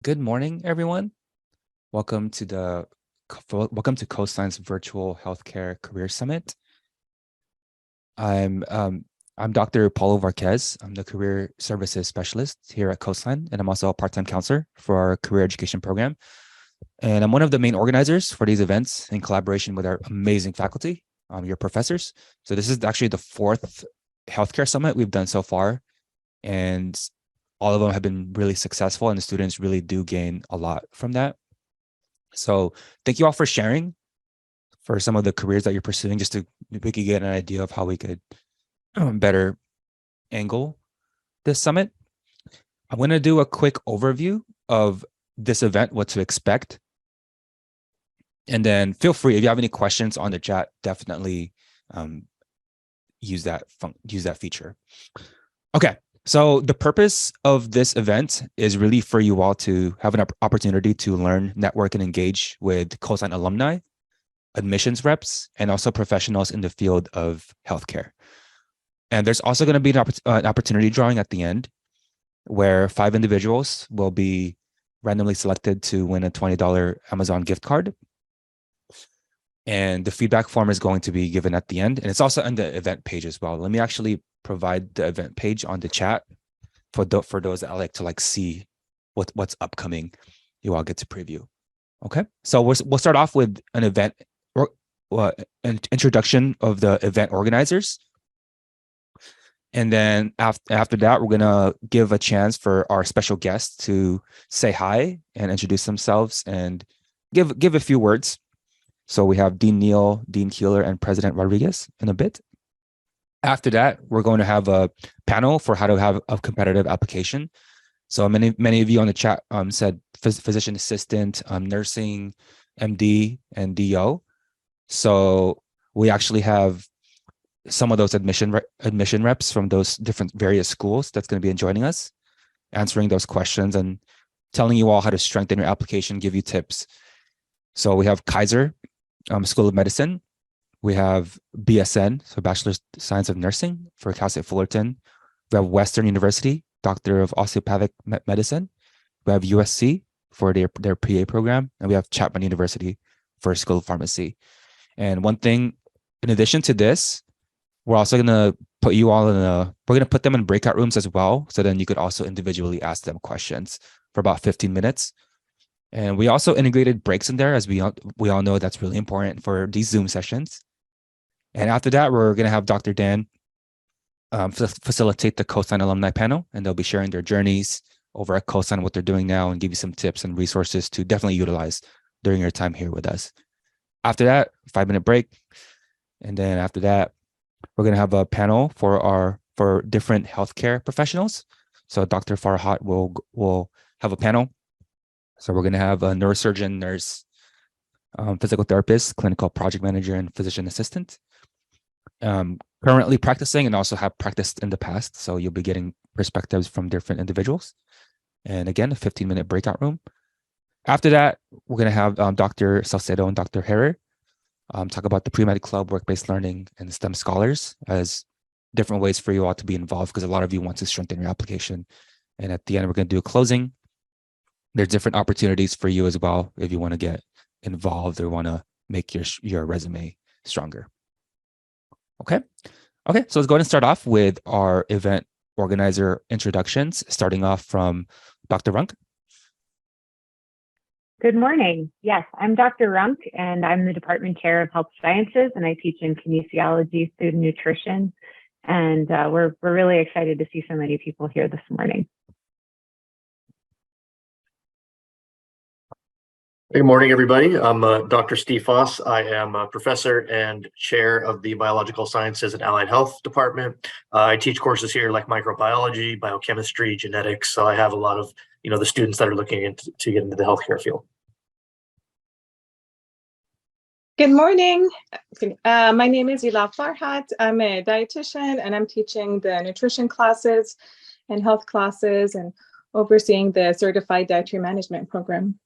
Good morning, everyone. Welcome to Coastline's virtual healthcare career summit. I'm Dr. Paulo Varquez. I'm the career services specialist here at Coastline, and I'm also a part-time counselor for our career education program. And I'm one of the main organizers for these events in collaboration with our amazing faculty, your professors. So this is actually the fourth healthcare summit we've done so far, and all of them have been really successful, and the students really do gain a lot from that. So thank you all for sharing for some of the careers that you're pursuing, just to we could get an idea of how we could better angle this summit. I'm going to do a quick overview of this event, what to expect. And then feel free, if you have any questions on the chat, definitely use that feature. Okay. So the purpose of this event is really for you all to have an opportunity to learn, network, and engage with Coastline alumni, admissions reps, and also professionals in the field of healthcare. And there's also going to be an opportunity drawing at the end where 5 individuals will be randomly selected to win a $20 Amazon gift card. And the feedback form is going to be given at the end. And it's also on the event page as well. Let me actually provide the event page on the chat for those that like to see what's upcoming. You all get to preview. Okay, so we'll start off with an event or an introduction of the event organizers, and then after that, we're gonna give a chance for our special guests to say hi and introduce themselves and give a few words. So we have Dean Neal, Dean Keeler, and President Rodriguez in a bit. After that, we're going to have a panel for how to have a competitive application. So many of you on the chat said physician assistant, nursing, MD, and DO. So we actually have some of those admission reps from those different various schools that's going to be joining us, answering those questions and telling you all how to strengthen your application, give you tips. So we have Kaiser School of Medicine. We have BSN, so Bachelor's Science of Nursing for Cal State Fullerton. We have Western University, Doctor of Osteopathic Medicine. We have USC for their PA program. And we have Chapman University for School of Pharmacy. And one thing, in addition to this, we're also going to put you all we're going to put them in breakout rooms as well. So then you could also individually ask them questions for about 15 minutes. And we also integrated breaks in there, as we all know that's really important for these Zoom sessions. And after that, we're going to have Dr. Dan facilitate the Coastline alumni panel, and they'll be sharing their journeys over at Coastline, what they're doing now, and give you some tips and resources to definitely utilize during your time here with us. After that, 5-minute break. And then after that, we're going to have a panel for different healthcare professionals. So Dr. Farhat will have a panel. So we're going to have a neurosurgeon, nurse, physical therapist, clinical project manager, and physician assistant. Currently practicing and also have practiced in the past. So you'll be getting perspectives from different individuals. And again, a 15-minute breakout room. After that, we're going to have Dr. Salcedo and Dr. Herrer talk about the pre-med club, work-based learning, and STEM scholars as different ways for you all to be involved, because a lot of you want to strengthen your application. And at the end, we're going to do a closing. There's different opportunities for you as well if you want to get involved or want to make your resume stronger. Okay, so let's go ahead and start off with our event organizer introductions, starting off from Dr. Runk. Good morning. Yes, I'm Dr. Runk, and I'm the Department Chair of Health Sciences, and I teach in kinesiology, food and nutrition. And we're really excited to see so many people here this morning. Good morning, everybody. I'm Dr. Steve Foss. I am a professor and chair of the Biological Sciences and Allied Health Department. I teach courses here like microbiology, biochemistry, genetics. So I have a lot of, the students that are looking to get into the healthcare field. Good morning. My name is Ila Farhat. I'm a dietitian, and I'm teaching the nutrition classes and health classes and overseeing the Certified Dietary Management program.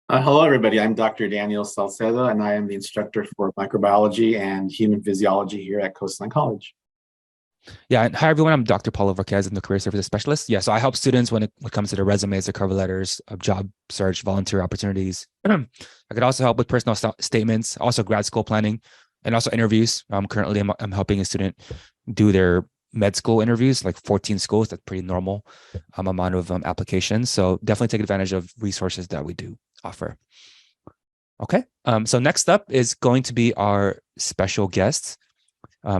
Hello, everybody. I'm Dr. Daniel Salcedo, and I am the instructor for microbiology and human physiology here at Coastline College. Yeah, and hi everyone. I'm Dr. Paulo Varquez. I'm the Career Services Specialist. Yeah, so I help students when it comes to their resumes, their cover letters, job search, volunteer opportunities. I could also help with personal statements, also grad school planning, and also interviews. Currently, I'm helping a student do their med school interviews, like 14 schools. That's pretty normal amount of applications. So definitely take advantage of resources that we do offer. Okay, so next up is going to be our special guests.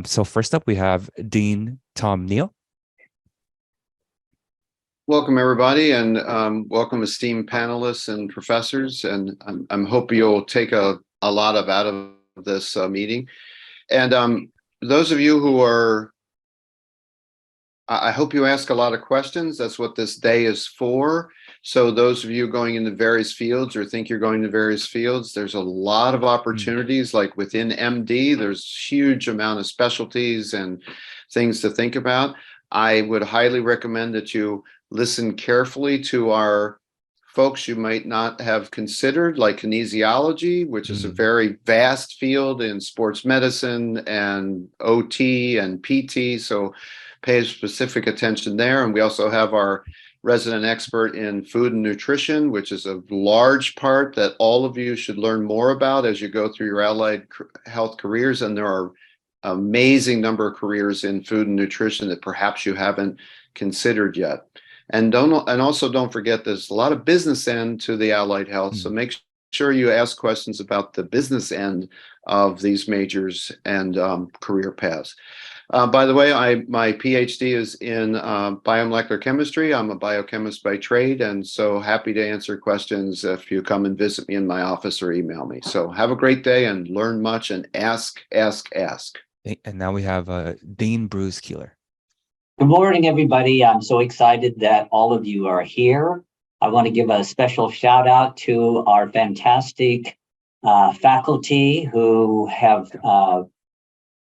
So first up, we have Dean Tom Neal. Welcome, everybody, and welcome esteemed panelists and professors. And I'm hope you'll take a lot out of this meeting. And those of you who are, I hope you ask a lot of questions. That's what this day is for. So those of you going into various fields or think you're going to various fields, there's a lot of opportunities. Like within MD, there's huge amount of specialties and things to think about. I would highly recommend that you listen carefully to our folks you might not have considered, like kinesiology, which is a very vast field in sports medicine and OT and PT. So pay specific attention there. And we also have our resident expert in food and nutrition, which is a large part that all of you should learn more about as you go through your allied health careers. And there are amazing number of careers in food and nutrition that perhaps you haven't considered yet. And also don't forget there's a lot of business end to the allied health. So make sure you ask questions about the business end of these majors and career paths. By the way, my PhD is in biomolecular chemistry. I'm a biochemist by trade, and so happy to answer questions if you come and visit me in my office or email me. So have a great day and learn much and ask. And now we have Dean Bruce Keeler. Good morning, everybody. I'm so excited that all of you are here. I want to give a special shout out to our fantastic faculty who have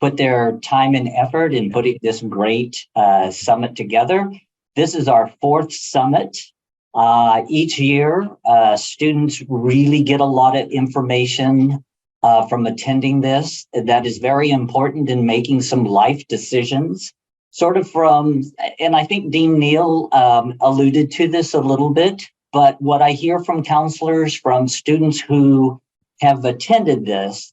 put their time and effort in putting this great summit together. This is our 4th summit. Each year, students really get a lot of information from attending this. That is very important in making some life decisions. Sort of from, and I think Dean Neal alluded to this a little bit, but what I hear from counselors, from students who have attended this,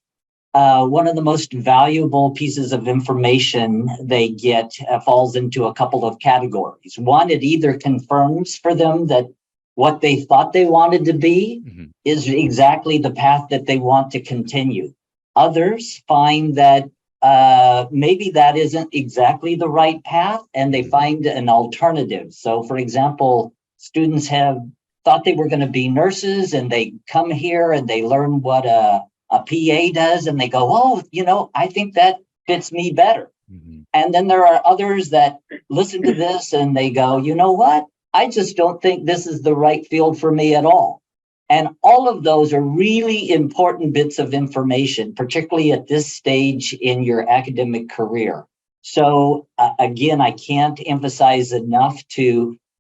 one of the most valuable pieces of information they get falls into a couple of categories. One, it either confirms for them that what they thought they wanted to be is exactly the path that they want to continue. Others find that maybe that isn't exactly the right path and they find an alternative. So for example, students have thought they were going to be nurses and they come here and they learn what a PA does and they go, oh, you know, I think that fits me better. And then there are others that listen to this and they go, you know what? I just don't think this is the right field for me at all. And all of those are really important bits of information, particularly at this stage in your academic career. So again, I can't emphasize enough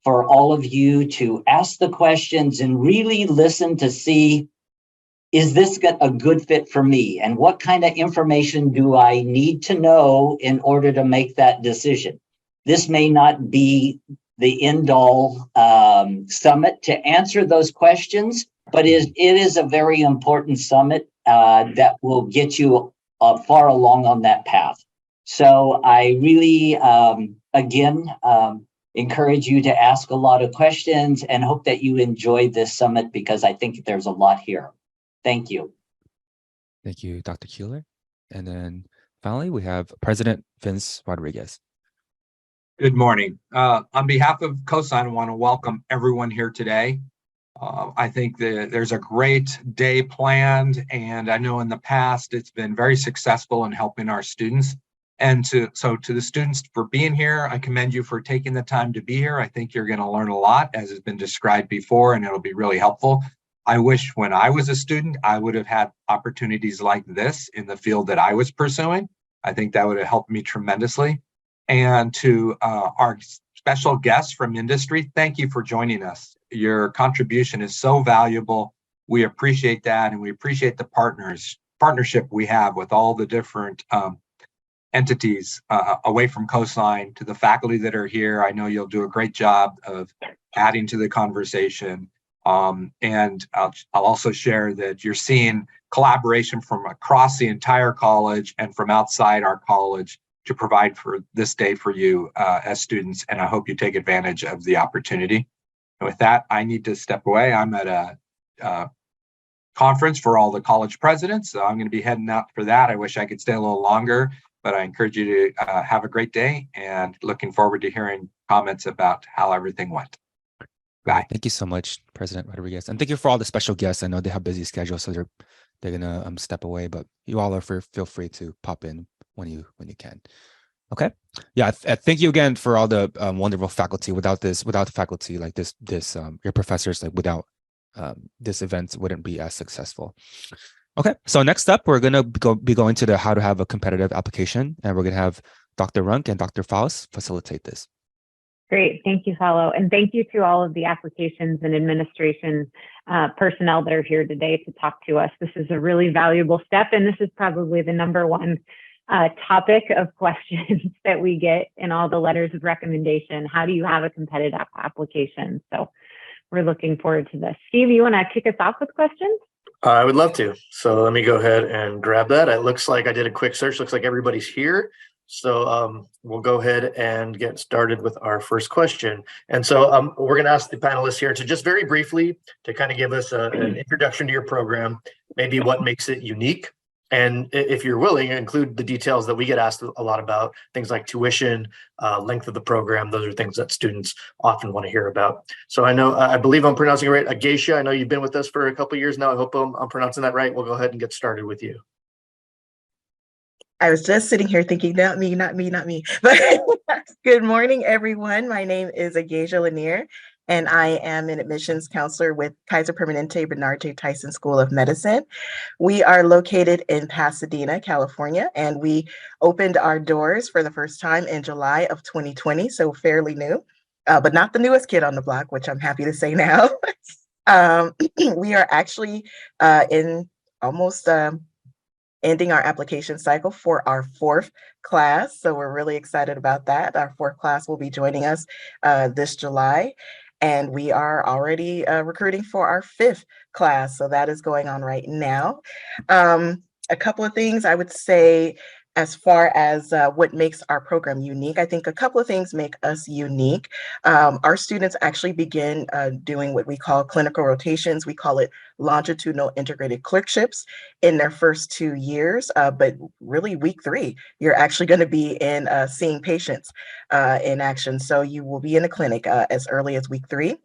for all of you to ask the questions and really listen to see, is this a good fit for me? And what kind of information do I need to know in order to make that decision? This may not be the end-all summit to answer those questions, but it is a very important summit that will get you far along on that path. So I really, again, encourage you to ask a lot of questions and hope that you enjoy this summit because I think there's a lot here. Thank you. Thank you, Dr. Keeler. And then finally, we have President Vince Rodriguez. Good morning. On behalf of Coastline, I want to welcome everyone here today. I think that there's a great day planned, and I know in the past it's been very successful in helping our students. And to the students for being here, I commend you for taking the time to be here. I think you're going to learn a lot, as has been described before, and it'll be really helpful. I wish when I was a student, I would have had opportunities like this in the field that I was pursuing. I think that would have helped me tremendously. And to our special guests from industry, thank you for joining us. Your contribution is so valuable. We appreciate that, and we appreciate the partnership we have with all the different entities away from Coastline, to the faculty that are here. I know you'll do a great job of adding to the conversation. And I'll also share that you're seeing collaboration from across the entire college and from outside our college to provide for this day for you as students. And I hope you take advantage of the opportunity. And with that, I need to step away. I'm at a conference for all the college presidents, so I'm going to be heading out for that. I wish I could stay a little longer, but I encourage you to have a great day, and looking forward to hearing comments about how everything went. Bye. Thank you so much, President Rodriguez, and thank you for all the special guests. I know they have busy schedules, so they're gonna step away, but you all feel free to pop in when you can. Okay, yeah. Thank you again for all the wonderful faculty. Without the faculty like this, your professors, like without this event wouldn't be as successful. Okay, so next up, we're gonna be going to the how to have a competitive application, and we're gonna have Dr. Runk and Dr. Faust facilitate this. Great. Thank you, Paulo. And thank you to all of the applications and administration personnel that are here today to talk to us. This is a really valuable step, and this is probably the number one topic of questions that we get in all the letters of recommendation. How do you have a competitive application? So we're looking forward to this. Steve, you want to kick us off with questions? I would love to. So let me go ahead and grab that. It looks like I did a quick search. Looks like everybody's here. So we'll go ahead and get started with our first question. And so we're going to ask the panelists here to just very briefly to kind of give us an introduction to your program, maybe what makes it unique. And if you're willing, include the details that we get asked a lot about, things like tuition, length of the program. Those are things that students often want to hear about. So I believe I'm pronouncing it right. Ageisha, I know you've been with us for a couple of years now. I hope I'm pronouncing that right. We'll go ahead and get started with you. I was just sitting here thinking, not me. But good morning, everyone. My name is Ageisha Lanier, and I am an admissions counselor with Kaiser Permanente Bernard J. Tyson School of Medicine. We are located in Pasadena, California, and we opened our doors for the first time in July of 2020, so fairly new, but not the newest kid on the block, which I'm happy to say now. We are actually in almost ending our application cycle for our 4th class. So we're really excited about that. Our 4th class will be joining us this July. And we are already recruiting for our 5th class. So that is going on right now. A couple of things I would say as far as what makes our program unique. I think a couple of things make us unique. Our students actually begin doing what we call clinical rotations. We call it longitudinal integrated clerkships in their first 2 years, but really week 3, you're actually going to be in seeing patients in action. So you will be in a clinic as early as week 3.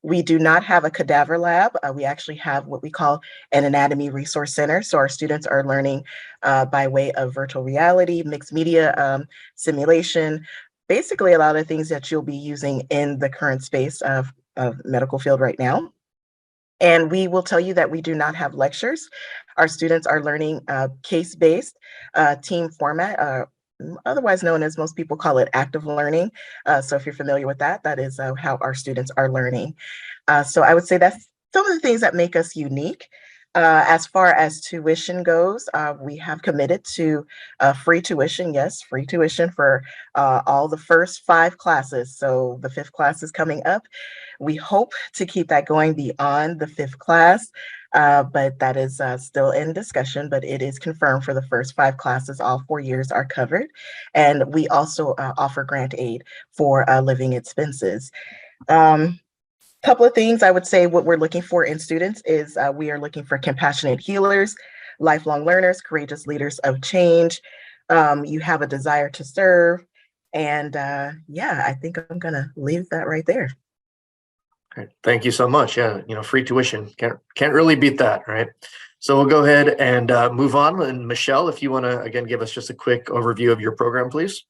We do not have a cadaver lab. We actually have what we call an anatomy resource center. So our students are learning by way of virtual reality, mixed media simulation, basically a lot of things that you'll be using in the current space of medical field right now. And we will tell you that we do not have lectures. Our students are learning case-based team format, otherwise known as, most people call it, active learning. So if you're familiar with that, that is how our students are learning. So I would say that's some of the things that make us unique. As far as tuition goes, we have committed to free tuition. Yes, free tuition for all the first 5 classes. So the 5th class is coming up. We hope to keep that going beyond the 5th class. But that is still in discussion, but it is confirmed for the first 5 classes. All 4 years are covered. And we also offer grant aid for living expenses. Couple of things I would say what we're looking for in students is we are looking for compassionate healers, lifelong learners, courageous leaders of change. You have a desire to serve. And yeah, I think I'm going to leave that right there. Great. Thank you so much. Yeah, free tuition. Can't really beat that, right? So we'll go ahead and move on. And Michelle, if you want to, again, give us just a quick overview of your program, please.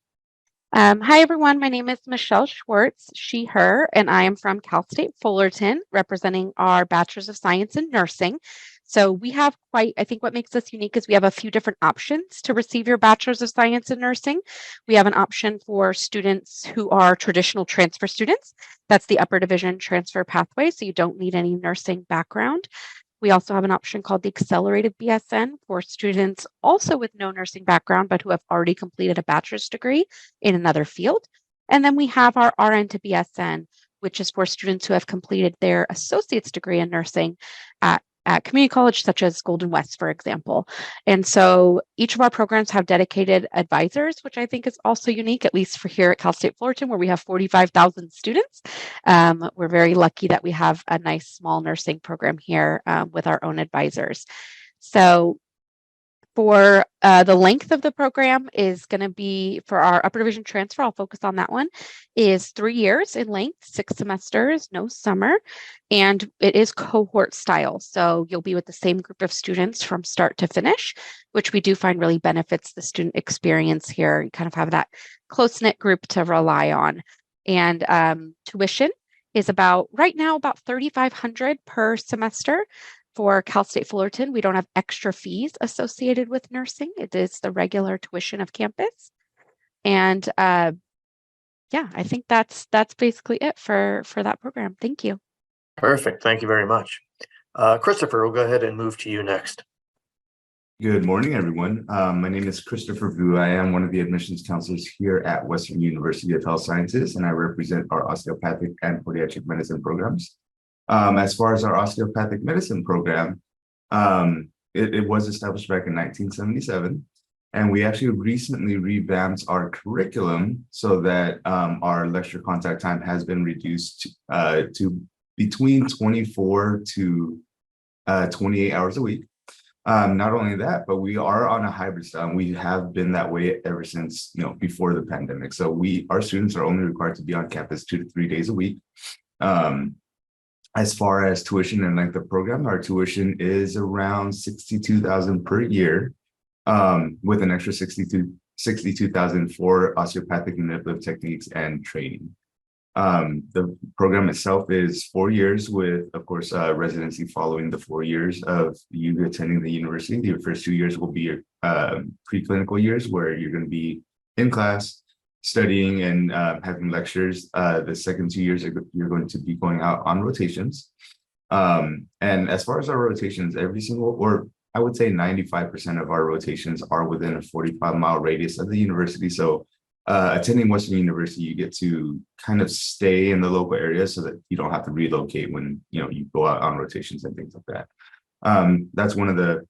Hi, everyone. My name is Michelle Schwartz, she, her, and I am from Cal State Fullerton, representing our Bachelor's of Science in Nursing. So we have I think what makes us unique is we have a few different options to receive your Bachelor's of Science in Nursing. We have an option for students who are traditional transfer students. That's the upper division transfer pathway, so you don't need any nursing background. We also have an option called the Accelerated BSN for students also with no nursing background, but who have already completed a bachelor's degree in another field. And then we have our RN to BSN, which is for students who have completed their associate's degree in nursing at community college, such as Golden West, for example. And so each of our programs have dedicated advisors, which I think is also unique, at least for here at Cal State Fullerton, where we have 45,000 students. We're very lucky that we have a nice small nursing program here with our own advisors. So for the length of the program is going to be, for our upper division transfer, I'll focus on that one, is 3 years in length, 6 semesters, no summer, and it is cohort style. So you'll be with the same group of students from start to finish, which we do find really benefits the student experience here. You kind of have that close-knit group to rely on. And tuition is right now about $3,500 per semester. For Cal State Fullerton, we don't have extra fees associated with nursing. It is the regular tuition of campus. And yeah, I think that's basically it for that program. Thank you. Perfect. Thank you very much. Christopher, we'll go ahead and move to you next. Good morning, everyone. My name is Christopher Vu. I am one of the admissions counselors here at Western University of Health Sciences, and I represent our osteopathic and podiatric medicine programs. As far as our osteopathic medicine program, it was established back in 1977, and we actually recently revamped our curriculum so that our lecture contact time has been reduced to between 24 to 28 hours a week. Not only that, but we are on a hybrid style. We have been that way ever since, before the pandemic. So our students are only required to be on campus 2 to 3 days a week. As far as tuition and length of program, our tuition is around $62,000 per year, with an extra $62,000 for osteopathic manipulative techniques and training. The program itself is 4 years with, of course, residency following the 4 years of you attending the university. The first 2 years will be your preclinical years, where you're going to be in class, studying and having lectures. The second 2 years, you're going to be going out on rotations. And as far as our rotations, I would say 95% of our rotations are within a 45-mile radius of the university. So attending Western University, you get to kind of stay in the local area so that you don't have to relocate when you go out on rotations and things like that. That's one of the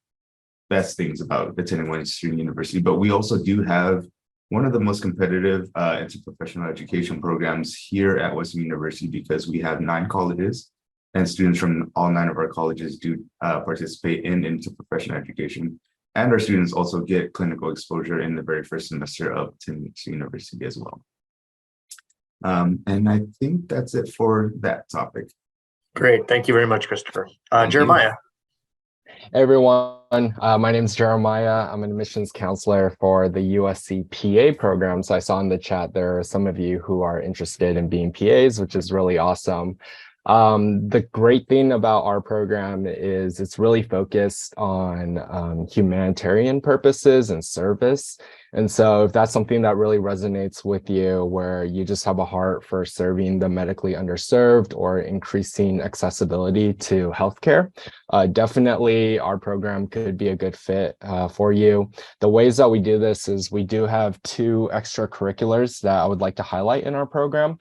best things about attending Western University. But we also do have one of the most competitive interprofessional education programs here at Western University, because we have 9 colleges, and students from all 9 of our colleges do participate in interprofessional education. And our students also get clinical exposure in the very first semester of attending university as well. And I think that's it for that topic. Great. Thank you very much, Christopher. Jeremiah. Hey everyone, my name is Jeremiah. I'm an admissions counselor for the USC PA program. So I saw in the chat there are some of you who are interested in being PAs, which is really awesome. The great thing about our program is it's really focused on humanitarian purposes and service. And so if that's something that really resonates with you, where you just have a heart for serving the medically underserved or increasing accessibility to healthcare, definitely our program could be a good fit for you. The ways that we do this is we do have 2 extracurriculars that I would like to highlight in our program.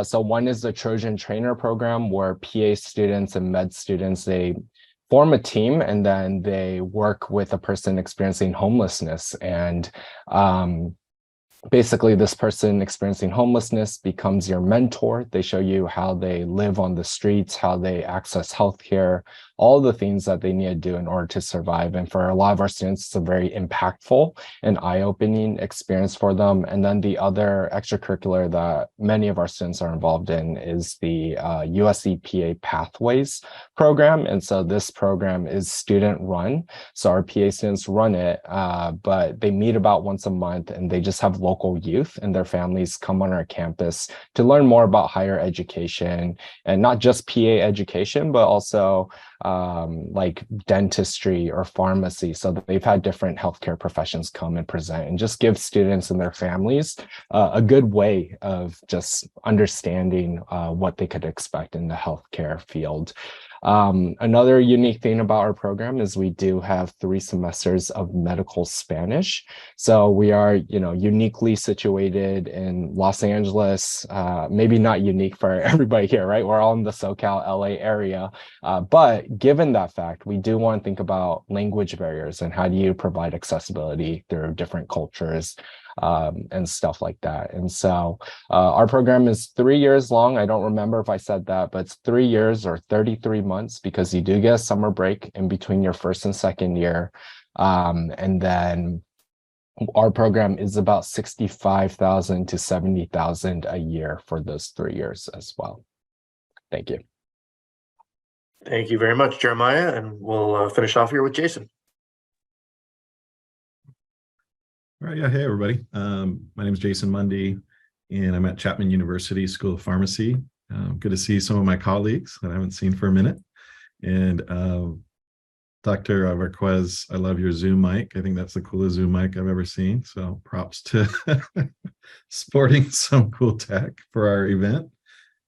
So one is the Trojan Trainer program, where PA students and med students, they form a team and then they work with a person experiencing homelessness. And basically, this person experiencing homelessness becomes your mentor. They show you how they live on the streets, how they access healthcare, all the things that they need to do in order to survive. And for a lot of our students, it's a very impactful and eye-opening experience for them. And then the other extracurricular that many of our students are involved in is the USC PA Pathways program. And so this program is student-run. So our PA students run it, but they meet about once a month, and they just have local youth and their families come on our campus to learn more about higher education, and not just PA education, but also like dentistry or pharmacy. So that they've had different healthcare professions come and present and just give students and their families a good way of just understanding what they could expect in the healthcare field. Another unique thing about our program is we do have 3 semesters of medical Spanish. So we are, uniquely situated in Los Angeles. Maybe not unique for everybody here, right? We're all in the SoCal, LA area. But given that fact, we do want to think about language barriers and how do you provide accessibility through different cultures and stuff like that. And so our program is 3 years long. I don't remember if I said that, but it's 3 years or 33 months because you do get a summer break in between your first and second year. And then our program is about 65,000 to 70,000 a year for those 3 years as well. Thank you. Thank you very much, Jeremiah. And we'll finish off here with Jason. All right, yeah, hey everybody. My name is Jason Mundy, and I'm at Chapman University School of Pharmacy. Good to see some of my colleagues that I haven't seen for a minute. And Dr. Varquez, I love your Zoom mic. I think that's the coolest Zoom mic I've ever seen. So props to sporting some cool tech for our event.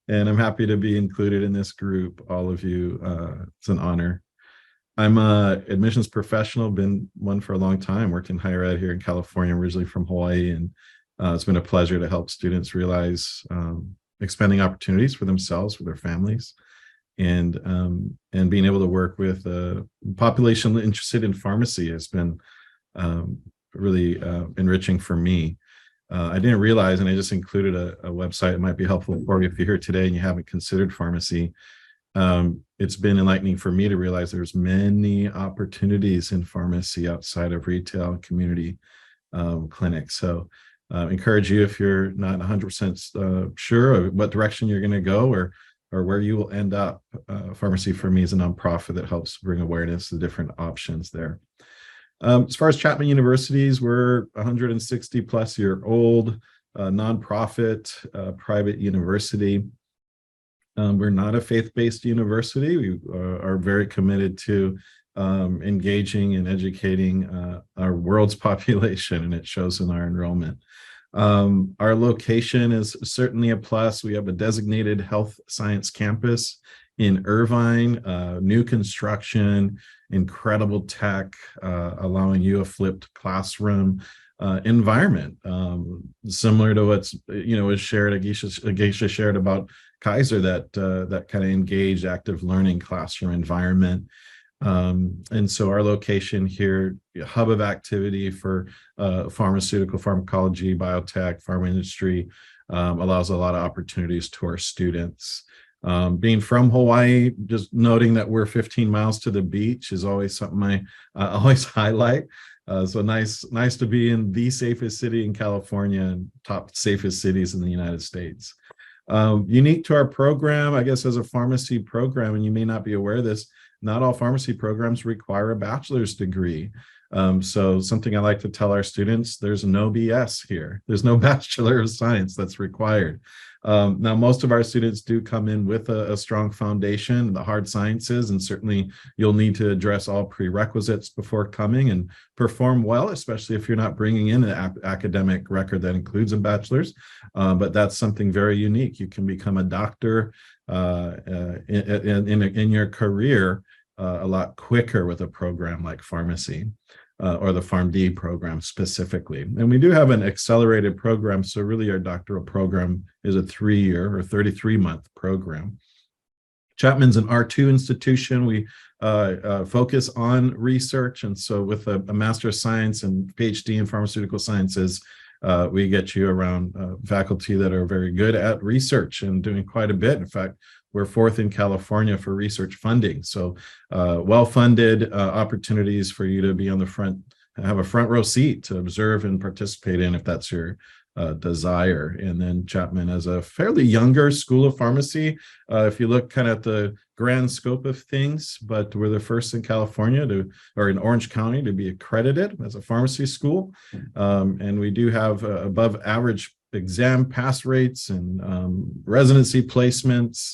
And I'm happy to be included in this group, all of you. It's an honor. I'm a admissions professional, been one for a long time, worked in higher ed here in California, originally from Hawaii. And it's been a pleasure to help students realize expanding opportunities for themselves, for their families, and being able to work with a population interested in pharmacy has been really enriching for me. I didn't realize, and I just included a website. It might be helpful for you if you're here today and you haven't considered pharmacy. It's been enlightening for me to realize there's many opportunities in pharmacy outside of retail and community clinics. So encourage you, if you're not 100% sure of what direction you're going to go or where you will end up. Pharmacy for me is a nonprofit that helps bring awareness to different options there. As far as Chapman Universities, we're 160 plus year old nonprofit private university. We're not a faith-based university. We are very committed to engaging and educating our world's population, and it shows in our enrollment. Our location is certainly a plus. We have a designated health science campus in Irvine, new construction, incredible tech, allowing you a flipped classroom environment, similar to what's was shared. Agisha shared about Kaiser, that kind of engaged active learning classroom environment. And so our location here, a hub of activity for pharmaceutical, pharmacology, biotech, pharma industry, allows a lot of opportunities to our students. Being from Hawaii, just noting that we're 15 miles to the beach is always something I always highlight. So nice to be in the safest city in California and top safest cities in the United States. Unique to our program, I guess, as a pharmacy program, and you may not be aware of this, not all pharmacy programs require a bachelor's degree. So something I like to tell our students, there's no BS here. There's no Bachelor of Science that's required. Now, most of our students do come in with a strong foundation, the hard sciences, and certainly you'll need to address all prerequisites before coming and perform well, especially if you're not bringing in an academic record that includes a bachelor's. But that's something very unique. You can become a doctor in your career a lot quicker with a program like pharmacy. Or the PharmD program specifically. And we do have an accelerated program. So really our doctoral program is a 3-year or 33-month program. Chapman's an R2 institution. We focus on research. And so with a Master of Science and PhD in Pharmaceutical Sciences, we get you around faculty that are very good at research and doing quite a bit. In fact, we're 4th in California for research funding. So well-funded opportunities for you to be on the front, have a front row seat to observe and participate in if that's your desire. And then Chapman is a fairly younger school of pharmacy. If you look kind of at the grand scope of things, but we're the first in California or in Orange County to be accredited as a pharmacy school. And we do have above average exam pass rates and residency placements,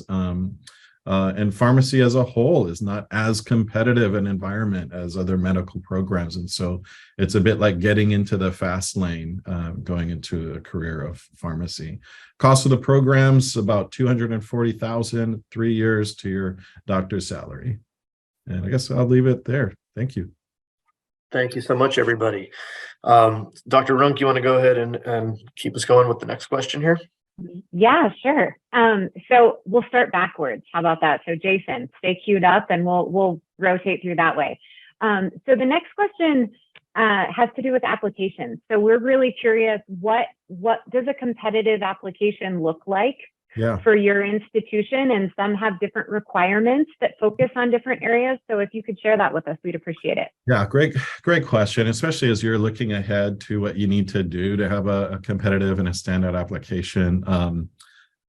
And pharmacy as a whole is not as competitive an environment as other medical programs. And so it's a bit like getting into the fast lane, going into a career of pharmacy. Cost of the program's about $240,000, 3 years to your doctor's salary. And I guess I'll leave it there. Thank you. Thank you so much, everybody. Dr. Runk, you want to go ahead and keep us going with the next question here? Yeah, sure. So we'll start backwards. How about that? So Jason, stay queued up and we'll rotate through that way. So the next question has to do with applications. So we're really curious, what does a competitive application look like for your institution? And some have different requirements that focus on different areas. So if you could share that with us, we'd appreciate it. Yeah, great question, especially as you're looking ahead to what you need to do to have a competitive and a standout application.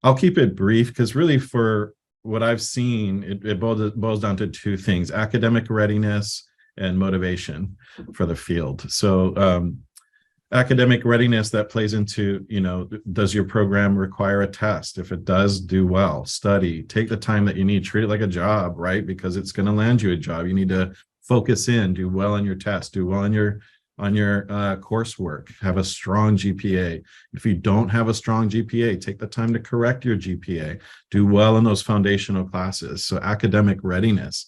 I'll keep it brief because really for what I've seen, it boils down to two things: academic readiness and motivation for the field. So academic readiness, that plays into, does your program require a test? If it does, do well, study, take the time that you need, treat it like a job, right? Because it's going to land you a job. You need to focus in, do well on your test, do well on your coursework, have a strong GPA. If you don't have a strong GPA, take the time to correct your GPA, do well in those foundational classes. So academic readiness,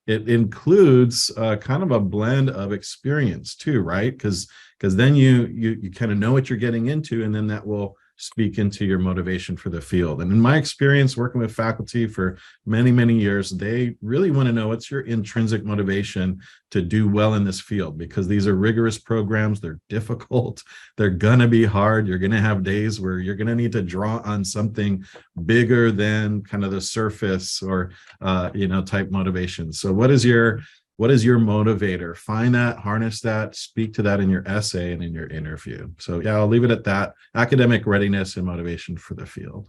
it includes kind of a blend of experience too, right? Because then you kind of know what you're getting into, and then that will speak into your motivation for the field. And in my experience working with faculty for many, many years, they really want to know what's your intrinsic motivation to do well in this field, because these are rigorous programs. They're difficult. They're going to be hard. You're going to have days where you're going to need to draw on something bigger than kind of the surface or, type motivation. So what is your motivator? Find that, harness that, speak to that in your essay and in your interview. So yeah, I'll leave it at that. Academic readiness and motivation for the field.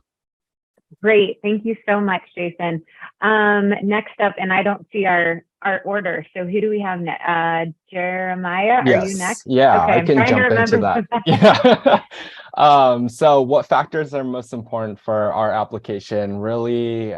Great. Thank you so much, Jason. Next up, and I don't see our order. So who do we have next? Jeremiah, are you next? Yeah, okay, I can jump into that. Yeah. So what factors are most important for our application? Really,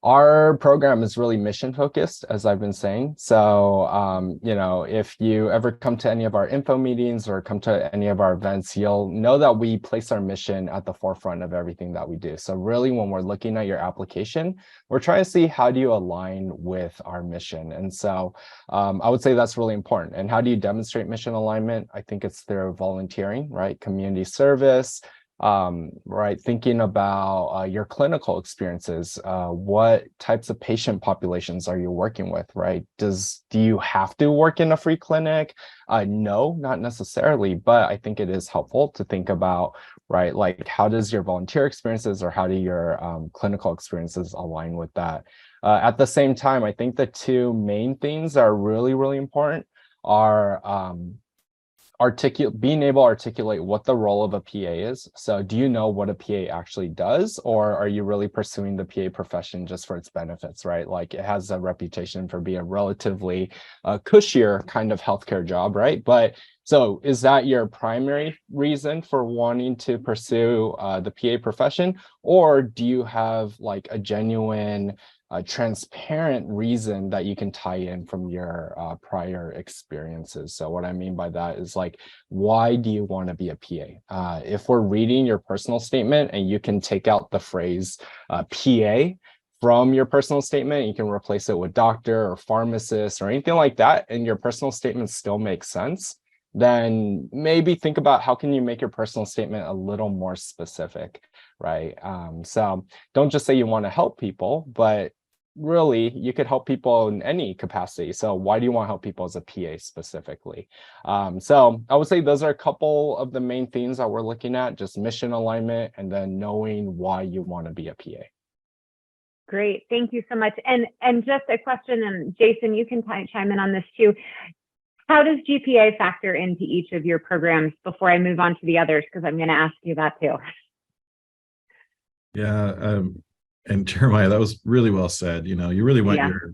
our program is really mission focused, as I've been saying. So, if you ever come to any of our info meetings or come to any of our events, you'll know that we place our mission at the forefront of everything that we do. So really, when we're looking at your application, we're trying to see how do you align with our mission. And so I would say that's really important. And how do you demonstrate mission alignment? I think it's through volunteering, right? Community service, right? Thinking about your clinical experiences. What types of patient populations are you working with, right? Do you have to work in a free clinic? No, not necessarily, but I think it is helpful to think about, right? Like, how does your volunteer experiences or how do your clinical experiences align with that? At the same time, I think the two main things that are really, really important are being able to articulate what the role of a PA is. So do you know what a PA actually does, or are you really pursuing the PA profession just for its benefits, right? Like, it has a reputation for being a relatively cushier kind of healthcare job, right? But so is that your primary reason for wanting to pursue the PA profession, or do you have like a genuine transparent reason that you can tie in from your prior experiences? So what I mean by that is, like, why do you want to be a PA? If we're reading your personal statement and you can take out the phrase PA from your personal statement, you can replace it with doctor or pharmacist or anything like that, and your personal statement still makes sense, then maybe think about how can you make your personal statement a little more specific, right? So don't just say you want to help people, but really you could help people in any capacity. So why do you want to help people as a PA specifically? So I would say those are a couple of the main themes that we're looking at: just mission alignment and then knowing why you want to be a PA. Great, thank you so much. And just a question, and Jason, you can chime in on this too. How does GPA factor into each of your programs before I move on to the others? Because I'm going to ask you that too. Yeah, and Jeremiah, that was really well said. You really want your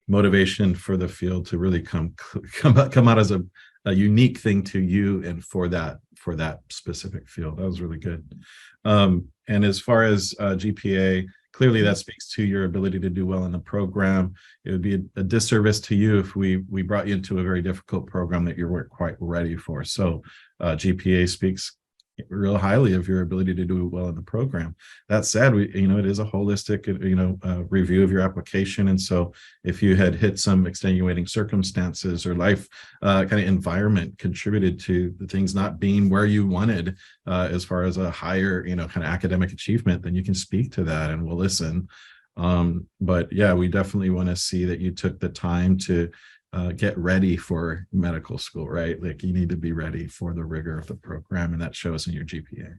motivation for the field to really come out as a unique thing to you and for that specific field. That was really good. And as far as GPA, clearly that speaks to your ability to do well in the program. It would be a disservice to you if we brought you into a very difficult program that you weren't quite ready for. So GPA speaks real highly of your ability to do well in the program. That said, it is a holistic, review of your application. And so if you had hit some extenuating circumstances or life kind of environment contributed to the things not being where you wanted as far as a higher, kind of academic achievement, then you can speak to that and we'll listen. But yeah, we definitely want to see that you took the time to get ready for medical school, right? Like you need to be ready for the rigor of the program, and that shows in your GPA.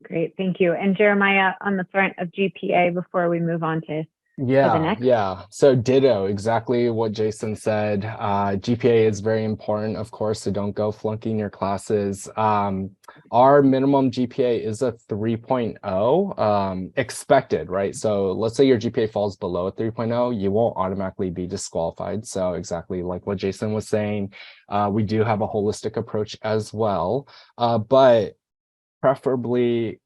Great, thank you. And Jeremiah, on the front of GPA, before we move on to the next. Yeah. So ditto, exactly what Jason said. GPA is very important, of course, so don't go flunking your classes. Our minimum GPA is a 3.0 expected, right? So let's say your GPA falls below a 3.0, you won't automatically be disqualified. So exactly like what Jason was saying, we do have a holistic approach as well, but preferably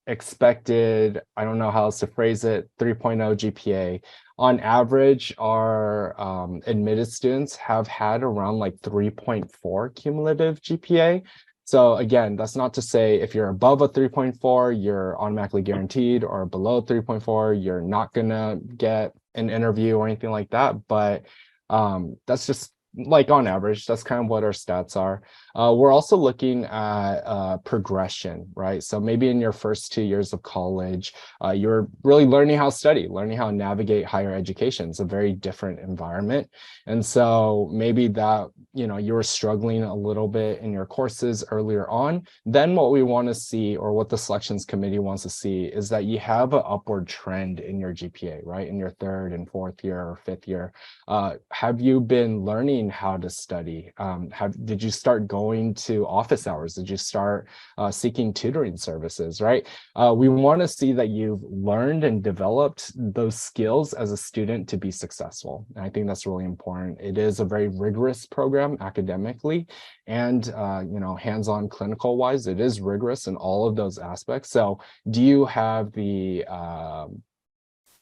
expected, I don't know how else to phrase it, 3.0 GPA. On average, our admitted students have had around like 3.4 cumulative GPA. So again, that's not to say if you're above a 3.4, you're automatically guaranteed, or below 3.4, you're not gonna get an interview or anything like that. But that's just like on average, that's kind of what our stats are. We're also looking at progression, right? So maybe in your first 2 years of college, you're really learning how to study, learning how to navigate higher education. It's a very different environment. And so maybe that, you were struggling a little bit in your courses earlier on. Then what we want to see, or what the selections committee wants to see, is that you have an upward trend in your GPA, right? In your third and fourth year or fifth year. Have you been learning how to study? Did you start going to office hours? Did you start seeking tutoring services, right? We want to see that you've learned and developed those skills as a student to be successful. And I think that's really important. It is a very rigorous program academically and hands-on clinical wise. It is rigorous in all of those aspects. So do you have the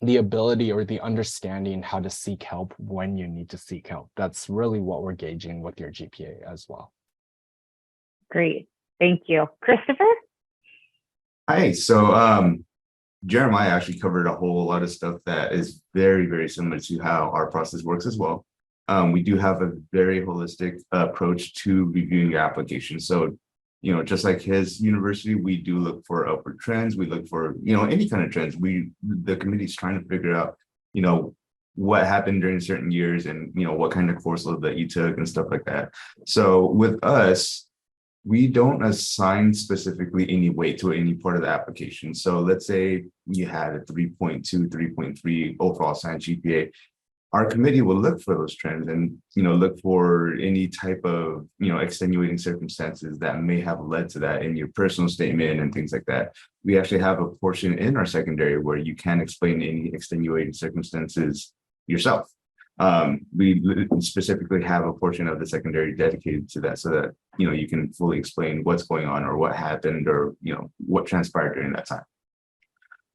ability or the understanding how to seek help when you need to seek help? That's really what we're gauging with your GPA as well. Great, thank you. Christopher? Hi, so Jeremiah actually covered a whole lot of stuff that is very, very similar to how our process works as well. We do have a very holistic approach to reviewing your application. So, just like his university, we do look for upward trends. We look for, any kind of trends. The committee's trying to figure out, what happened during certain years and, what kind of course load that you took and stuff like that. So with us, we don't assign specifically any weight to any part of the application. So let's say you had a 3.2, 3.3 overall science GPA. Our committee will look for those trends and, look for any type of, extenuating circumstances that may have led to that in your personal statement and things like that. We actually have a portion in our secondary where you can explain any extenuating circumstances yourself. We specifically have a portion of the secondary dedicated to that so that, you can fully explain what's going on or what happened or, what transpired during that time.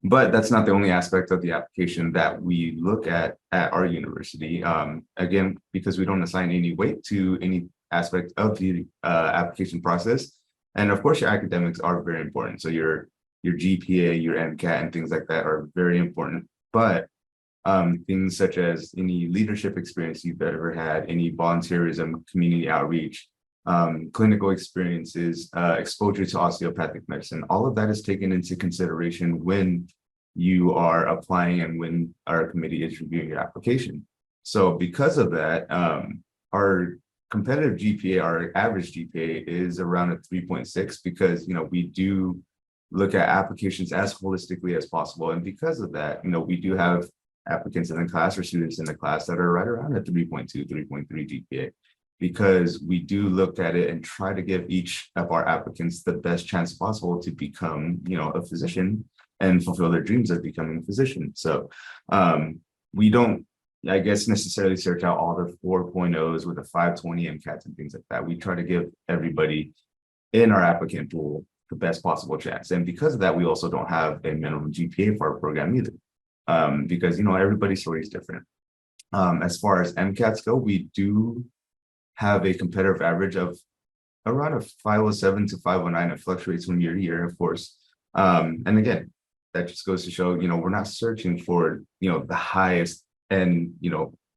But that's not the only aspect of the application that we look at our university. Again, because we don't assign any weight to any aspect of the application process. And of course, your academics are very important. So your GPA, your MCAT, and things like that are very important. But things such as any leadership experience you've ever had, any volunteerism, community outreach, clinical experiences, exposure to osteopathic medicine, all of that is taken into consideration when you are applying and when our committee is reviewing your application. So because of that, our competitive GPA, our average GPA is around a 3.6 because, we do look at applications as holistically as possible. And because of that, we do have applicants in the class or students in the class that are right around a 3.2, 3.3 GPA. Because we do look at it and try to give each of our applicants the best chance possible to become, a physician and fulfill their dreams of becoming a physician. So we don't, I guess, necessarily search out all the 4.0s with a 520 MCATs and things like that. We try to give everybody in our applicant pool the best possible chance. And because of that, we also don't have a minimum GPA for our program either, because everybody's story is different. As far as MCATs go, we do have a competitive average of around a 507 to 509. It fluctuates from year to year, of course. And again, that just goes to show, we're not searching for, the highest end,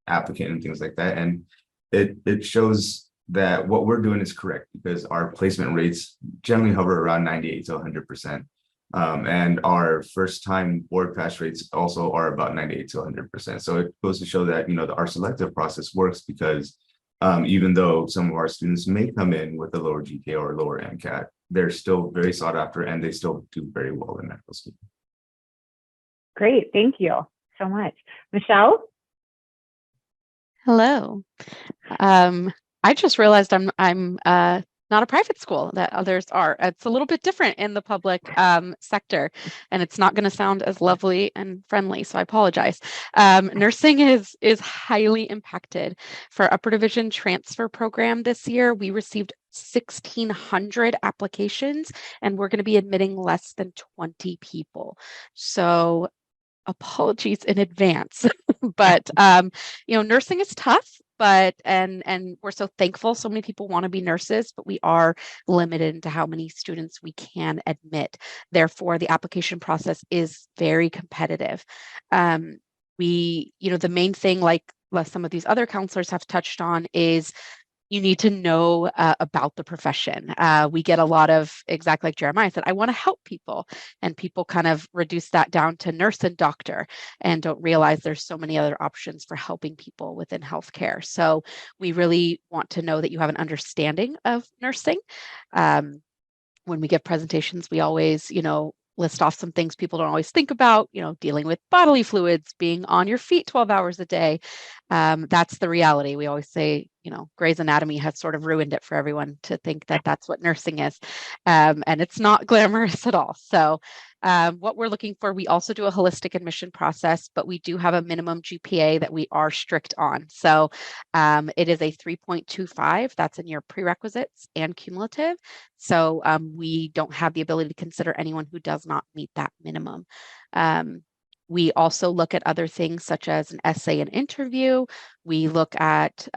applicant and things like that. And it shows that what we're doing is correct, because our placement rates generally hover around 98 to 100%. And our first time board pass rates also are about 98 to 100%. So it goes to show that, our selective process works, because even though some of our students may come in with a lower GPA or lower MCAT, they're still very sought after and they still do very well in medical school. Great, thank you so much. Michelle? Hello. I just realized I'm not a private school that others are. It's a little bit different in the public sector, and it's not going to sound as lovely and friendly, so I apologize. Nursing is highly impacted. For Upper Division Transfer Program this year, we received 1,600 applications, and we're going to be admitting less than 20 people. So apologies in advance. But nursing is tough, but and we're so thankful so many people want to be nurses, but we are limited into how many students we can admit. Therefore, the application process is very competitive. The main thing, like some of these other counselors have touched on, is you need to know about the profession. We get a lot of, exactly like Jeremiah said, I want to help people. And people kind of reduce that down to nurse and doctor and don't realize there's so many other options for helping people within healthcare. So we really want to know that you have an understanding of nursing. When we give presentations, we always, list off some things people don't always think about, dealing with bodily fluids, being on your feet 12 hours a day. That's the reality. We always say, Grey's Anatomy has sort of ruined it for everyone to think that that's what nursing is. And it's not glamorous at all. So what we're looking for, we also do a holistic admission process, but we do have a minimum GPA that we are strict on. So it is a 3.25. That's in your prerequisites and cumulative. So we don't have the ability to consider anyone who does not meet that minimum. We also look at other things such as an essay and interview. We look at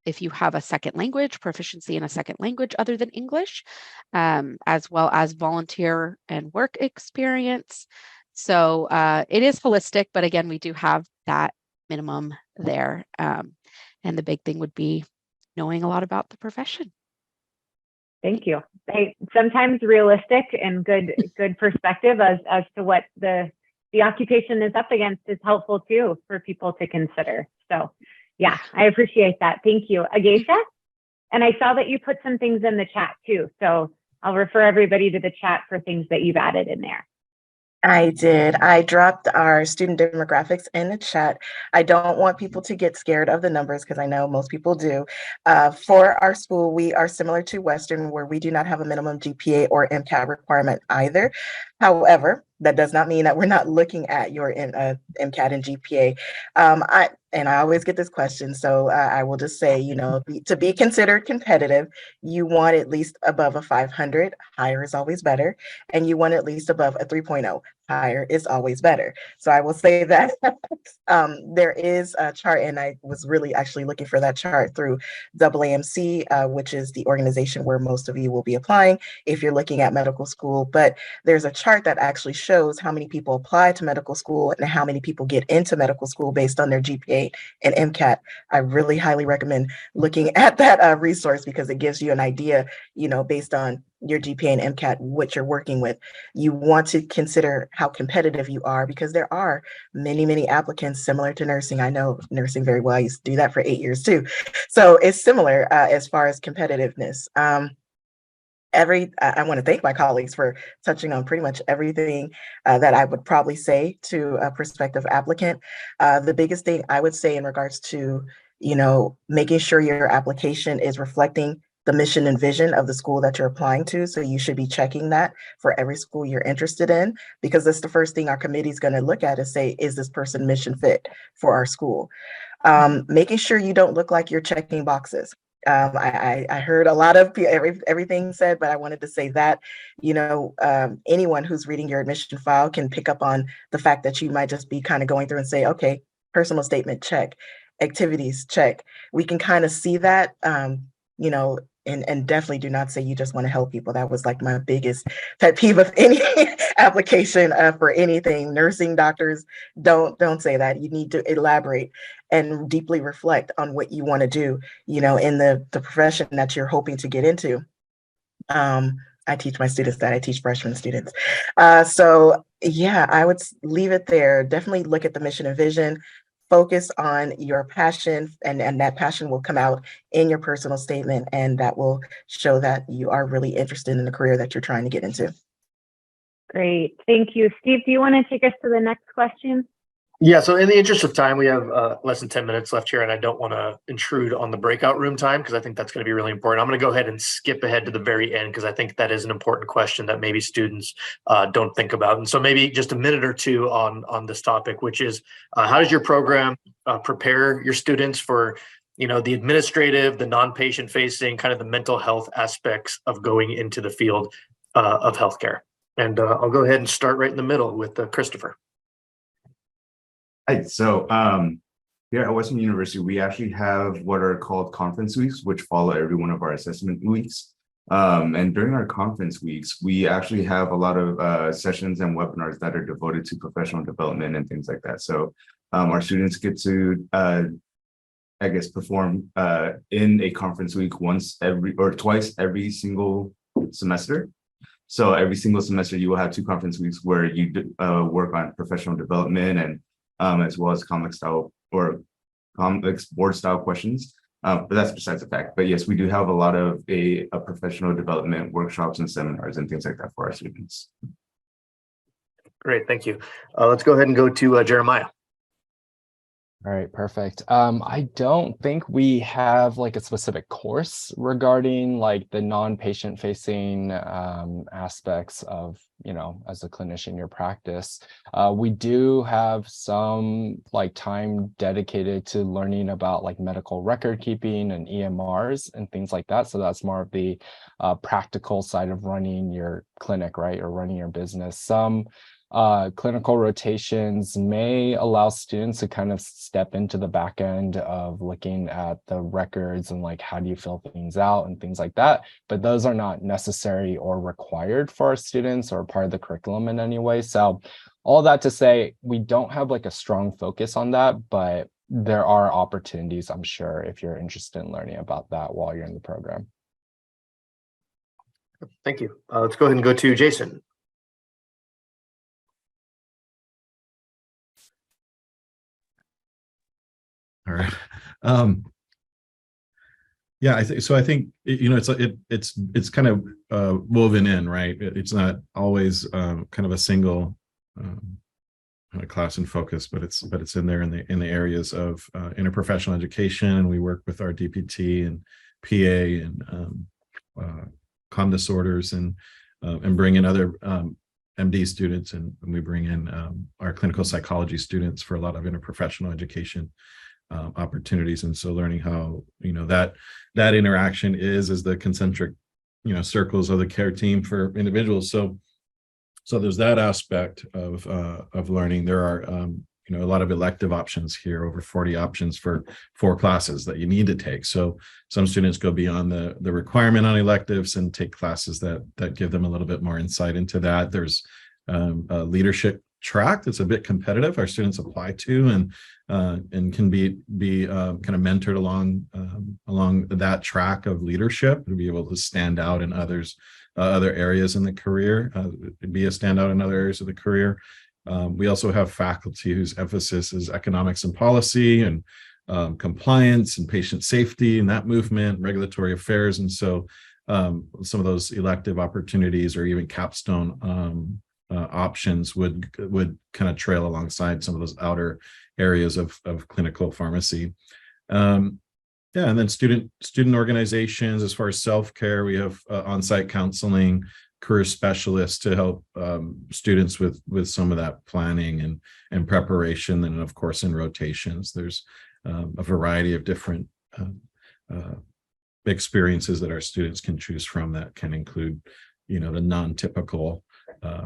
if you have a second language, proficiency in a second language other than English, as well as volunteer and work experience. So it is holistic, but again, we do have that minimum there. And the big thing would be knowing a lot about the profession. Thank you. Sometimes realistic and good perspective as to what the occupation is up against is helpful too for people to consider. So yeah, I appreciate that. Thank you. Agesha? And I saw that you put some things in the chat too. So I'll refer everybody to the chat for things that you've added in there. I did. I dropped our student demographics in the chat. I don't want people to get scared of the numbers because I know most people do. For our school, we are similar to Western, where we do not have a minimum GPA or MCAT requirement either. However, that does not mean that we're not looking at your MCAT and GPA. I always get this question, so I will just say, to be considered competitive, you want at least above a 500. Higher is always better. And you want at least above a 3.0. Higher is always better. So I will say that there is a chart, and I was really actually looking for that chart through AAMC, which is the organization where most of you will be applying if you're looking at medical school. But there's a chart that actually shows how many people apply to medical school and how many people get into medical school based on their GPA and MCAT. I really highly recommend looking at that resource because it gives you an idea, based on your GPA and MCAT, what you're working with. You want to consider how competitive you are because there are many, many applicants similar to nursing. I know nursing very well. I used to do that for 8 years too. So it's similar as far as competitiveness. I want to thank my colleagues for touching on pretty much everything that I would probably say to a prospective applicant. The biggest thing I would say in regards to, making sure your application is reflecting the mission and vision of the school that you're applying to. So you should be checking that for every school you're interested in, because that's the first thing our committee is going to look at is say, is this person mission fit for our school? Making sure you don't look like you're checking boxes. I heard a lot of everything said, but I wanted to say that, anyone who's reading your admission file can pick up on the fact that you might just be kind of going through and say, okay, personal statement, check, activities, check. We can kind of see that, and definitely do not say you just want to help people. That was like my biggest pet peeve of any application for anything. Nursing, doctors, don't say that. You need to elaborate and deeply reflect on what you want to do, in the profession that you're hoping to get into. I teach my students that. I teach freshman students. So yeah, I would leave it there. Definitely look at the mission and vision. Focus on your passion, and that passion will come out in your personal statement, and that will show that you are really interested in the career that you're trying to get into. Great. Thank you. Steve, do you want to take us to the next question? Yeah, so in the interest of time, we have less than 10 minutes left here, and I don't want to intrude on the breakout room time because I think that's going to be really important. I'm going to go ahead and skip ahead to the very end because I think that is an important question that maybe students don't think about. And so maybe just a minute or two on this topic, which is how does your program prepare your students for the administrative, the non-patient facing, kind of the mental health aspects of going into the field of healthcare? And I'll go ahead and start right in the middle with Christopher. Hi, so here at Western University, we actually have what are called conference weeks, which follow every one of our assessment weeks. And during our conference weeks, we actually have a lot of sessions and webinars that are devoted to professional development and things like that. So our students get to, perform in a conference week twice every single semester. So every single semester, you will have 2 conference weeks where you work on professional development and as well as complex board style questions. But that's besides the fact. But yes, we do have a lot of a professional development workshops and seminars and things like that for our students. Great, thank you. Let's go ahead and go to Jeremiah. All right, perfect. I don't think we have like a specific course regarding like the non-patient facing aspects of, as a clinician, your practice. We do have some like time dedicated to learning about like medical record keeping and EMRs and things like that. So that's more of the practical side of running your clinic, right? Or running your business. Some clinical rotations may allow students to kind of step into the back end of looking at the records and like how do you fill things out and things like that. But those are not necessary or required for our students or part of the curriculum in any way. So all that to say, we don't have like a strong focus on that, but there are opportunities, I'm sure, if you're interested in learning about that while you're in the program. Thank you. Let's go ahead and go to Jason. All right. Yeah, I think it's kind of woven in, right? It's not always kind of a single class and focus, but it's in there in the areas of interprofessional education. We work with our DPT and PA and comm disorders and bring in other MD students, and we bring in our clinical psychology students for a lot of interprofessional education opportunities. And so learning how that interaction is the concentric circles of the care team for individuals. So there's that aspect of learning. There are a lot of elective options here, over 40 options for 4 classes that you need to take. So some students go beyond the requirement on electives and take classes that give them a little bit more insight into that. There's a leadership track that's a bit competitive our students apply to and can be kind of mentored along that track of leadership to be able to stand out in other areas in the career, be a standout in other areas of the career. We also have faculty whose emphasis is economics and policy and compliance and patient safety and that movement, regulatory affairs. And so some of those elective opportunities or even capstone options would kind of trail alongside some of those outer areas of clinical pharmacy. And then student organizations. As far as self-care, we have on-site counseling, career specialists to help students with some of that planning and preparation. And of course, in rotations, there's a variety of different experiences that our students can choose from that can include, the non-typical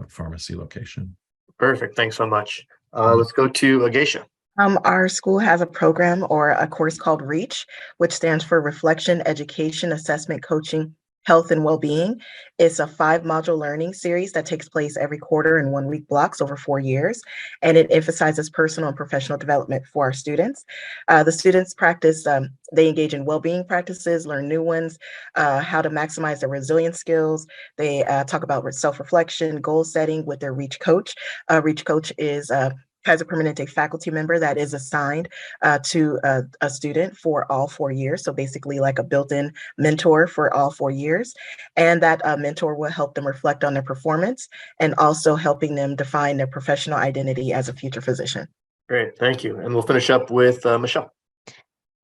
pharmacy location. Perfect. Thanks so much. Let's go to Agesha. Our school has a program or a course called REACH, which stands for Reflection, Education, Assessment, Coaching, Health, and Wellbeing. It's a 5-module learning series that takes place every quarter in 1-week blocks over 4 years, and it emphasizes personal and professional development for our students. The students practice, they engage in wellbeing practices, learn new ones, how to maximize their resilience skills. They talk about self-reflection, goal setting with their REACH coach. REACH coach is Kaiser Permanente faculty member that is assigned to a student for all 4 years. So basically like a built-in mentor for all 4 years. And that mentor will help them reflect on their performance and also helping them define their professional identity as a future physician. Great, thank you. And we'll finish up with Michelle.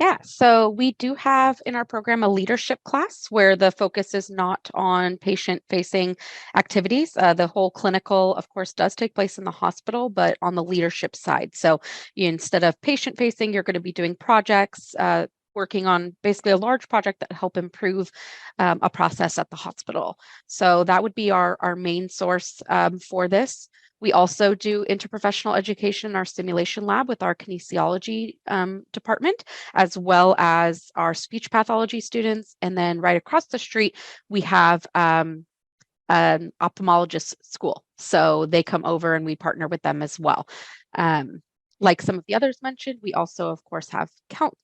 Yeah, so we do have in our program a leadership class where the focus is not on patient-facing activities. The whole clinical, of course, does take place in the hospital, but on the leadership side. So instead of patient-facing, you're going to be doing projects, working on basically a large project that help improve a process at the hospital. So that would be our main source for this. We also do interprofessional education in our simulation lab with our kinesiology department, as well as our speech pathology students. And then right across the street, we have an ophthalmologist school. So they come over and we partner with them as well. Like some of the others mentioned, we also, of course, have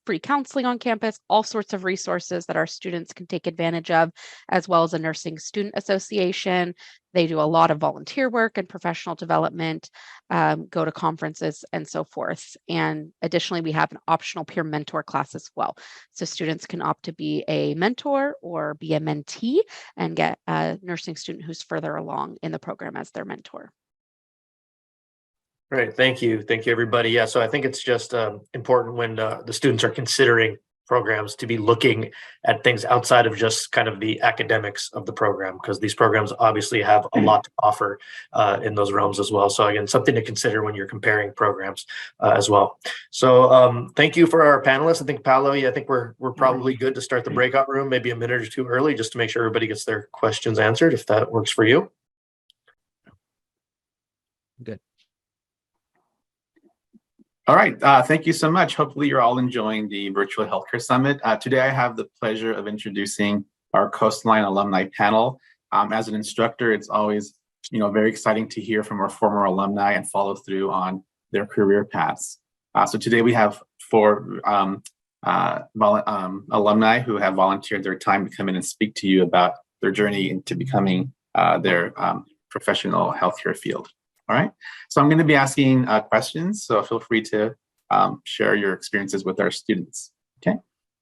free counseling on campus, all sorts of resources that our students can take advantage of, as well as a nursing student association. They do a lot of volunteer work and professional development, go to conferences and so forth. And additionally, we have an optional peer mentor class as well. So students can opt to be a mentor or be a mentee and get a nursing student who's further along in the program as their mentor. Great, thank you. Thank you, everybody. Yeah, so I think it's just important when the students are considering programs to be looking at things outside of just kind of the academics of the program, because these programs obviously have a lot to offer in those realms as well. So again, something to consider when you're comparing programs as well. So thank you for our panelists. I think, Paolo, I think we're probably good to start the breakout room, maybe a minute or two early, just to make sure everybody gets their questions answered, if that works for you. Good. All right, thank you so much. Hopefully you're all enjoying the Virtual Healthcare Summit. Today I have the pleasure of introducing our Coastline alumni panel. As an instructor, it's always very exciting to hear from our former alumni and follow through on their career paths. So today we have 4 alumni who have volunteered their time to come in and speak to you about their journey into becoming their professional healthcare field. All right, so I'm going to be asking questions, so feel free to share your experiences with our students. Okay,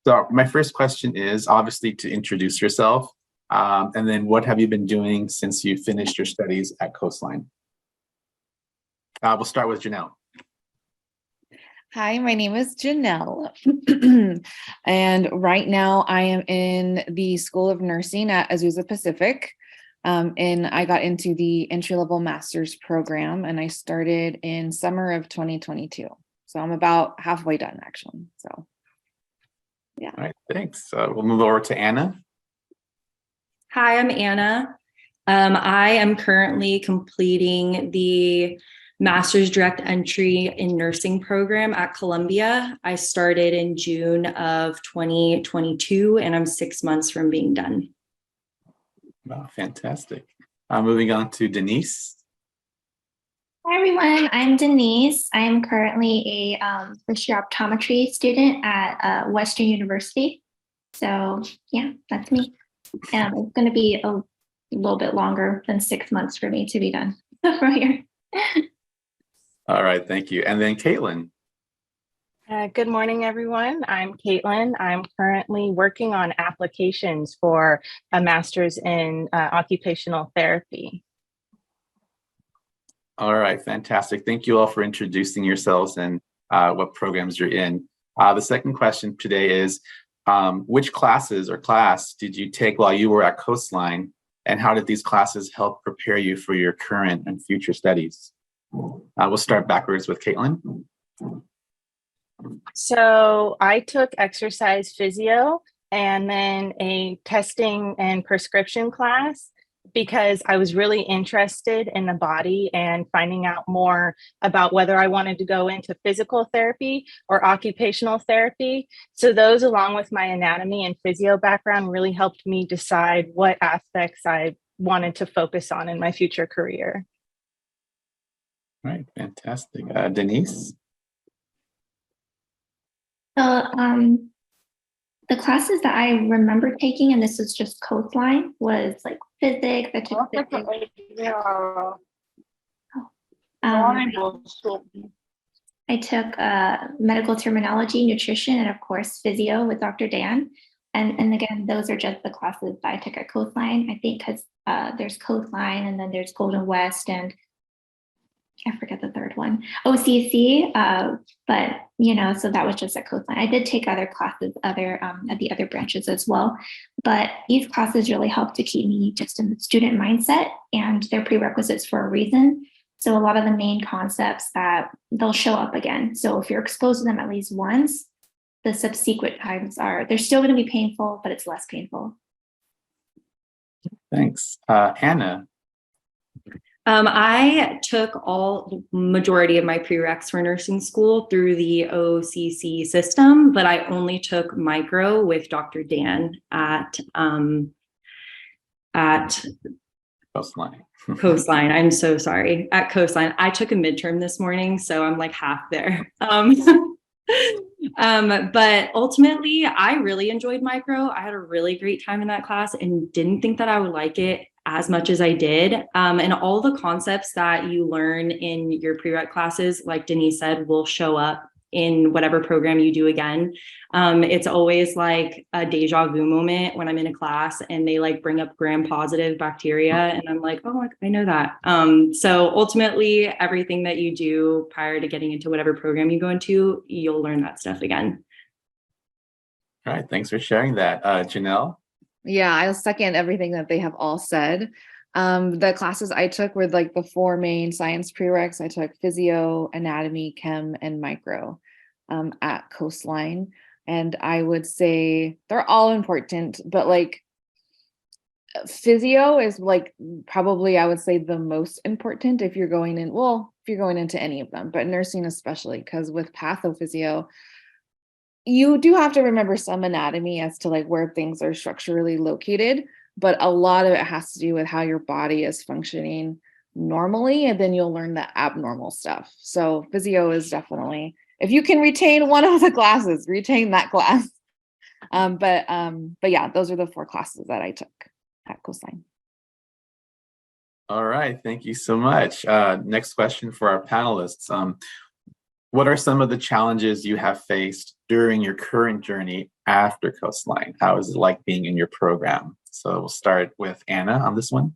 so my first question is obviously to introduce yourself, and then what have you been doing since you finished your studies at Coastline? We'll start with Janelle. Hi, my name is Janelle, and right now I am in the School of Nursing at Azusa Pacific. And I got into the entry-level master's program, and I started in summer of 2022. So I'm about halfway done, actually. So, yeah. All right, thanks. We'll move over to Anna. Hi, I'm Anna. I am currently completing the Master's Direct Entry in Nursing program at Columbia. I started in June of 2022, and I'm 6 months from being done. Wow, fantastic. Moving on to Denise. Hi, everyone. I'm Denise. I'm currently a first-year optometry student at Western University. So, yeah, that's me. It's going to be a little bit longer than 6 months for me to be done from here. All right, thank you. And then Caitlin. Good morning, everyone. I'm Caitlin. I'm currently working on applications for a master's in occupational therapy. All right, fantastic. Thank you all for introducing yourselves and what programs you're in. The second question today is, which classes or class did you take while you were at Coastline, and how did these classes help prepare you for your current and future studies? We'll start backwards with Caitlin. So I took exercise physio and then a testing and prescription class, because I was really interested in the body and finding out more about whether I wanted to go into physical therapy or occupational therapy. So those, along with my anatomy and physio background, really helped me decide what aspects I wanted to focus on in my future career. All right, fantastic. Denise? So the classes that I remember taking, and this was just Coastline, was like physics. I took physics. I took medical terminology, nutrition, and of course physio with Dr. Dan. And again, those are just the classes that I took at Coastline. I think because there's Coastline, and then there's Golden West, and I forget the third one, OCC, but so that was just at Coastline. I did take other classes, at the other branches as well, but these classes really helped to keep me just in the student mindset, and they're prerequisites for a reason. So a lot of the main concepts that they'll show up again. So if you're exposed to them at least once, the subsequent times they're still going to be painful, but it's less painful. Thanks. Hannah? I took the majority of my prereqs for nursing school through the OCC system, but I only took micro with Dr. Dan at Coastline. Coastline. I'm so sorry. At Coastline. I took a midterm this morning, so I'm like half there. But ultimately, I really enjoyed micro. I had a really great time in that class and didn't think that I would like it as much as I did. And all the concepts that you learn in your prereq classes, like Denise said, will show up in whatever program you do again. It's always like a deja vu moment when I'm in a class and they like bring up gram-positive bacteria and I'm like, oh, I know that. So ultimately, everything that you do prior to getting into whatever program you go into, you'll learn that stuff again. All right, thanks for sharing that. Janelle? Yeah, I'll second everything that they have all said. The classes I took were like the four main science prereqs. I took physio, anatomy, chem, and micro at Coastline. And I would say they're all important, but like physio is like probably, I would say, the most important if you're going in, well, if you're going into any of them, but nursing especially, because with pathophysio, you do have to remember some anatomy as to like where things are structurally located, but a lot of it has to do with how your body is functioning normally, and then you'll learn the abnormal stuff. So physio is definitely, if you can retain one of the classes, retain that class. But yeah, those are the four classes that I took at Coastline. All right, thank you so much. Next question for our panelists. What are some of the challenges you have faced during your current journey after Coastline? How is it like being in your program? So we'll start with Anna on this one.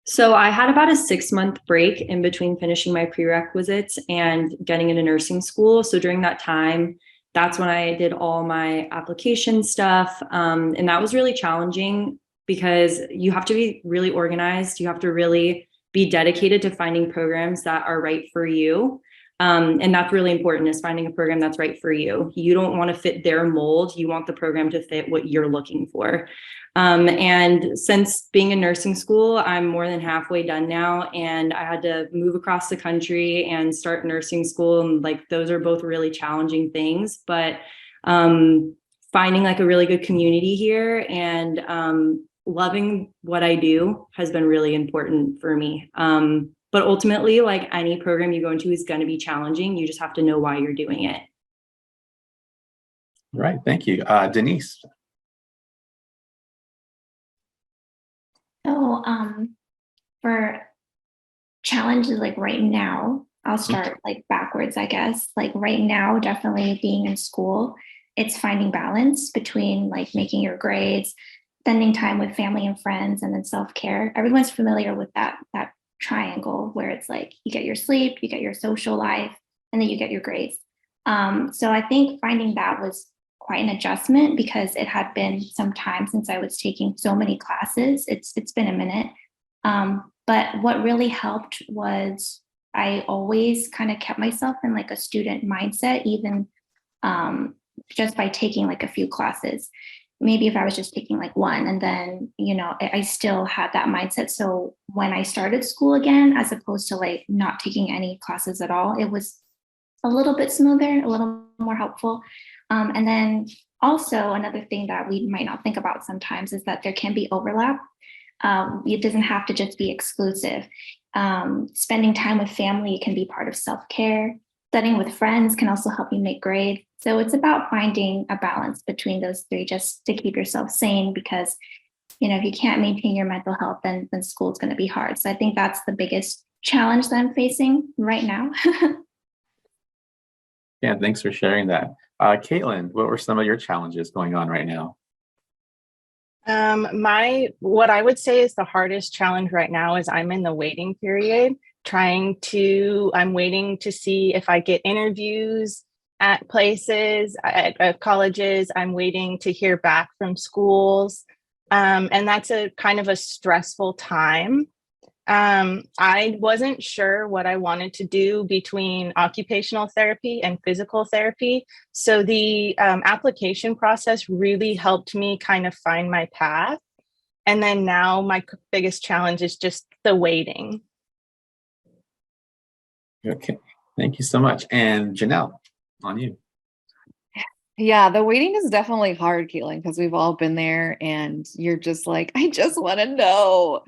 So I had about a 6-month break in between finishing my prerequisites and getting into nursing school. So during that time, that's when I did all my application stuff. And that was really challenging because you have to be really organized. You have to really be dedicated to finding programs that are right for you. And that's really important, is finding a program that's right for you. You don't want to fit their mold. You want the program to fit what you're looking for. And since being in nursing school, I'm more than halfway done now, and I had to move across the country and start nursing school. And like, those are both really challenging things, but finding like a really good community here and loving what I do has been really important for me. But ultimately, like any program you go into is going to be challenging. You just have to know why you're doing it. Right, thank you. Denise. So for challenges like right now, I'll start like backwards, I guess. Like right now, definitely being in school, it's finding balance between like making your grades, spending time with family and friends, and then self-care. Everyone's familiar with that triangle where it's like you get your sleep, you get your social life, and then you get your grades. So I think finding that was quite an adjustment because it had been some time since I was taking so many classes. It's been a minute. But what really helped was I always kind of kept myself in like a student mindset, even just by taking like a few classes. Maybe if I was just taking like one, and then, I still had that mindset. So when I started school again, as opposed to like not taking any classes at all, it was a little bit smoother, a little more helpful. And then also another thing that we might not think about sometimes is that there can be overlap. It doesn't have to just be exclusive. Spending time with family can be part of self-care. Studying with friends can also help you make grades. So it's about finding a balance between those three just to keep yourself sane, because, if you can't maintain your mental health, then school's going to be hard. So I think that's the biggest challenge that I'm facing right now. Yeah, thanks for sharing that. Caitlin, what were some of your challenges going on right now? What I would say is the hardest challenge right now is I'm in the waiting period, I'm waiting to see if I get interviews at places, at colleges. I'm waiting to hear back from schools. And that's a kind of a stressful time. I wasn't sure what I wanted to do between occupational therapy and physical therapy. So the application process really helped me kind of find my path. And then now my biggest challenge is just the waiting. Okay, thank you so much. And Janelle, on you. Yeah, the waiting is definitely hard, Caitlin, because we've all been there and you're just like, I just want to know.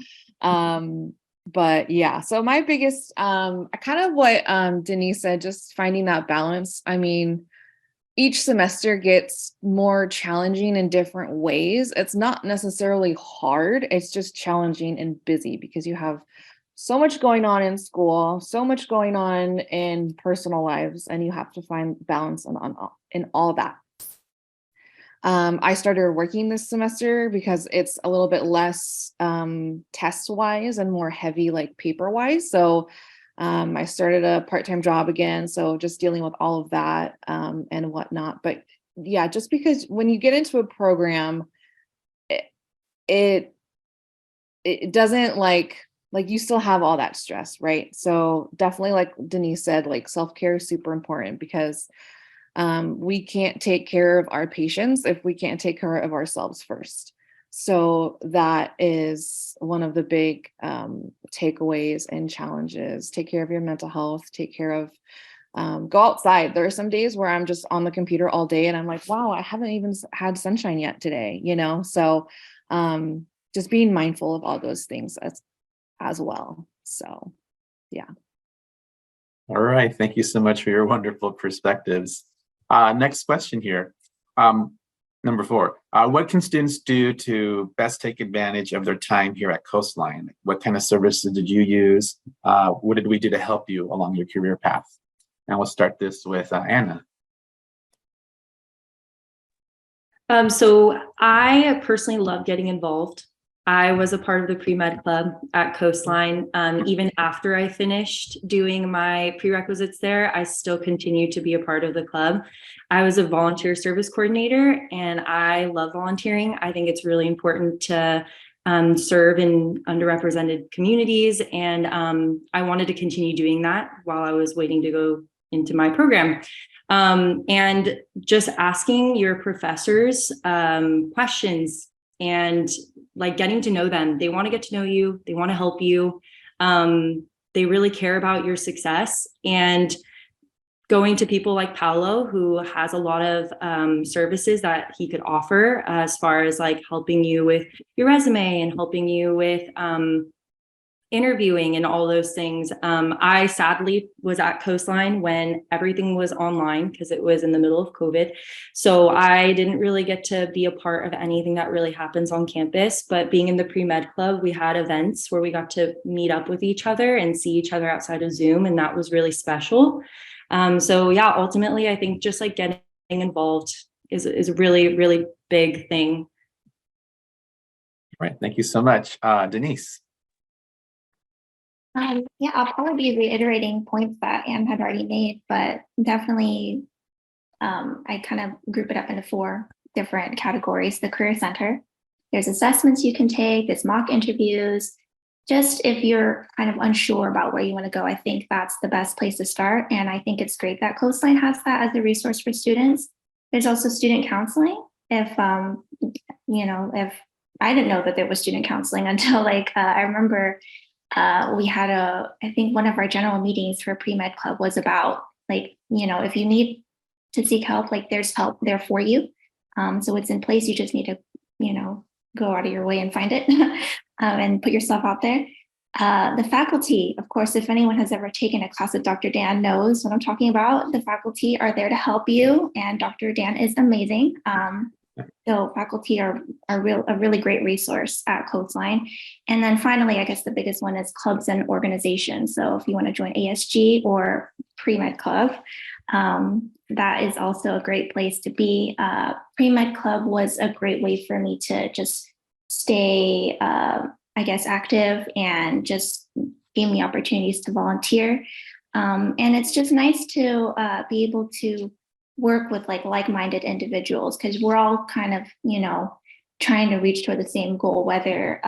But yeah, so my biggest, kind of what Denise said, just finding that balance. I mean, each semester gets more challenging in different ways. It's not necessarily hard. It's just challenging and busy because you have so much going on in school, so much going on in personal lives, and you have to find balance in all that. I started working this semester because it's a little bit less test wise and more heavy like paper wise. So I started a part-time job again. So just dealing with all of that and whatnot. But yeah, just because when you get into a program, it doesn't like you still have all that stress, right? So definitely, like Denise said, like self-care is super important because we can't take care of our patients if we can't take care of ourselves first. So that is one of the big takeaways and challenges. Take care of your mental health, take care of, go outside. There are some days where I'm just on the computer all day and I'm like, wow, I haven't even had sunshine yet today, So just being mindful of all those things as well. So, yeah. All right. Thank you so much for your wonderful perspectives. Next question here. Number 4, what can students do to best take advantage of their time here at Coastline? What kind of services did you use? What did we do to help you along your career path? And we'll start this with Anna. So I personally love getting involved. I was a part of the pre-med club at Coastline. Even after I finished doing my prerequisites there, I still continued to be a part of the club. I was a volunteer service coordinator and I love volunteering. I think it's really important to serve in underrepresented communities. And I wanted to continue doing that while I was waiting to go into my program. And just asking your professors questions and like getting to know them. They want to get to know you. They want to help you. They really care about your success. And going to people like Paolo, who has a lot of services that he could offer as far as like helping you with your resume and helping you with interviewing and all those things. I sadly was at Coastline when everything was online because it was in the middle of COVID. So I didn't really get to be a part of anything that really happens on campus, but being in the pre-med club, we had events where we got to meet up with each other and see each other outside of Zoom. And that was really special. So yeah, ultimately, I think just like getting involved is a really, really big thing. All right. Thank you so much. Denise. Yeah, I'll probably be reiterating points that Anne had already made, but definitely I kind of group it up into 4 different categories. The Career Center, there's assessments you can take, there's mock interviews. Just if you're kind of unsure about where you want to go, I think that's the best place to start. And I think it's great that Coastline has that as a resource for students. There's also student counseling. If if I didn't know that there was student counseling until I remember we had I think one of our general meetings for pre-med club was about if you need to seek help, there's help there for you. So it's in place. You just need to, go out of your way and find it and put yourself out there. The faculty, of course, if anyone has ever taken a class with Dr. Dan knows what I'm talking about. The faculty are there to help you, and Dr. Dan is amazing. So faculty are a really great resource at Coastline. And then finally, I guess the biggest one is clubs and organizations. So if you want to join ASG or pre-med club, that is also a great place to be. Pre-med club was a great way for me to just stay, active, and just gave me opportunities to volunteer. And it's just nice to be able to work with like-minded individuals, because we're all kind of, trying to reach toward the same goal, whether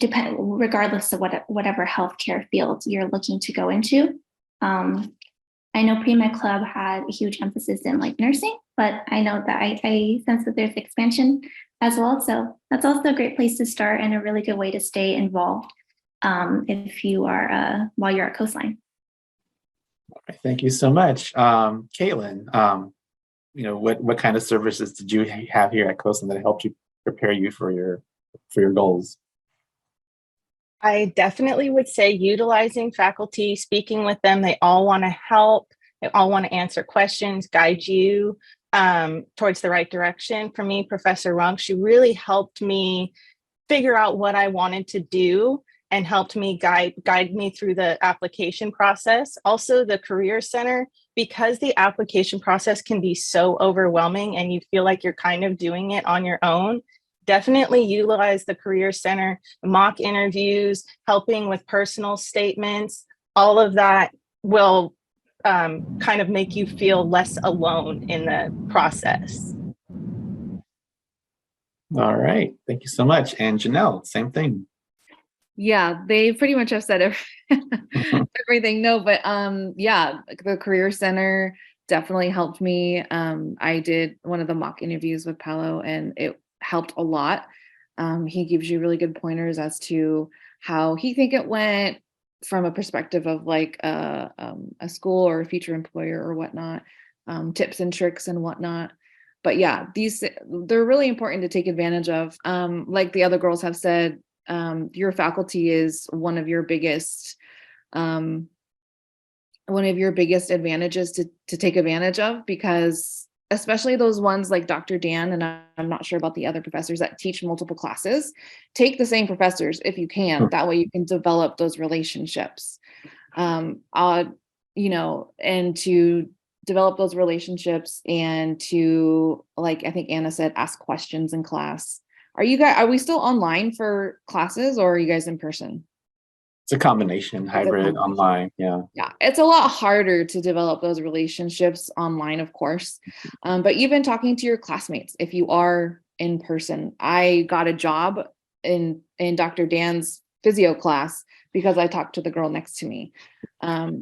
regardless of whatever healthcare field you're looking to go into. I know pre-med club had a huge emphasis in nursing, but I know that I sense that there's expansion as well. So that's also a great place to start and a really good way to stay involved if you are while you're at Coastline. Thank you so much. Caitlin, what kind of services did you have here at Coastline that helped you prepare you for your goals? I definitely would say utilizing faculty, speaking with them. They all want to help. They all want to answer questions, guide you towards the right direction. For me, Professor Runk, she really helped me figure out what I wanted to do and helped me guide me through the application process. Also, the Career Center, because the application process can be so overwhelming and you feel like you're kind of doing it on your own, definitely utilize the Career Center, mock interviews, helping with personal statements. All of that will kind of make you feel less alone in the process. All right. Thank you so much. And Janelle, same thing. Yeah, they pretty much have said everything. No, but yeah, the Career Center definitely helped me. I did one of the mock interviews with Paolo, and it helped a lot. He gives you really good pointers as to how he think it went from a perspective of a school or a future employer or whatnot, tips and tricks and whatnot. But yeah, they're really important to take advantage of. Like the other girls have said, your faculty is one of your biggest advantages to take advantage of, because especially those ones like Dr. Dan, and I'm not sure about the other professors that teach multiple classes, take the same professors if you can. That way you can develop those relationships. And to develop those relationships and to, I think Anna said, ask questions in class. Are we still online for classes, or are you guys in person? It's a combination, hybrid, online. Yeah. Yeah, it's a lot harder to develop those relationships online, of course. But even talking to your classmates, if you are in person. I got a job in Dr. Dan's physio class because I talked to the girl next to me.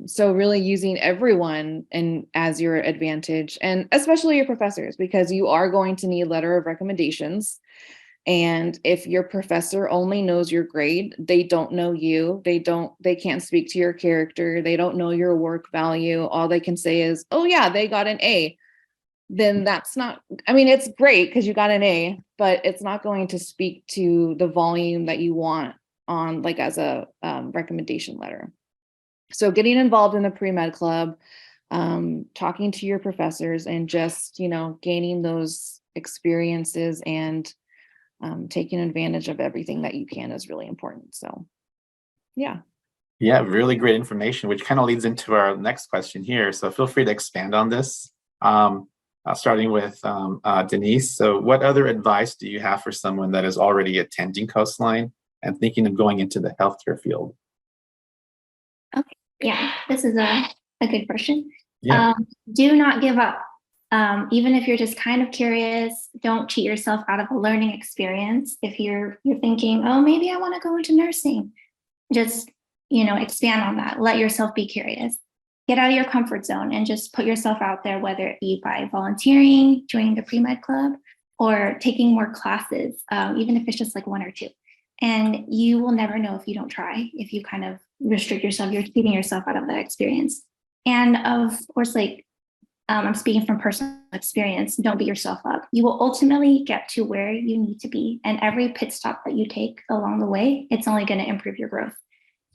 So really using everyone as your advantage, and especially your professors, because you are going to need a letter of recommendations. And if your professor only knows your grade, they don't know you, they can't speak to your character, they don't know your work value. All they can say is, oh yeah, they got an A. Then that's not, I mean, it's great because you got an A, but it's not going to speak to the volume that you want on as a recommendation letter. So getting involved in the pre-med club, talking to your professors, and just, gaining those experiences and taking advantage of everything that you can is really important. So, yeah. Yeah, really great information, which kind of leads into our next question here. So feel free to expand on this. Starting with Denise. So what other advice do you have for someone that is already attending Coastline and thinking of going into the healthcare field? Okay, yeah, this is a good question. Yeah. Do not give up. Even if you're just kind of curious, don't cheat yourself out of a learning experience. If you're thinking, oh, maybe I want to go into nursing, just, expand on that. Let yourself be curious. get out of your comfort zone and just put yourself out there, whether it be by volunteering, joining the pre-med club, or taking more classes, even if it's just like 1 or 2. And you will never know if you don't try, if you kind of restrict yourself, you're keeping yourself out of that experience. And of course, like I'm speaking from personal experience, don't beat yourself up. You will ultimately get to where you need to be. And every pit stop that you take along the way, it's only going to improve your growth.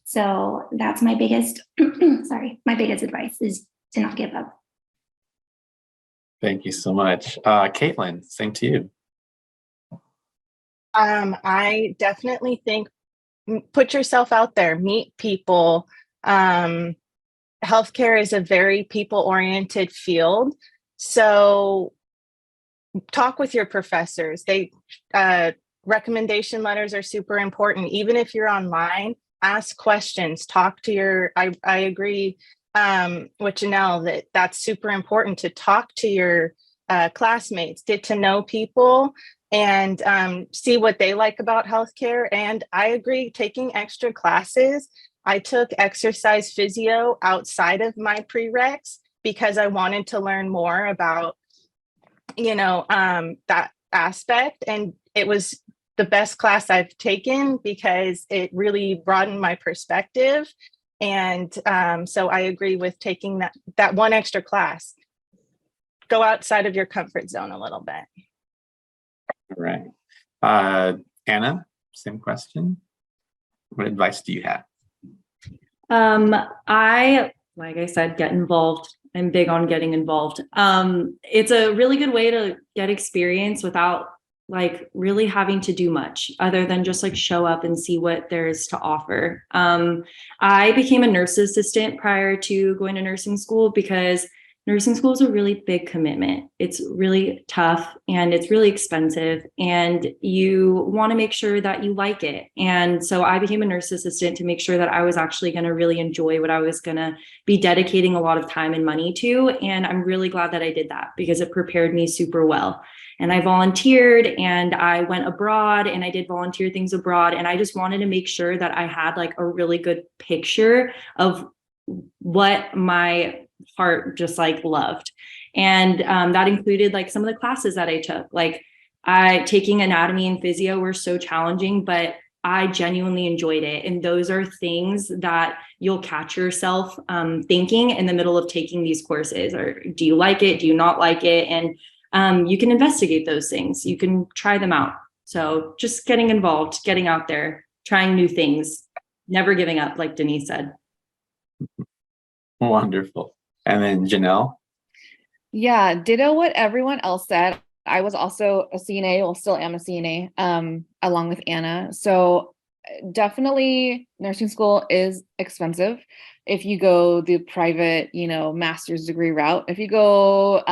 So that's my biggest, my biggest advice is to not give up. Thank you so much. Caitlin, same to you. I definitely think put yourself out there, meet people. Healthcare is a very people-oriented field. So talk with your professors. Recommendation letters are super important. Even if you're online, ask questions, talk to your, I agree with Janelle that's super important to talk to your classmates, get to know people and see what they like about healthcare. And I agree, taking extra classes. I took exercise physio outside of my prereqs because I wanted to learn more about, that aspect. And it was the best class I've taken because it really broadened my perspective. And so I agree with taking that one extra class. Go outside of your comfort zone a little bit. All right. Anna, same question. What advice do you have? Like I said, get involved. I'm big on getting involved. It's a really good way to get experience without like really having to do much other than just like show up and see what there is to offer. I became a nurse assistant prior to going to nursing school because nursing school is a really big commitment. It's really tough and it's really expensive and you want to make sure that you like it. And so I became a nurse assistant to make sure that I was actually going to really enjoy what I was going to be dedicating a lot of time and money to. And I'm really glad that I did that because it prepared me super well. And I volunteered and I went abroad and I did volunteer things abroad. And I just wanted to make sure that I had like a really good picture of what my heart just like loved. And that included like some of the classes that I took, like taking anatomy and physio were so challenging, but I genuinely enjoyed it. And those are things that you'll catch yourself thinking in the middle of taking these courses, or do you like it? Do you not like it? And you can investigate those things. You can try them out. So just getting involved, getting out there, trying new things, never giving up, like Denise said. Wonderful. And then Janelle. Yeah, ditto what everyone else said. I was also a CNA, well, still am a CNA, along with Anna. So definitely nursing school is expensive. If you go the private, master's degree route, if you go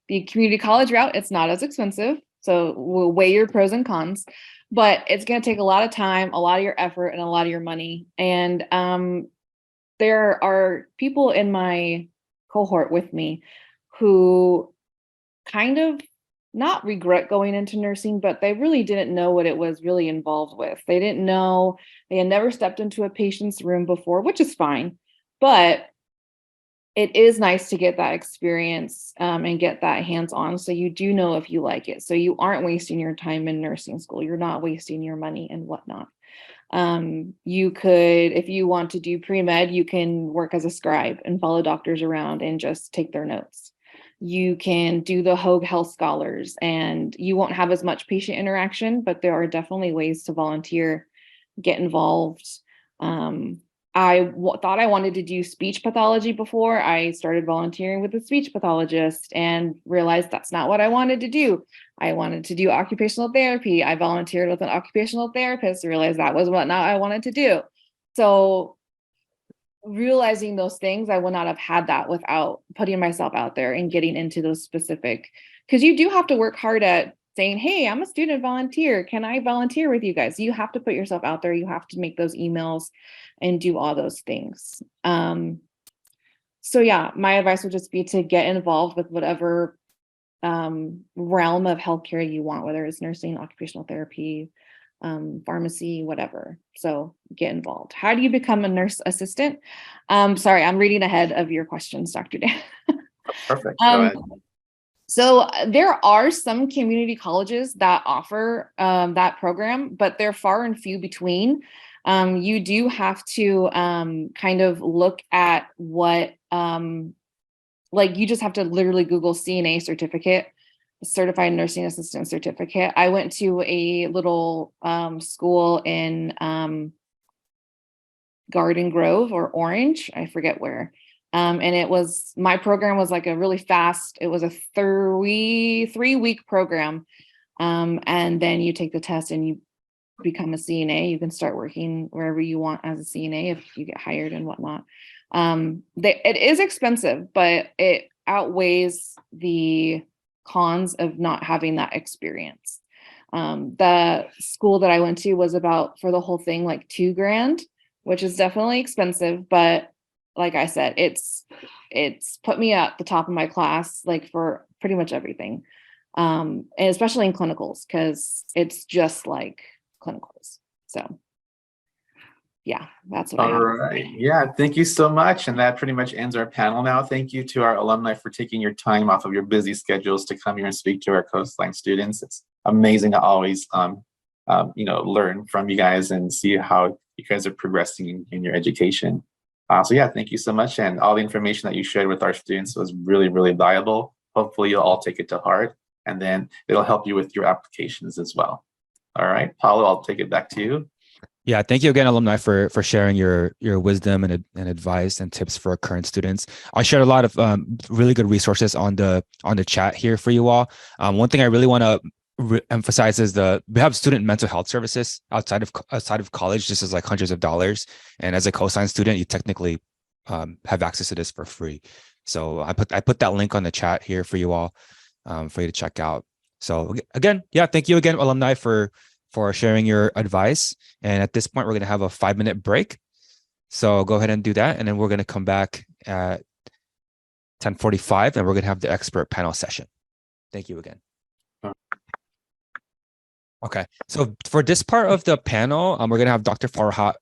the community college route, it's not as expensive. So we'll weigh your pros and cons, but it's going to take a lot of time, a lot of your effort, and a lot of your money. And there are people in my cohort with me who kind of not regret going into nursing, but they really didn't know what it was really involved with. They didn't know, they had never stepped into a patient's room before, which is fine, but it is nice to get that experience and get that hands-on so you do know if you like it. So you aren't wasting your time in nursing school. You're not wasting your money and whatnot. You could, if you want to do pre-med, you can work as a scribe and follow doctors around and just take their notes. You can do the Hoag Health Scholars and you won't have as much patient interaction, but there are definitely ways to volunteer, get involved. I thought I wanted to do speech pathology before I started volunteering with a speech pathologist and realized that's not what I wanted to do. I wanted to do occupational therapy. I volunteered with an occupational therapist, realized that was what I wanted to do. So realizing those things, I would not have had that without putting myself out there and getting into those specific, because you do have to work hard at saying, hey, I'm a student volunteer. Can I volunteer with you guys? You have to put yourself out there. You have to make those emails and do all those things. So yeah, my advice would just be to get involved with whatever realm of healthcare you want, whether it's nursing, occupational therapy, pharmacy, whatever. So get involved. How do you become a nurse assistant? Sorry, I'm reading ahead of your questions, Dr. Dan. Perfect. Go ahead. So there are some community colleges that offer that program, but they're far and few between. You do have to kind of look at what, like you just have to literally Google CNA certificate, certified nursing assistant certificate. I went to a little school in Garden Grove or Orange, I forget where. And it was, my program was like a really fast, it was a 3-week program. And then you take the test and you become a CNA. You can start working wherever you want as a CNA if you get hired and whatnot. It is expensive, but it outweighs the cons of not having that experience. The school that I went to was about, for the whole thing, like $2,000, which is definitely expensive, but like I said, it's put me at the top of my class, like for pretty much everything. And especially in clinicals, because it's just like clinicals. So yeah, that's what I have. All right. Yeah, thank you so much. And that pretty much ends our panel now. Thank you to our alumni for taking your time off of your busy schedules to come here and speak to our Coastline students. It's amazing to always learn from you guys and see how you guys are progressing in your education. So yeah, thank you so much. And all the information that you shared with our students was really, really valuable. Hopefully you'll all take it to heart, and then it'll help you with your applications as well. All right, Paulo, I'll take it back to you. Yeah, thank you again, alumni, for sharing your wisdom and advice and tips for our current students. I shared a lot of really good resources on the chat here for you all. One thing I really want to emphasize is we have student mental health services outside of college. This is like hundreds of dollars, and as a Coastline student, you technically have access to this for free. So I put that link on the chat here for you all, for you to check out. So again, yeah, thank you again, alumni, for sharing your advice. And at this point, we're going to have a 5-minute break. So go ahead and do that. And then we're going to come back at 10:45 and we're going to have the expert panel session. Thank you again. Okay. So for this part of the panel, we're going to have Dr. Farhat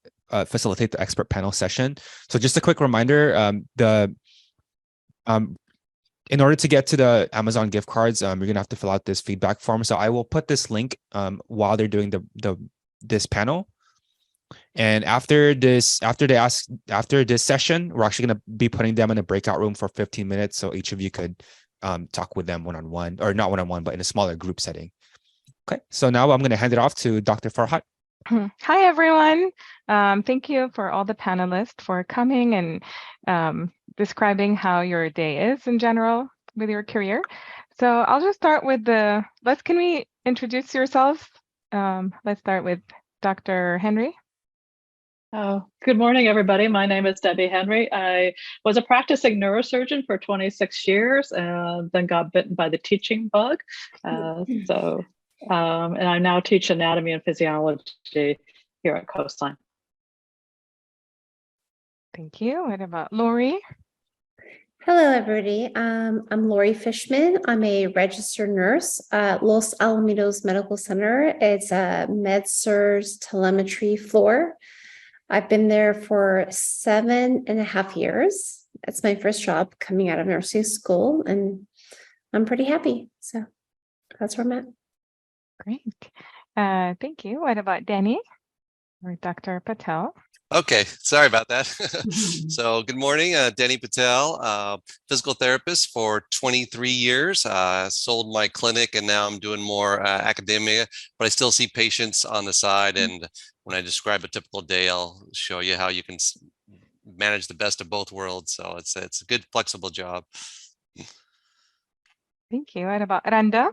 facilitate the expert panel session. So just a quick reminder, in order to get to the Amazon gift cards, you're going to have to fill out this feedback form. So I will put this link while they're doing this panel. And after this session, we're actually going to be putting them in a breakout room for 15 minutes. So each of you could talk with them one-on-one, or not one-on-one, but in a smaller group setting. Okay. So now I'm going to hand it off to Dr. Farhat. Hi, everyone. Thank you for all the panelists for coming and describing how your day is in general with your career. So I'll just start with can we introduce yourselves? Let's start with Dr. Henry. Good morning, everybody. My name is Debbie Henry. I was a practicing neurosurgeon for 26 years and then got bitten by the teaching bug. And I now teach anatomy and physiology here at Coastline. Thank you. What about Lori? Hello, everybody. I'm Lori Fishman. I'm a registered nurse at Los Alamitos Medical Center. It's a med-surg telemetry floor. I've been there for 7.5 years. That's my first job coming out of nursing school, and I'm pretty happy. So that's where I'm at. Great. Thank you. What about Danny or Dr. Patel? Okay, sorry about that. So good morning, Denny Patel, physical therapist for 23 years. Sold my clinic and now I'm doing more academia, but I still see patients on the side. And when I describe a typical day, I'll show you how you can manage the best of both worlds. So it's a good, flexible job. Thank you. What about Randa?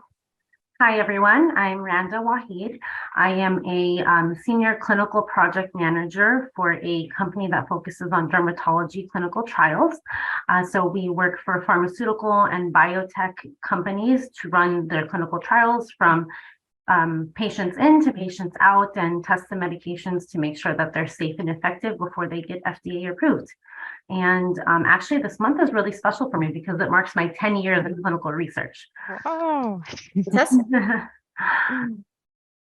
Hi, everyone. I'm Randa Wahid. I am a senior clinical project manager for a company that focuses on dermatology clinical trials. So we work for pharmaceutical and biotech companies to run their clinical trials from patients in to patients out, and test the medications to make sure that they're safe and effective before they get FDA approved. And actually, this month is really special for me because it marks my 10 years in clinical research. Oh, fantastic.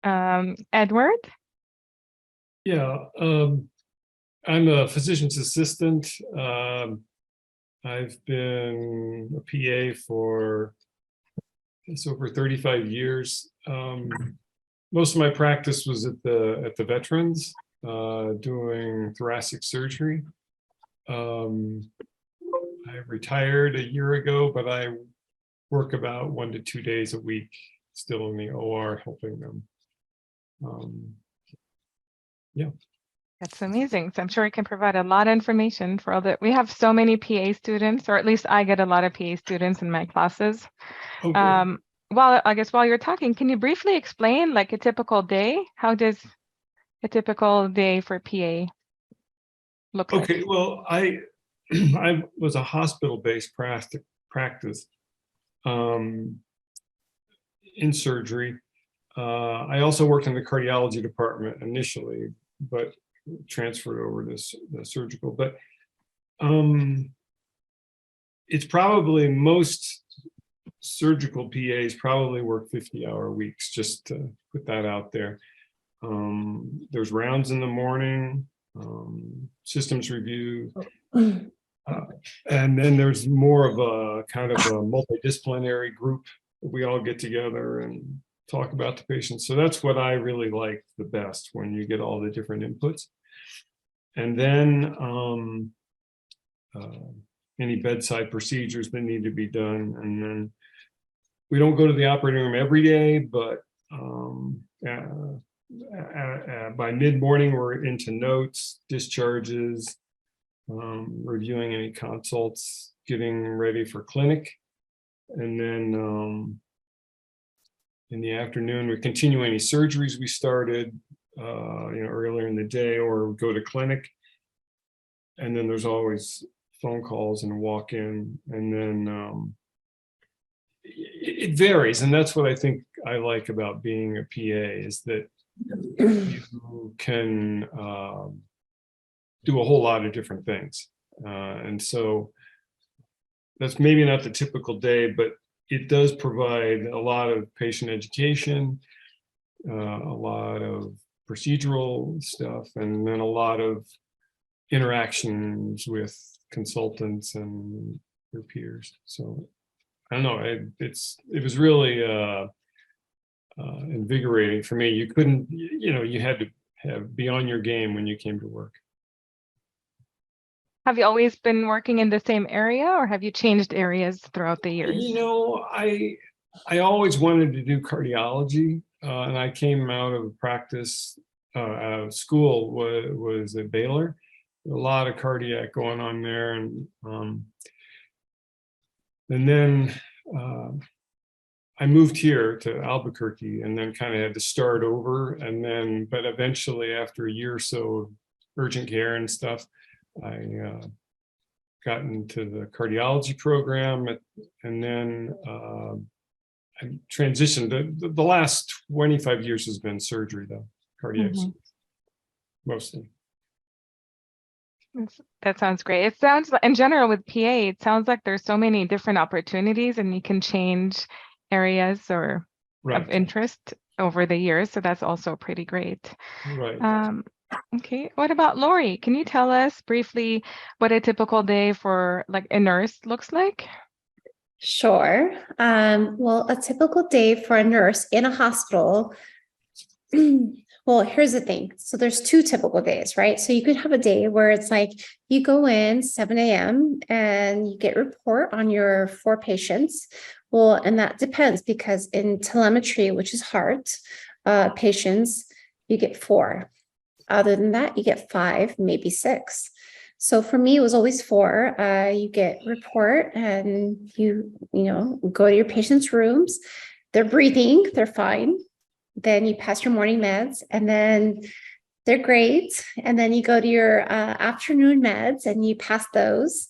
Edward? Yeah, I'm a physician's assistant. I've been a PA for it's over 35 years. Most of my practice was at the Veterans, doing thoracic surgery. I retired a year ago, but I work about 1 to 2 days a week still in the OR helping them. Yeah. That's amazing. So I'm sure we can provide a lot of information for all that. We have so many PA students, or at least I get a lot of PA students in my classes. Okay. While you're talking, can you briefly explain like a typical day? How does a typical day for PA look like? Okay, well, I was a hospital-based practice in surgery. I also worked in the cardiology department initially, but transferred over to the surgical. But it's probably most surgical PAs probably work 50-hour weeks, just to put that out there. There's rounds in the morning, systems review, and then there's more of a kind of a multidisciplinary group that we all get together and talk about the patient. So that's what I really like the best, when you get all the different inputs. And then any bedside procedures that need to be done. And then we don't go to the operating room every day, but by mid-morning, we're into notes, discharges, reviewing any consults, getting ready for clinic. And then in the afternoon, we continue any surgeries we started earlier in the day, or go to clinic. And then there's always phone calls and walk-in. And then it varies. And that's what I think I like about being a PA, is that you can do a whole lot of different things. And so that's maybe not the typical day, but it does provide a lot of patient education, a lot of procedural stuff, and then a lot of interactions with consultants and your peers. So I don't know, it was really invigorating for me. You couldn't, you had to be on your game when you came to work. Have you always been working in the same area, or have you changed areas throughout the years? I always wanted to do cardiology, and I came out of practice, out of school, was at Baylor. A lot of cardiac going on there, and then I moved here to Albuquerque, and then kind of had to start over. And then, but eventually, after a year or so of urgent care and stuff, I got into the cardiology program, and then I transitioned. The last 25 years has been surgery, though, cardiac mostly. That sounds great. It sounds, in general with PA, it sounds like there's so many different opportunities, and you can change areas or of interest over the years. So that's also pretty great. Right. Okay, what about Lori? Can you tell us briefly what a typical day for like a nurse looks like? Sure. Well, a typical day for a nurse in a hospital. Well, here's the thing. So there's 2 typical days, right? So you could have a day where it's like you go in 7 a.m. and you get a report on your 4 patients. Well, and that depends, because in telemetry, which is heart patients, you get 4. Other than that, you get 5, maybe 6. So for me, it was always 4. You get report, and you go to your patients' rooms. They're breathing, they're fine. Then you pass your morning meds, and then they're great. And then you go to your afternoon meds, and you pass those.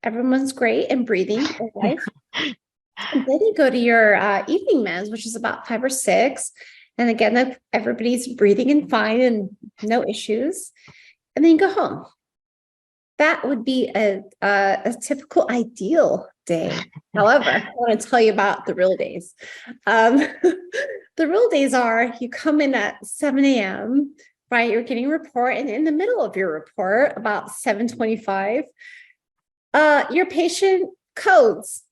Everyone's great and breathing. And then you go to your evening meds, which is about 5 or 6. And again, everybody's breathing and fine and no issues. And then you go home. That would be a typical ideal day. However, I want to tell you about the real days. The real days are you come in at 7 a.m., right? You're getting a report, and in the middle of your report, about 7:25, your patient codes.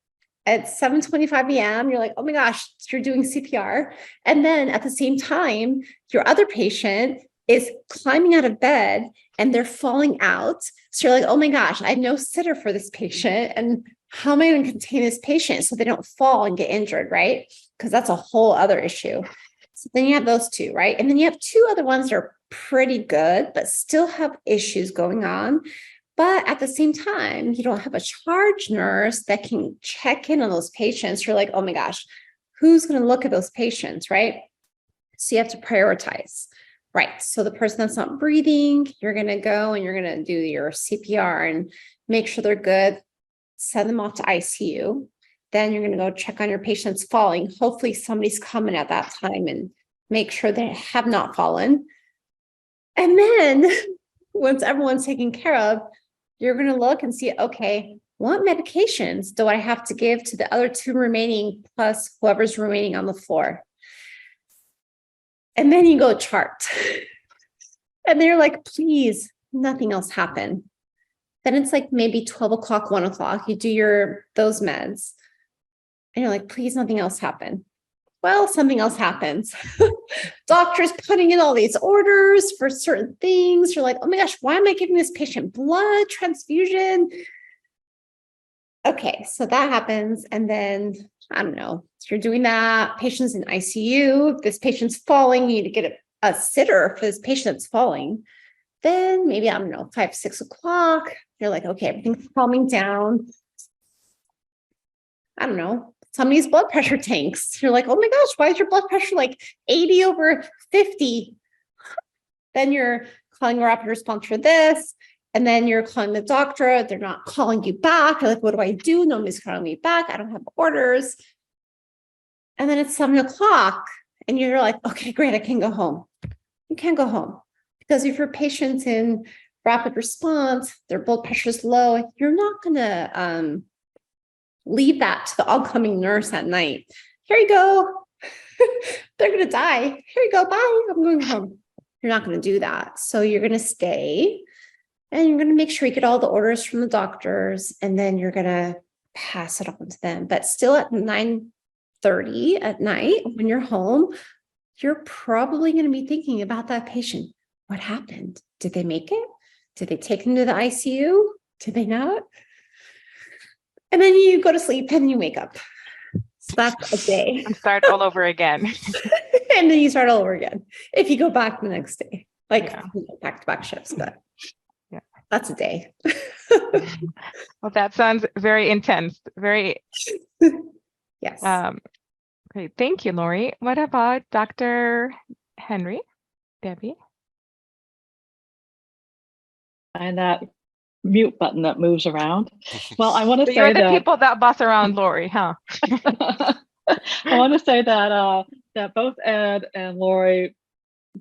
At 7:25 a.m., you're like, oh my gosh, you're doing CPR. And then at the same time, your other patient is climbing out of bed and they're falling out. So you're like, oh my gosh, I have no sitter for this patient. And how am I going to contain this patient so they don't fall and get injured, right? Because that's a whole other issue. So then you have those two, right? And then you have two other ones that are pretty good, but still have issues going on. But at the same time, you don't have a charge nurse that can check in on those patients. You're like, oh my gosh, who's going to look at those patients, right? So you have to prioritize, right? So the person that's not breathing, you're going to go and you're going to do your CPR and make sure they're good, send them off to ICU. Then you're going to go check on your patients falling. Hopefully somebody's coming at that time and make sure they have not fallen. And then once everyone's taken care of, you're going to look and see, okay, what medications do I have to give to the other two remaining plus whoever's remaining on the floor? And then you go chart. And they're like, please, nothing else happened. Then it's like maybe 12 o'clock, 1 o'clock, you do those meds. And you're like, please, nothing else happened. Well, something else happens. Doctors putting in all these orders for certain things. You're like, oh my gosh, why am I giving this patient blood transfusion? Okay, so that happens. And then, I don't know, so you're doing that. Patient's in ICU. This patient's falling. You need to get a sitter for this patient that's falling. Then maybe, I don't know, 5, 6 o'clock. You're like, okay, everything's calming down. I don't know. Somebody's blood pressure tanks. You're like, oh my gosh, why is your blood pressure like 80/50? Then you're calling a rapid response for this. And then you're calling the doctor. They're not calling you back. You're like, what do I do? Nobody's calling me back. I don't have orders. And then it's 7 o'clock and you're like, okay, great. I can go home. You can't go home because if your patient's in rapid response, their blood pressure is low, you're not going to, leave that to the oncoming nurse at night. Here you go. They're going to die. Here you go. Bye. I'm going home. You're not going to do that. So you're going to stay and you're going to make sure you get all the orders from the doctors and then you're going to pass it on to them. But still at 9:30 at night when you're home, you're probably going to be thinking about that patient. What happened? Did they make it? Did they take them to the ICU? Did they not? And then you go to sleep and you wake up. So that's a day. And start all over again. And then you start all over again. If you go back the next day, like back-to-back shifts, but yeah, that's a day. Well, that sounds very intense. Very. Yes. Okay. Thank you, Lori. What about Dr. Henry? Debbie? And that mute button that moves around. Well, I want to So say you're the that people that boss around Lori, huh? I want to say that that both Ed and Lori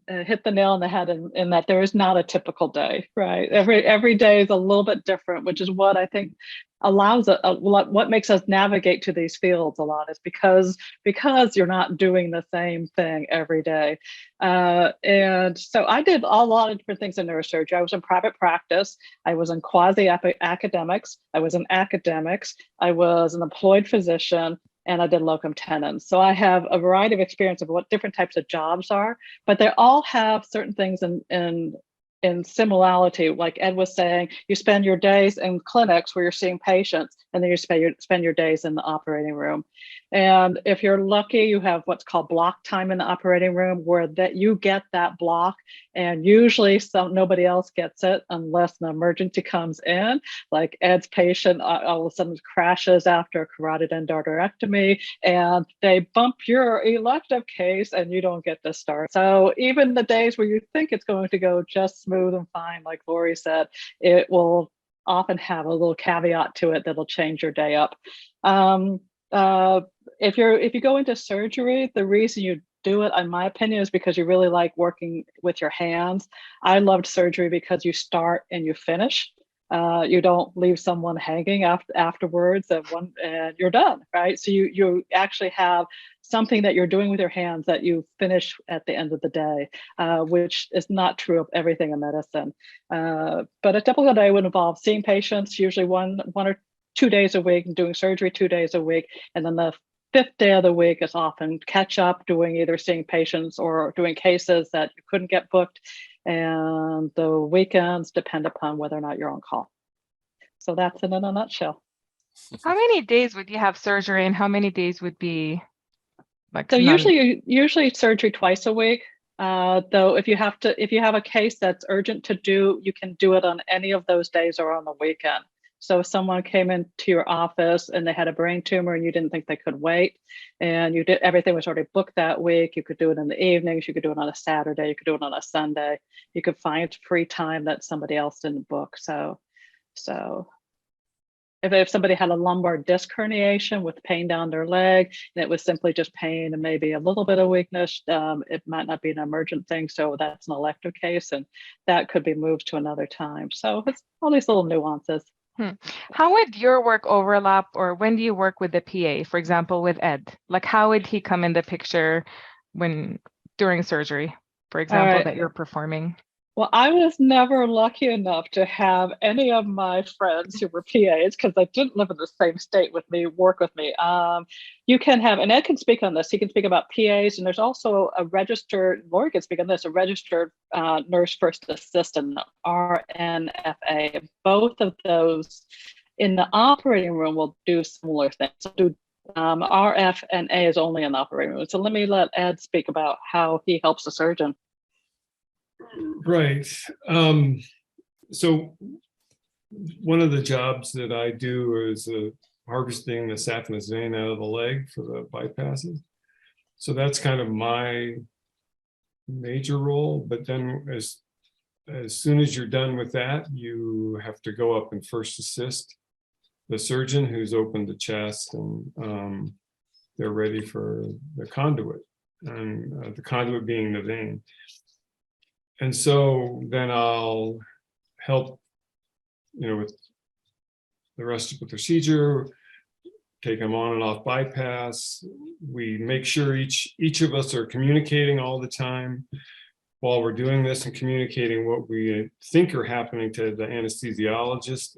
hit the nail on the head in that there is not a typical day, right? Every day is a little bit different, which is what I think allows what makes us navigate to these fields a lot is because you're not doing the same thing every day. And so I did a lot of different things in neurosurgery. I was in private practice. I was in quasi-academics. I was in academics. I was an employed physician. And I did locum tenens. So I have a variety of experience of what different types of jobs are, but they all have certain things in similarity. Like Ed was saying, you spend your days in clinics where you're seeing patients, and then you spend your days in the operating room. And if you're lucky, you have what's called block time in the operating room, where that you get that block, and usually nobody else gets it unless an emergency comes in. Like Ed's patient all of a sudden crashes after a carotid endarterectomy, and they bump your elective case, and you don't get to start. So even the days where you think it's going to go just smooth and fine, like Lori said, it will often have a little caveat to it that'll change your day up. If you go into surgery, the reason you do it, in my opinion, is because you really like working with your hands. I loved surgery because you start and you finish. You don't leave someone hanging afterwards and you're done, right? So you actually have something that you're doing with your hands that you finish at the end of the day, which is not true of everything in medicine. But a typical day would involve seeing patients, usually one or 2 days a week, and doing surgery 2 days a week. And then the 5th day of the week is often catch up, doing either seeing patients or doing cases that you couldn't get booked. And the weekends depend upon whether or not you're on call. So that's it in a nutshell. How many days would you have surgery and how many days would be like? So usually surgery twice a week. Though if you have a case that's urgent to do, you can do it on any of those days or on the weekend. So if someone came into your office and they had a brain tumor and you didn't think they could wait, and everything was already booked that week, you could do it in the evenings, you could do it on a Saturday, you could do it on a Sunday, you could find free time that somebody else didn't book. So if somebody had a lumbar disc herniation with pain down their leg, and it was simply just pain and maybe a little bit of weakness, it might not be an emergent thing. So that's an elective case, and that could be moved to another time. So it's all these little nuances. How would your work overlap, or when do you work with the PA, for example, with Ed? Like, how would he come in the picture during surgery, for example, that you're performing? Well, I was never lucky enough to have any of my friends who were PAs, because they didn't live in the same state with me, work with me. You can have, and Ed can speak on this, he can speak about PAs, and there's also a registered, Lori can speak on this, a registered nurse first assistant, RNFA. Both of those in the operating room will do similar things. So RFNA is only in the operating room. So let Ed speak about how he helps the surgeon. Right. So one of the jobs that I do is harvesting the saphenous vein out of the leg for the bypasses. So that's kind of my major role. But then as soon as you're done with that, you have to go up and first assist the surgeon who's opened the chest, and they're ready for the conduit, and the conduit being the vein. And so then I'll help, with the rest of the procedure, take them on and off bypass. We make sure each of us are communicating all the time while we're doing this, and communicating what we think are happening to the anesthesiologist,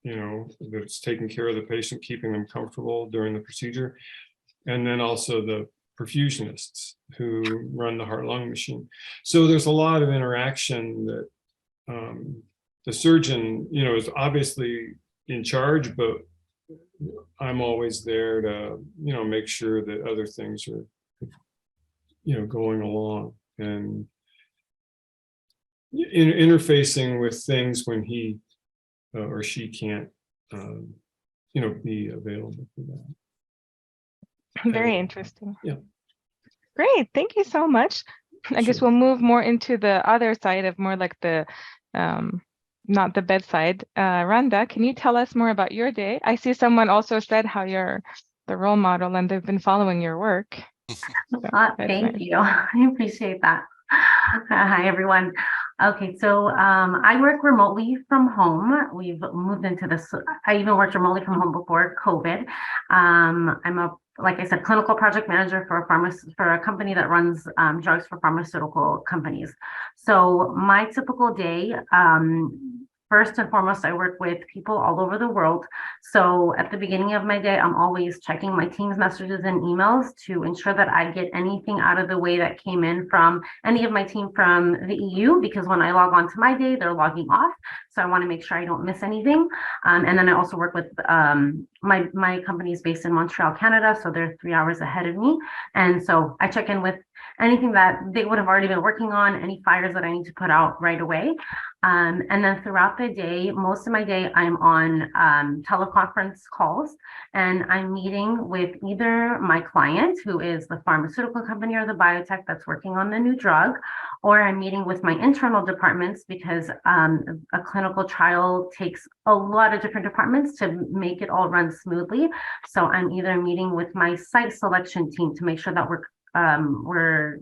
that's taking care of the patient, keeping them comfortable during the procedure. And then also the perfusionists who run the heart-lung machine. So there's a lot of interaction that the surgeon, is obviously in charge, but I'm always there to, make sure that other things are, going along, and interfacing with things when he or she can't, be available for that. Very interesting. Yeah. Great. Thank you so much. I guess we'll move more into the other side of more like the, not the bedside. Rhonda, can you tell us more about your day? I see someone also said how you're the role model and they've been following your work. Thank you. I appreciate that. Hi, everyone. Okay, so I work remotely from home. We've moved into this. I even worked remotely from home before COVID. I'm like I said, clinical project manager for a company that runs drugs for pharmaceutical companies. So my typical day, first and foremost, I work with people all over the world. So at the beginning of my day, I'm always checking my team's messages and emails to ensure that I get anything out of the way that came in from any of my team from the EU, because when I log on to my day, they're logging off. So I want to make sure I don't miss anything. And then I also work with my company is based in Montreal, Canada. So they're 3 hours ahead of me. And so I check in with anything that they would have already been working on, any fires that I need to put out right away. And then throughout the day, most of my day, I'm on teleconference calls, and I'm meeting with either my client, who is the pharmaceutical company or the biotech that's working on the new drug, or I'm meeting with my internal departments, because a clinical trial takes a lot of different departments to make it all run smoothly. So I'm either meeting with my site selection team to make sure that we're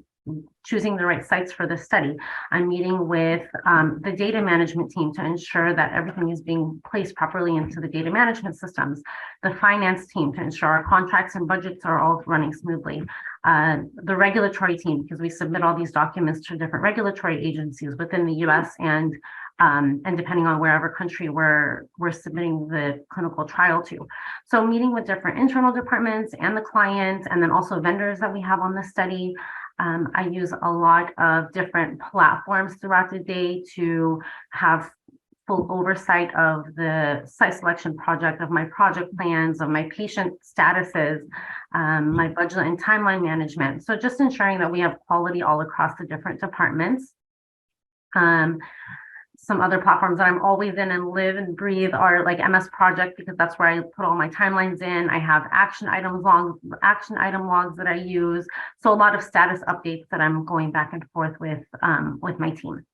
choosing the right sites for the study. I'm meeting with the data management team to ensure that everything is being placed properly into the data management systems, the finance team to ensure our contracts and budgets are all running smoothly, the regulatory team, because we submit all these documents to different regulatory agencies within the US and depending on wherever country we're submitting the clinical trial to. So meeting with different internal departments and the client, and then also vendors that we have on the study. I use a lot of different platforms throughout the day to have full oversight of the site selection project, of my project plans, of my patient statuses, my budget and timeline management. So just ensuring that we have quality all across the different departments. Some other platforms that I'm always in and live and breathe are like MS Project, because that's where I put all my timelines in. I have action item logs that I use. So a lot of status updates that I'm going back and forth with my team.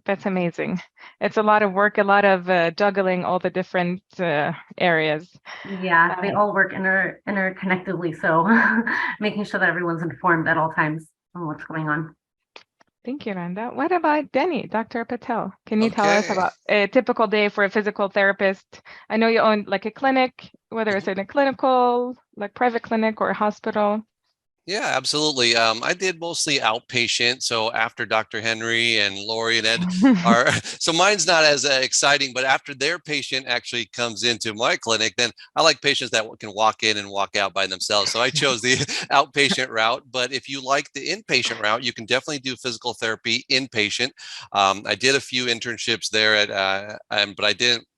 That's amazing. It's a lot of work, a lot of juggling all the different areas. Yeah, they all work interconnectedly. So making sure that everyone's informed at all times on what's going on. Thank you, Randa. What about Denny, Dr. Patel? Can you tell us about a typical day for a physical therapist? I know you own like a clinic, whether it's in a clinical, like private clinic or a hospital. Yeah, absolutely. I did mostly outpatient. So after Dr. Henry and Lori and Ed are, so mine's not as exciting, but after their patient actually comes into my clinic, then I like patients that can walk in and walk out by themselves. So I chose the outpatient route. But if you like the inpatient route, you can definitely do physical therapy inpatient. I did a few internships there but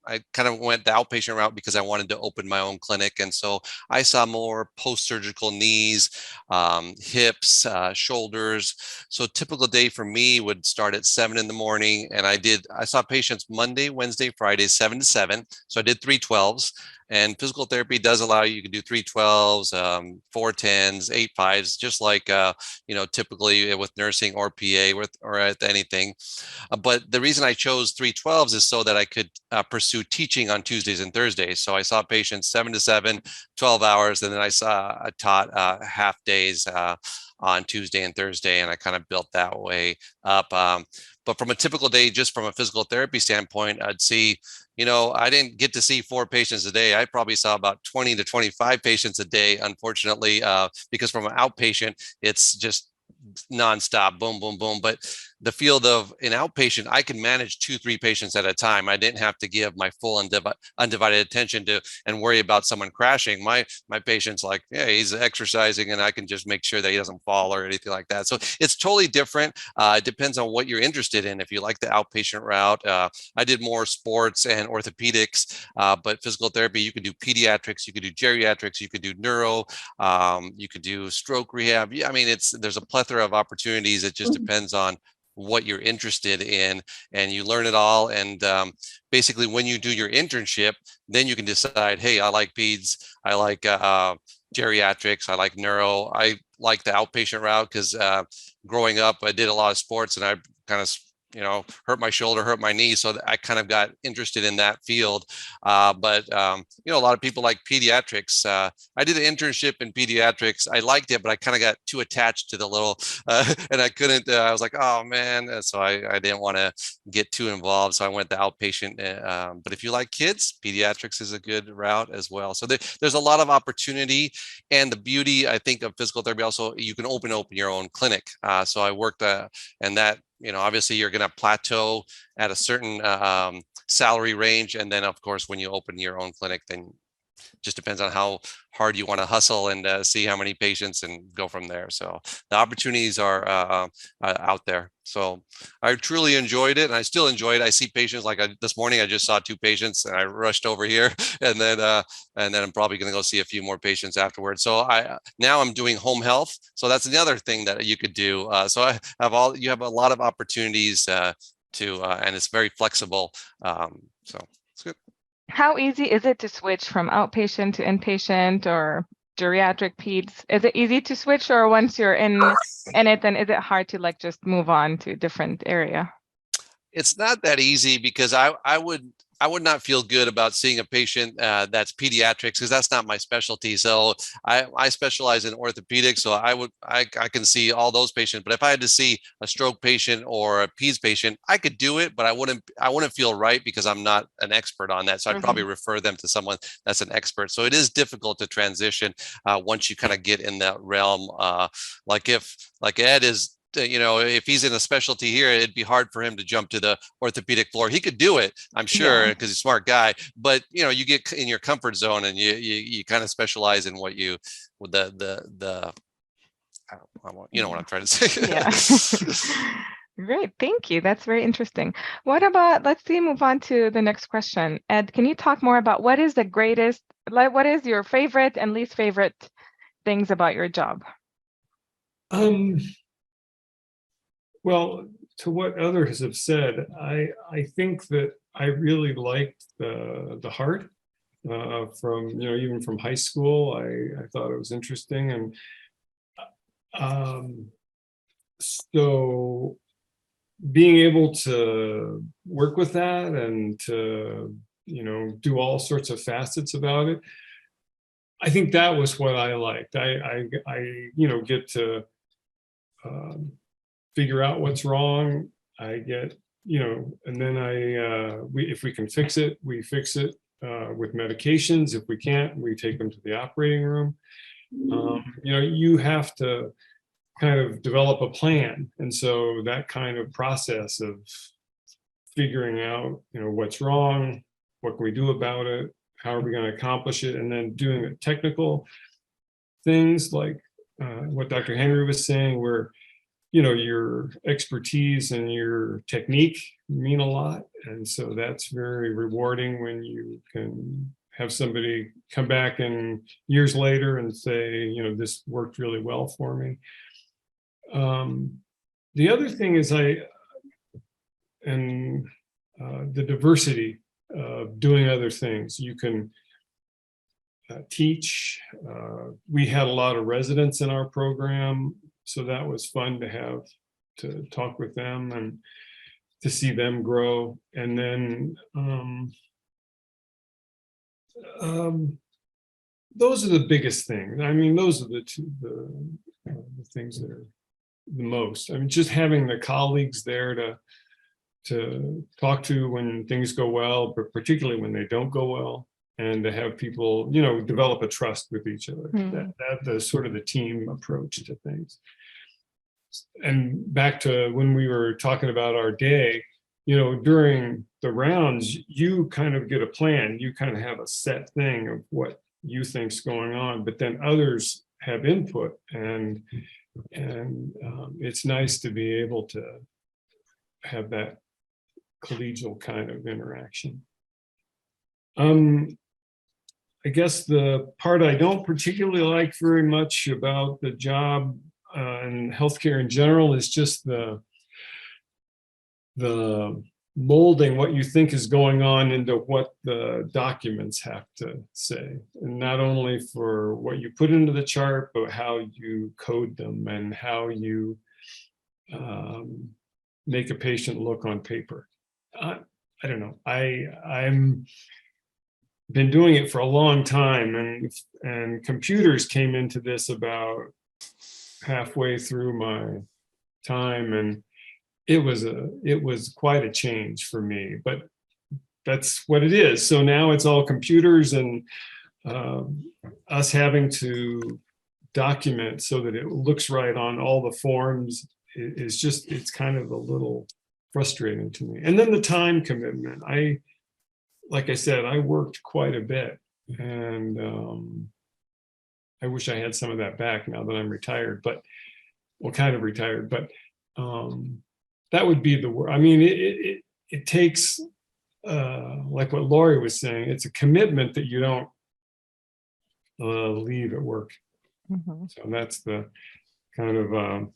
I kind of went the outpatient route because I wanted to open my own clinic. And so I saw more post-surgical knees, hips, shoulders. So a typical day for me would start at 7 in the morning. And I saw patients Monday, Wednesday, Friday, 7 to 7. So I did 312s. And physical therapy does allow you to do 312s, 410s, 85s, just like, typically with nursing or PA or at anything. But the reason I chose 312s is so that I could pursue teaching on Tuesdays and Thursdays. So I saw patients 7 to 7, 12 hours, and then I taught half days on Tuesday and Thursday, and I kind of built that way up. But from a typical day, just from a physical therapy standpoint, I'd see, I didn't get to see 4 patients a day. I probably saw about 20 to 25 patients a day, unfortunately, because from an outpatient, it's just nonstop, boom, boom, boom. But the field of an outpatient, I can manage 2-3 patients at a time. I didn't have to give my full undivided attention to and worry about someone crashing. My patient's like, yeah, he's exercising, and I can just make sure that he doesn't fall or anything like that. So it's totally different. It depends on what you're interested in. If you like the outpatient route, I did more sports and orthopedics, but physical therapy, you could do pediatrics, you could do geriatrics, you could do neuro, you could do stroke rehab. Yeah, I mean, there's a plethora of opportunities. It just depends on what you're interested in, and you learn it all. And basically when you do your internship, then you can decide, hey, I like peds, I like geriatrics, I like neuro, I like the outpatient route, because growing up I did a lot of sports, and I kind of hurt my shoulder, hurt my knee. So I kind of got interested in that field. But a lot of people like pediatrics. I did an internship in pediatrics. I liked it, but I kind of got too attached to the little, and I couldn't, I was like, oh man. So I didn't want to get too involved. So I went the outpatient. But if you like kids, pediatrics is a good route as well. So there's a lot of opportunity, and the beauty, I think, of physical therapy also, you can open your own clinic. So I worked and that, obviously you're going to plateau at a certain salary range. And then of course, when you open your own clinic, then just depends on how hard you want to hustle and see how many patients and go from there. So the opportunities are out there. So I truly enjoyed it, and I still enjoy it. I see patients like this morning, I just saw 2 patients and I rushed over here, and then I'm probably going to go see a few more patients afterwards. So now I'm doing home health. So that's another thing that you could do. So you have a lot of opportunities and it's very flexible. So it's good. How easy is it to switch from outpatient to inpatient or geriatric peds? Is it easy to switch, or once you're in it, then is it hard to just move on to a different area? It's not that easy, because I I would not feel good about seeing a patient that's pediatrics, because that's not my specialty. So I specialize in orthopedics, so I can see all those patients. But if I had to see a stroke patient or a peds patient, I could do it, but I wouldn't feel right because I'm not an expert on that. So I'd probably refer them to someone that's an expert. So it is difficult to transition once you kind of get in that realm. Like Ed is, if he's in a specialty here, it'd be hard for him to jump to the orthopedic floor. He could do it, I'm sure, because he's a smart guy. But you get in your comfort zone, and you kind of specialize in what you with the you know what I'm trying to say. Yeah. Great, thank you. That's very interesting. What about, let's move on to the next question. Ed, can you talk more about what is your favorite and least favorite things about your job? Well, to what others have said, I think that I really liked the heart from, even from high school. I thought it was interesting. And so being able to work with that and to, do all sorts of facets about it, I think that was what I liked. I get to figure out what's wrong. I get, and then if we can fix it, we fix it with medications. If we can't, we take them to the operating room. You have to kind of develop a plan. And so that kind of process of figuring out, what's wrong, what can we do about it, how are we going to accomplish it, and then doing the technical things like what Dr. Henry was saying, where your expertise and your technique mean a lot. And so that's very rewarding when you can have somebody come back and years later and say, this worked really well for me. The other thing is the diversity of doing other things. You can teach. We had a lot of residents in our program, so that was fun to talk with them and to see them grow. And then those are the biggest things. I mean, those are the things that are the most. I mean, just having the colleagues there to talk to when things go well, but particularly when they don't go well, and to have people, develop a trust with each other. That's sort of the team approach to things. And back to when we were talking about our day, during the rounds, you kind of get a plan. You kind of have a set thing of what you think's going on, but then others have input, and it's nice to be able to have that collegial kind of interaction. I guess the part I don't particularly like very much about the job and healthcare in general is just the molding what you think is going on into what the documents have to say. And not only for what you put into the chart, but how you code them and how you make a patient look on paper. I don't know. I'm been doing it for a long time, and computers came into this about halfway through my time, and it was quite a change for me, but that's what it is. So now it's all computers, and us having to document so that it looks right on all the forms it's kind of a little frustrating to me. And then the time commitment. Like I said, I worked quite a bit, and I wish I had some of that back now that I'm retired, kind of retired, but that would be the word. I mean, it takes, like what Lori was saying, it's a commitment that you don't leave at work. So that's the kind of,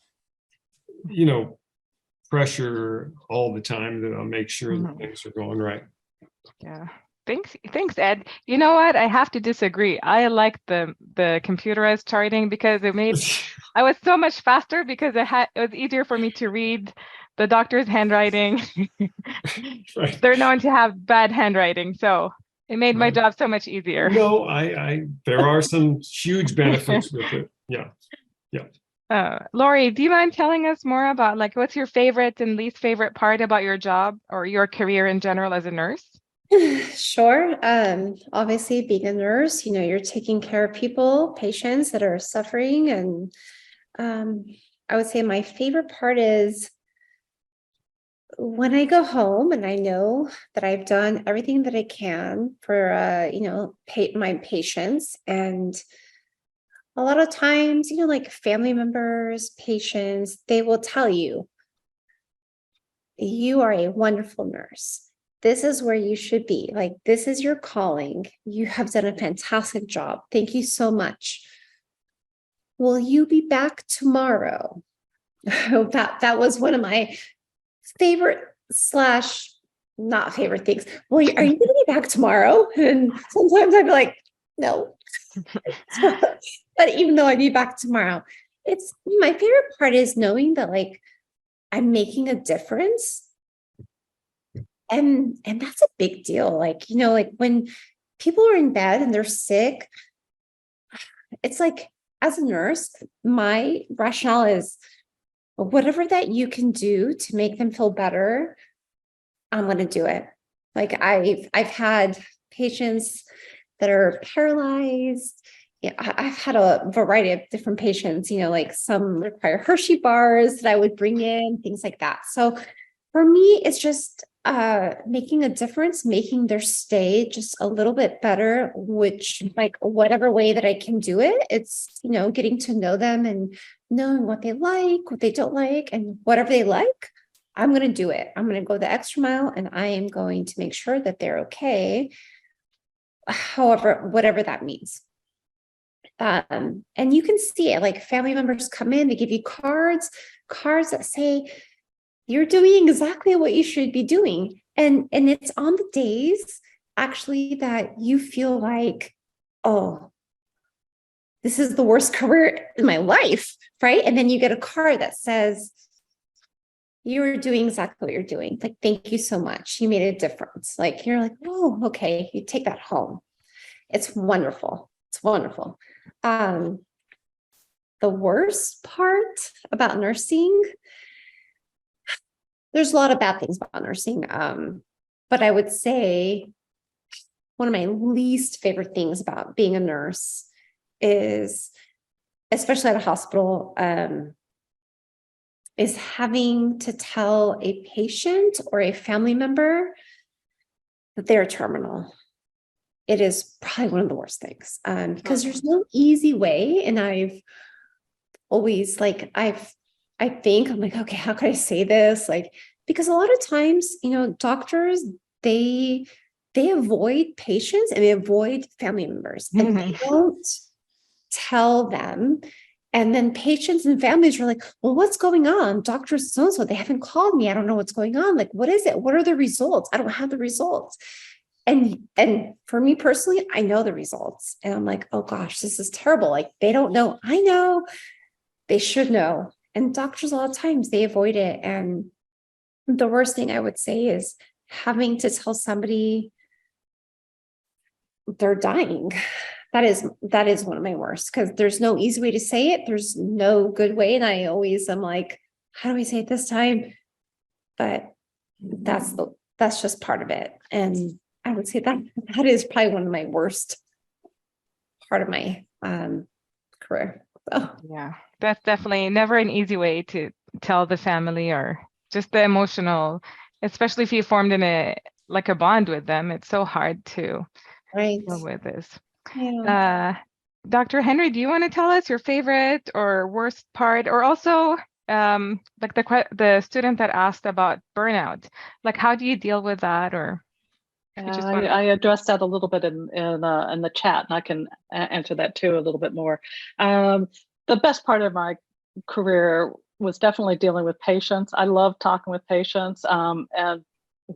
pressure all the time that I'll make sure that things are going right. Yeah. Thanks, Ed. You know what? I have to disagree. I like the computerized charting because it made I was so much faster because it was easier for me to read the doctor's handwriting. Right. They're known to have bad handwriting, so it made my job so much easier. No, there are some huge benefits with it. Yeah. Lori, do you mind telling us more about like what's your favorite and least favorite part about your job or your career in general as a nurse? Sure. Obviously, being a nurse, you're taking care of people, patients that are suffering. And I would say my favorite part is when I go home and I know that I've done everything that I can for, my patients. And a lot of times, like family members, patients, they will tell you, you are a wonderful nurse. This is where you should be. Like, this is your calling. You have done a fantastic job. Thank you so much. Will you be back tomorrow? That was one of my favorite / not favorite things. Well, are you going to be back tomorrow? And sometimes I'd be like, no. But even though I'd be back tomorrow, it's my favorite part is knowing that like I'm making a difference. And that's a big deal. Like, like when people are in bed and they're sick, it's like, as a nurse, my rationale is whatever that you can do to make them feel better, I'm going to do it. Like I've had patients that are paralyzed. I've had a variety of different patients, like some require Hershey bars that I would bring in, things like that. So for me, it's just making a difference, making their stay just a little bit better, which like whatever way that I can do it, it's, getting to know them and knowing what they like, what they don't like, and whatever they like, I'm going to do it. I'm going to go the extra mile and I am going to make sure that they're okay. However, whatever that means. And you can see it, like family members come in, they give you cards that say, you're doing exactly what you should be doing. And it's on the days actually that you feel like, oh, this is the worst career in my life, right? And then you get a card that says, you're doing exactly what you're doing. Like, thank you so much. You made a difference. Like, you're like, oh, okay. You take that home. It's wonderful. It's wonderful. The worst part about nursing, there's a lot of bad things about nursing. But I would say one of my least favorite things about being a nurse is, especially at a hospital, is having to tell a patient or a family member that they're terminal. It is probably one of the worst things, because there's no easy way. And I've always I think I'm like, okay, how can I say this? Like, because a lot of times, doctors, they avoid patients and they avoid family members and they don't tell them. And then patients and families are like, well, what's going on? Doctors so-and-so, they haven't called me. I don't know what's going on. Like, what is it? What are the results? I don't have the results. And for me personally, I know the results. And I'm like, oh gosh, this is terrible. Like, they don't know. I know. They should know. And doctors, a lot of times, they avoid it. And the worst thing I would say is having to tell somebody they're dying. That is one of my worst, because there's no easy way to say it. There's no good way. And I always am like, how do we say it this time? But that's just part of it. And I would say that is probably one of my worst part of my career. So. Yeah, that's definitely never an easy way to tell the family, or just the emotional, especially if you formed in a bond with them. It's so hard to deal with this. Yeah. Dr. Henry, do you want to tell us your favorite or worst part, or also like the student that asked about burnout? Like, how do you deal with that? Or I addressed that a little bit in the chat, and I can answer that too a little bit more. The best part of my career was definitely dealing with patients. I love talking with patients, and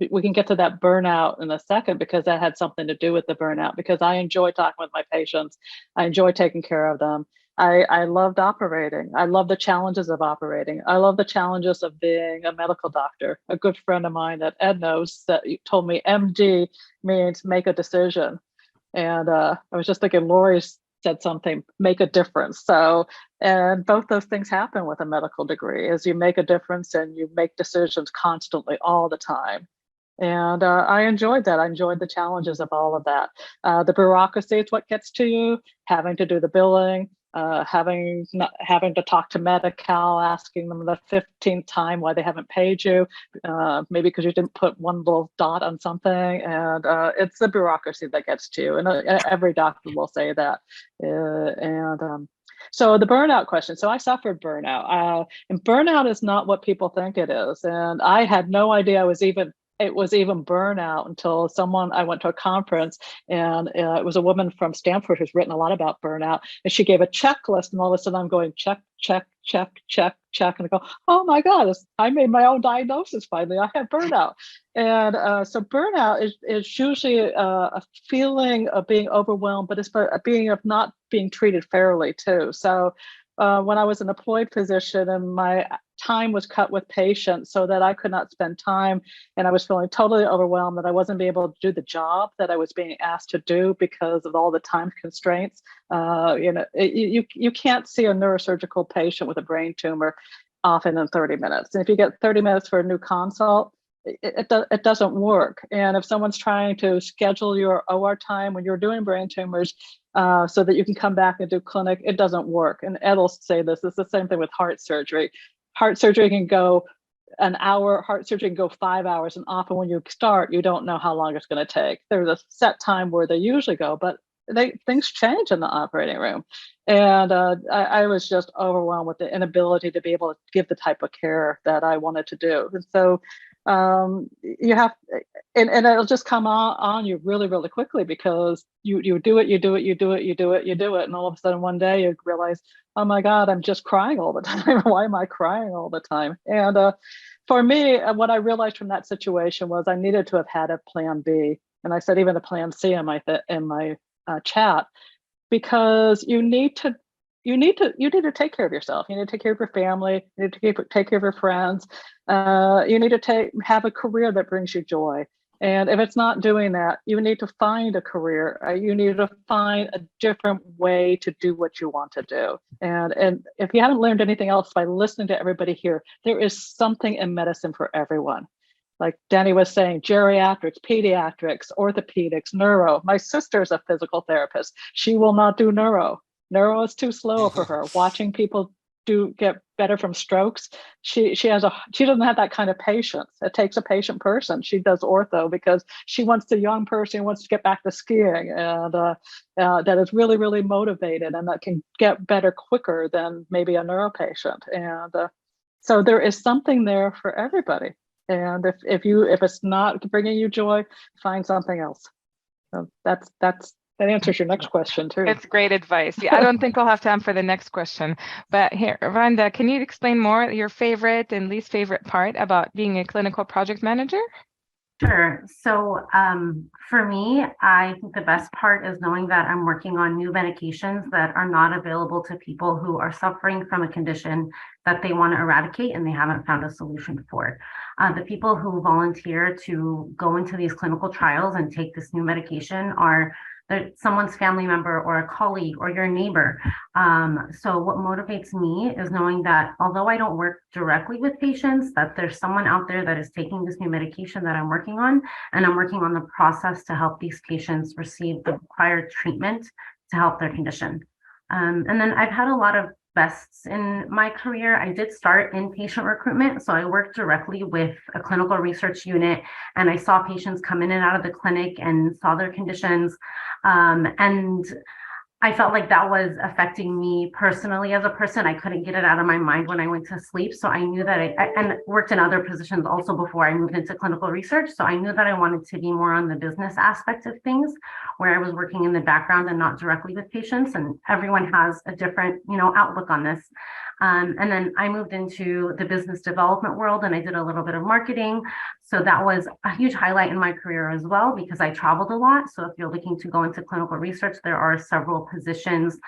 we can get to that burnout in a second, because that had something to do with the burnout, because I enjoy talking with my patients. I enjoy taking care of them. I loved operating. I love the challenges of operating. I love the challenges of being a medical doctor. A good friend of mine that Ed knows that told me MD means make a decision. And I was just thinking, Lori said something, make a difference. So, and both those things happen with a medical degree, is you make a difference and you make decisions constantly all the time. And I enjoyed that. I enjoyed the challenges of all of that. The bureaucracy is what gets to you, having to do the billing, having to talk to Medi-Cal, asking them the 15th time why they haven't paid you, maybe because you didn't put one little dot on something. And it's the bureaucracy that gets to you. And every doctor will say that. So the burnout question. So I suffered burnout. And burnout is not what people think it is. And I had no idea it was even burnout until I went to a conference, and it was a woman from Stanford who's written a lot about burnout, and she gave a checklist, and all of a sudden I'm going check, check, check, check, check, and I go, oh my God, I made my own diagnosis finally. I have burnout. And so burnout is usually a feeling of being overwhelmed, but it's a being of not being treated fairly too. So when I was an employed physician and my time was cut with patients so that I could not spend time, and I was feeling totally overwhelmed that I wasn't being able to do the job that I was being asked to do because of all the time constraints. You can't see a neurosurgical patient with a brain tumor often in 30 minutes. And if you get 30 minutes for a new consult, it doesn't work. And if someone's trying to schedule your OR time when you're doing brain tumors so that you can come back and do clinic, it doesn't work. And Ed will say this, it's the same thing with heart surgery. Heart surgery can go an hour, heart surgery can go 5 hours. And often when you start, you don't know how long it's going to take. There's a set time where they usually go, but things change in the operating room. And I was just overwhelmed with the inability to be able to give the type of care that I wanted to do. And so you have, and it'll just come on you really, really quickly, because you do it. And all of a sudden one day you realize, oh my God, I'm just crying all the time. Why am I crying all the time? And for me, what I realized from that situation was I needed to have had a plan B. And I said, even a plan C in my chat, because you need to take care of yourself. You need to take care of your family. You need to take care of your friends. You need to have a career that brings you joy. And if it's not doing that, you need to find a career. You need to find a different way to do what you want to do. And if you haven't learned anything else by listening to everybody here, there is something in medicine for everyone. Like Danny was saying, geriatrics, pediatrics, orthopedics, neuro. My sister's a physical therapist. She will not do neuro. Neuro is too slow for her. Watching people get better from strokes, she doesn't have that kind of patience. It takes a patient person. She does ortho because she wants the young person who wants to get back to skiing, and that is really, really motivated, and that can get better quicker than maybe a neuro patient. And so there is something there for everybody. And if it's not bringing you joy, find something else. So that answers your next question too. It's great advice. Yeah, I don't think we'll have time for the next question, but here, Rhonda, can you explain more your favorite and least favorite part about being a clinical project manager? Sure. So for me, I think the best part is knowing that I'm working on new medications that are not available to people who are suffering from a condition that they want to eradicate and they haven't found a solution for. The people who volunteer to go into these clinical trials and take this new medication are someone's family member or a colleague or your neighbor. So what motivates me is knowing that although I don't work directly with patients, that there's someone out there that is taking this new medication that I'm working on, and I'm working on the process to help these patients receive the required treatment to help their condition. And then I've had a lot of bests in my career. I did start in patient recruitment. So I worked directly with a clinical research unit, and I saw patients come in and out of the clinic and saw their conditions. And I felt like that was affecting me personally as a person. I couldn't get it out of my mind when I went to sleep. So I knew that and worked in other positions also before I moved into clinical research. So I knew that I wanted to be more on the business aspect of things, where I was working in the background and not directly with patients. And everyone has a different, outlook on this. And then I moved into the business development world and I did a little bit of marketing. So that was a huge highlight in my career as well, because I traveled a lot. So if you're looking to go into clinical research, there are several positions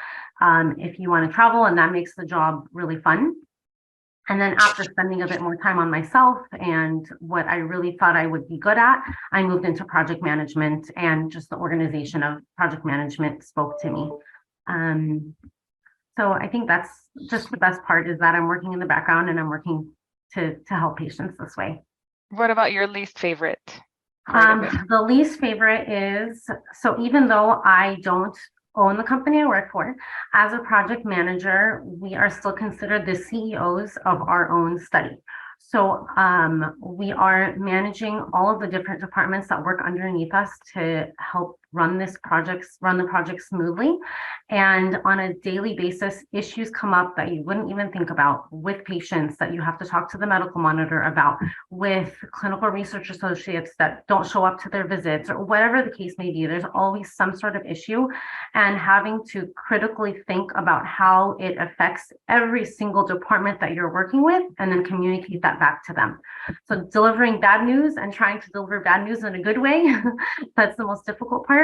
if you want to travel, and that makes the job really fun. And then after spending a bit more time on myself and what I really thought I would be good at, I moved into project management, and just the organization of project management spoke to me. So I think that's just the best part, is that I'm working in the background and I'm working to help patients this way. What about your least favorite part of it? The least favorite is, so even though I don't own the company I work for, as a project manager, we are still considered the CEOs of our own study. So we are managing all of the different departments that work underneath us to help run the project smoothly. And on a daily basis, issues come up that you wouldn't even think about with patients that you have to talk to the medical monitor about, with clinical research associates that don't show up to their visits, or whatever the case may be. There's always some sort of issue, and having to critically think about how it affects every single department that you're working with, and then communicate that back to them. So delivering bad news and trying to deliver bad news in a good way, that's the most difficult part.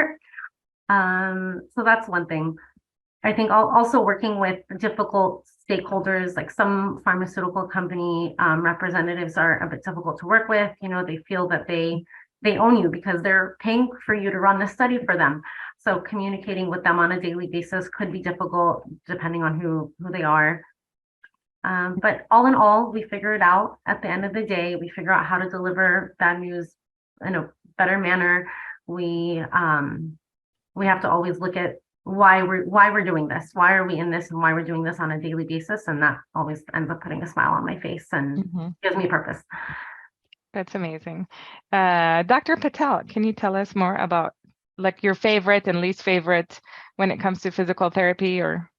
So that's one thing. I think also working with difficult stakeholders, like some pharmaceutical company representatives are a bit difficult to work with. You know, they feel that they own you because they're paying for you to run the study for them. So communicating with them on a daily basis could be difficult depending on who they are. But all in all, we figure it out. At the end of the day, we figure out how to deliver bad news in a better manner. We have to always look at why we're doing this, why are we in this, and why we're doing this on a daily basis, and that always ends up putting a smile on my face and gives me purpose. That's amazing. Dr. Patel, can you tell us more about like your favorite and least favorite when it comes to physical therapy? Or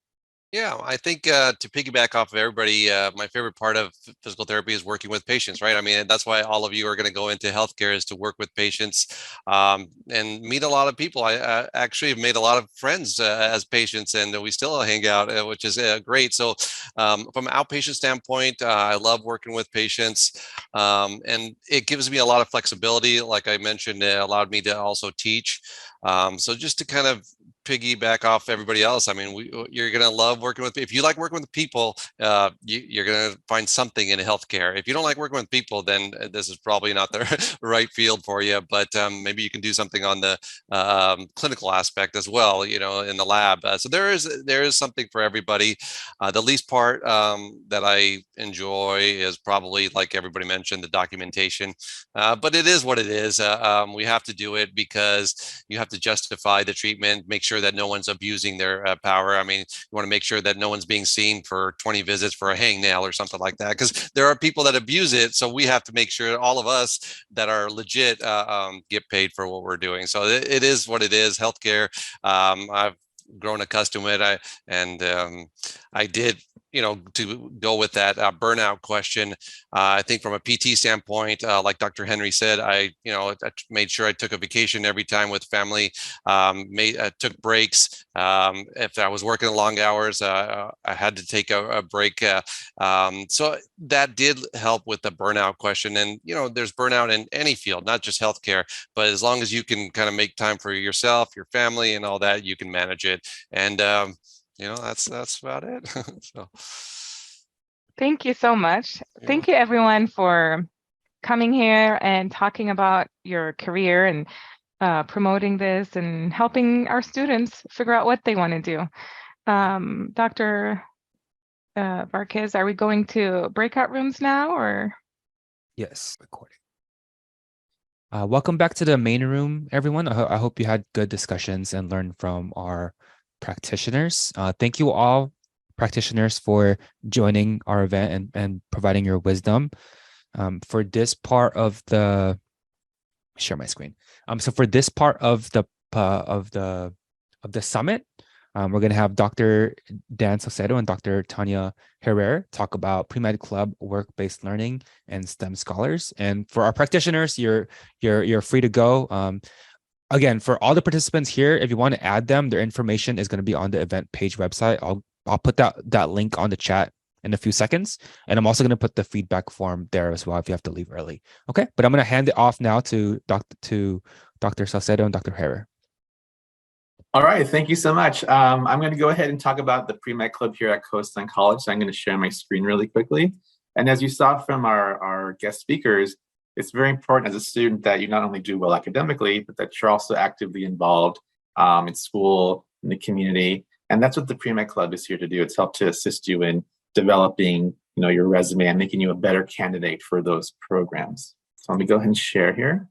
Yeah, I think to piggyback off of everybody, my favorite part of physical therapy is working with patients, right? I mean, that's why all of you are going to go into healthcare, is to work with patients and meet a lot of people. I actually have made a lot of friends as patients, and we still hang out, which is great. So from an outpatient standpoint, I love working with patients, and it gives me a lot of flexibility. Like I mentioned, it allowed me to also teach. So just to kind of piggyback off everybody else, I mean, you're going to love working with, if you like working with people, you're going to find something in healthcare. If you don't like working with people, then this is probably not the right field for you, but maybe you can do something on the clinical aspect as well, you know, in the lab. So there is something for everybody. The least part that I enjoy is probably, like everybody mentioned, the documentation, but it is what it is. We have to do it because you have to justify the treatment, make sure that no one's abusing their power. I mean, you want to make sure that no one's being seen for 20 visits for a hangnail or something like that, because there are people that abuse it. So we have to make sure all of us that are legit get paid for what we're doing. So it is what it is. Healthcare. I've grown accustomed to it. I did, you know, to go with that burnout question. I think from a PT standpoint, like Dr. Henry said, I made sure I took a vacation every time with family, took breaks. If I was working long hours, I had to take a break. So that did help with the burnout question. And, you know, there's burnout in any field, not just healthcare, but as long as you can kind of make time for yourself, your family, and all that, you can manage it. And, you know, that's about it. So. Thank you so much. Thank you everyone for coming here and talking about your career and promoting this and helping our students figure out what they want to do. Dr. Varquez, are we going to breakout rooms now, or? Yes, recording. Welcome back to the main room, everyone. I hope you had good discussions and learned from our practitioners. Thank you all, practitioners, for joining our event and providing your wisdom. For this part of the, share my screen. So for this part of the summit, we're going to have Dr. Dan Saucedo and Dr. Tanya Herrera talk about pre-med club, work-based learning, and STEM scholars. And for our practitioners, you're free to go. Again, for all the participants here, if you want to add them, their information is going to be on the event page website. I'll put that link on the chat in a few seconds. And I'm also going to put the feedback form there as well if you have to leave early. Okay, but I'm going to hand it off now to Dr. Salcedo and Dr. Herrer. All right, thank you so much. I'm going to go ahead and talk about the pre-med club here at Coastline College. So I'm going to share my screen really quickly. And as you saw from our guest speakers, it's very important as a student that you not only do well academically, but that you're also actively involved in school, in the community. And that's what the pre-med club is here to do. It's help to assist you in developing, your resume and making you a better candidate for those programs. So let me go ahead and share here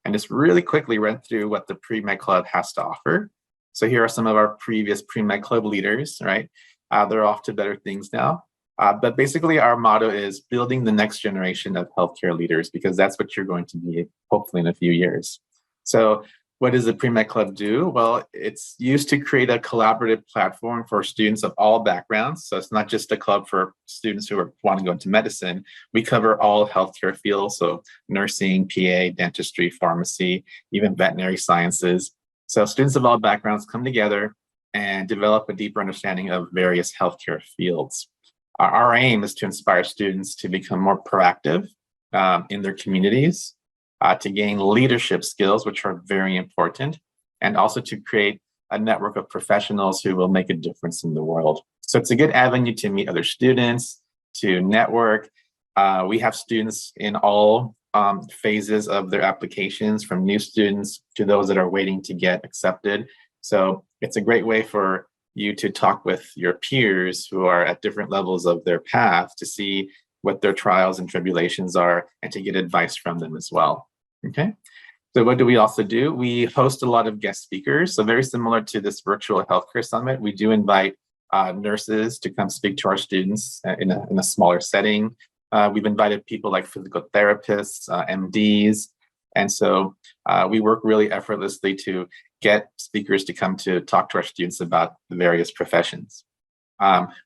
and just really quickly run through what the pre-med club has to offer. So here are some of our previous pre-med club leaders, right? They're off to better things now. But basically our motto is building the next generation of healthcare leaders, because that's what you're going to be hopefully in a few years. So what does the pre-med club do? Well, it's used to create a collaborative platform for students of all backgrounds. So it's not just a club for students who want to go into medicine. We cover all healthcare fields, so nursing, PA, dentistry, pharmacy, even veterinary sciences. So students of all backgrounds come together and develop a deeper understanding of various healthcare fields. Our aim is to inspire students to become more proactive in their communities, to gain leadership skills, which are very important, and also to create a network of professionals who will make a difference in the world. So it's a good avenue to meet other students, to network. We have students in all phases of their applications, from new students to those that are waiting to get accepted. So it's a great way for you to talk with your peers who are at different levels of their path to see what their trials and tribulations are and to get advice from them as well. Okay. So what do we also do? We host a lot of guest speakers. So very similar to this virtual healthcare summit, we do invite nurses to come speak to our students in a smaller setting. We've invited people like physical therapists, MDs. And so we work really effortlessly to get speakers to come to talk to our students about the various professions.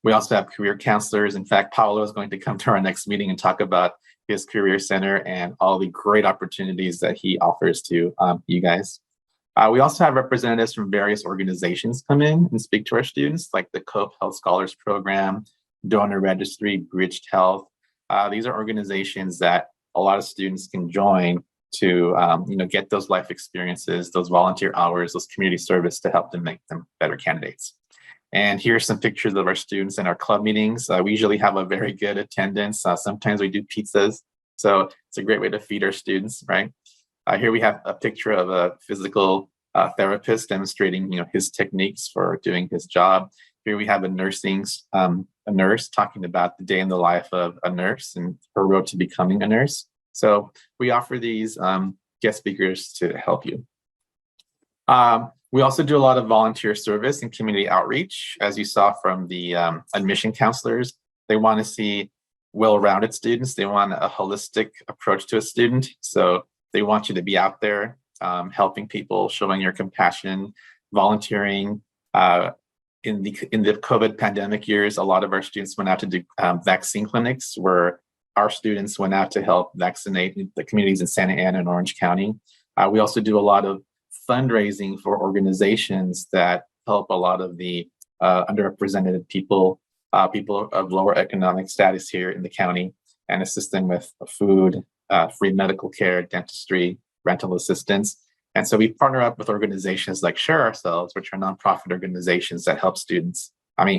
We also have career counselors. In fact, Paolo is going to come to our next meeting and talk about his career center and all the great opportunities that he offers to you guys. We also have representatives from various organizations come in and speak to our students, like the COPE Health Scholars Program, Donor Registry, Bridged Health. These are organizations that a lot of students can join to get those life experiences, those volunteer hours, those community service to help them make them better candidates. And here's some pictures of our students in our club meetings. We usually have a very good attendance. Sometimes we do pizzas. So it's a great way to feed our students, right? Here we have a picture of a physical therapist demonstrating his techniques for doing his job. Here we have a nurse talking about the day in the life of a nurse and her road to becoming a nurse. So we offer these guest speakers to help you. We also do a lot of volunteer service and community outreach. As you saw from the admission counselors, they want to see well-rounded students. They want a holistic approach to a student. So they want you to be out there helping people, showing your compassion, volunteering. In the COVID pandemic years, a lot of our students went out to do vaccine clinics where our students went out to help vaccinate the communities in Santa Ana and Orange County. We also do a lot of fundraising for organizations that help a lot of the underrepresented people, people of lower economic status here in the county, and assist them with food, free medical care, dentistry, rental assistance. And so we partner up with organizations like Share Ourselves, which are nonprofit organizations that help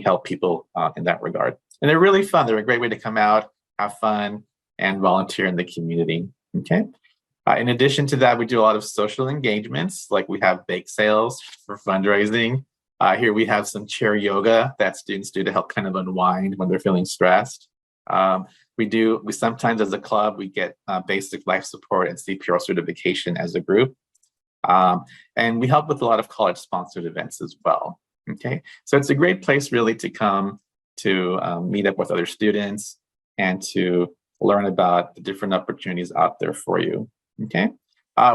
help people in that regard. And they're really fun. They're a great way to come out, have fun, and volunteer in the community. Okay. In addition to that, we do a lot of social engagements, like we have bake sales for fundraising. Here we have some chair yoga that students do to help kind of unwind when they're feeling stressed. We sometimes as a club, we get basic life support and CPR certification as a group. And we help with a lot of college sponsored events as well. Okay, so it's a great place really to come to meet up with other students and to learn about the different opportunities out there for you. Okay,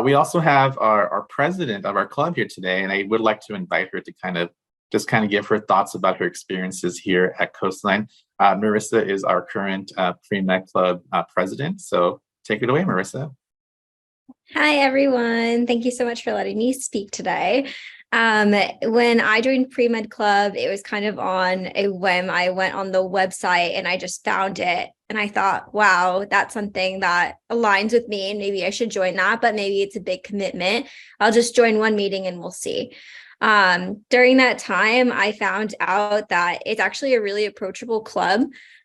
we also have our president of our club here today, and I would like to invite her to kind of give her thoughts about her experiences here at Coastline. Marissa is our current pre-med club president, so take it away, Marissa. Hi, everyone. Thank you so much for letting me speak today. When I joined Pre-Med Club, it was kind of on a whim. I went on the website and I just found it. And I thought, wow, that's something that aligns with me. And maybe I should join that, but maybe it's a big commitment. I'll just join one meeting and we'll see. During that time, I found out that it's actually a really approachable club.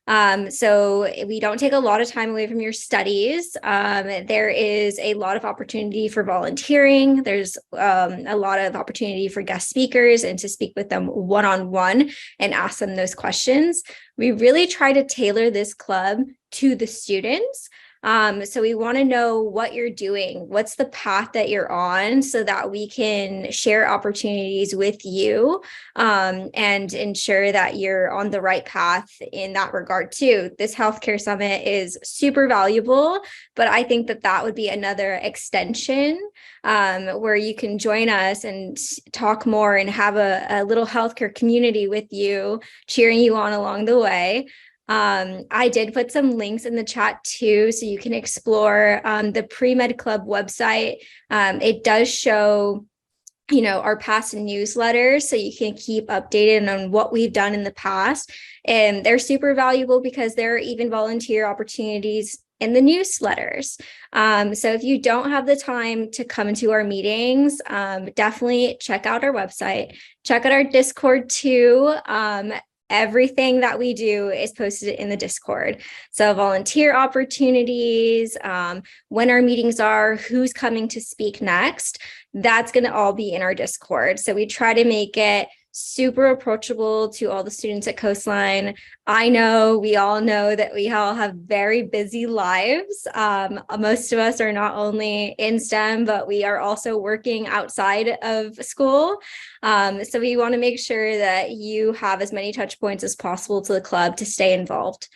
So we don't take a lot of time away from your studies. There is a lot of opportunity for volunteering. There's a lot of opportunity for guest speakers and to speak with them one-on-one and ask them those questions. We really try to tailor this club to the students. So we want to know what you're doing, what's the path that you're on, so that we can share opportunities with you and ensure that you're on the right path in that regard too. This healthcare summit is super valuable, but I think that that would be another extension where you can join us and talk more and have a little healthcare community with you, cheering you on along the way. I did put some links in the chat too, so you can explore the Pre-Med Club website. It does show, our past newsletters, so you can keep updated on what we've done in the past. And they're super valuable because there are even volunteer opportunities in the newsletters. So if you don't have the time to come to our meetings, definitely check out our website, check out our Discord too. Everything that we do is posted in the Discord. So volunteer opportunities, when our meetings are, who's coming to speak next, that's going to all be in our Discord. So we try to make it super approachable to all the students at Coastline. We all know that we all have very busy lives. Most of us are not only in STEM, but we are also working outside of school. So we want to make sure that you have as many touch points as possible to the club to stay involved.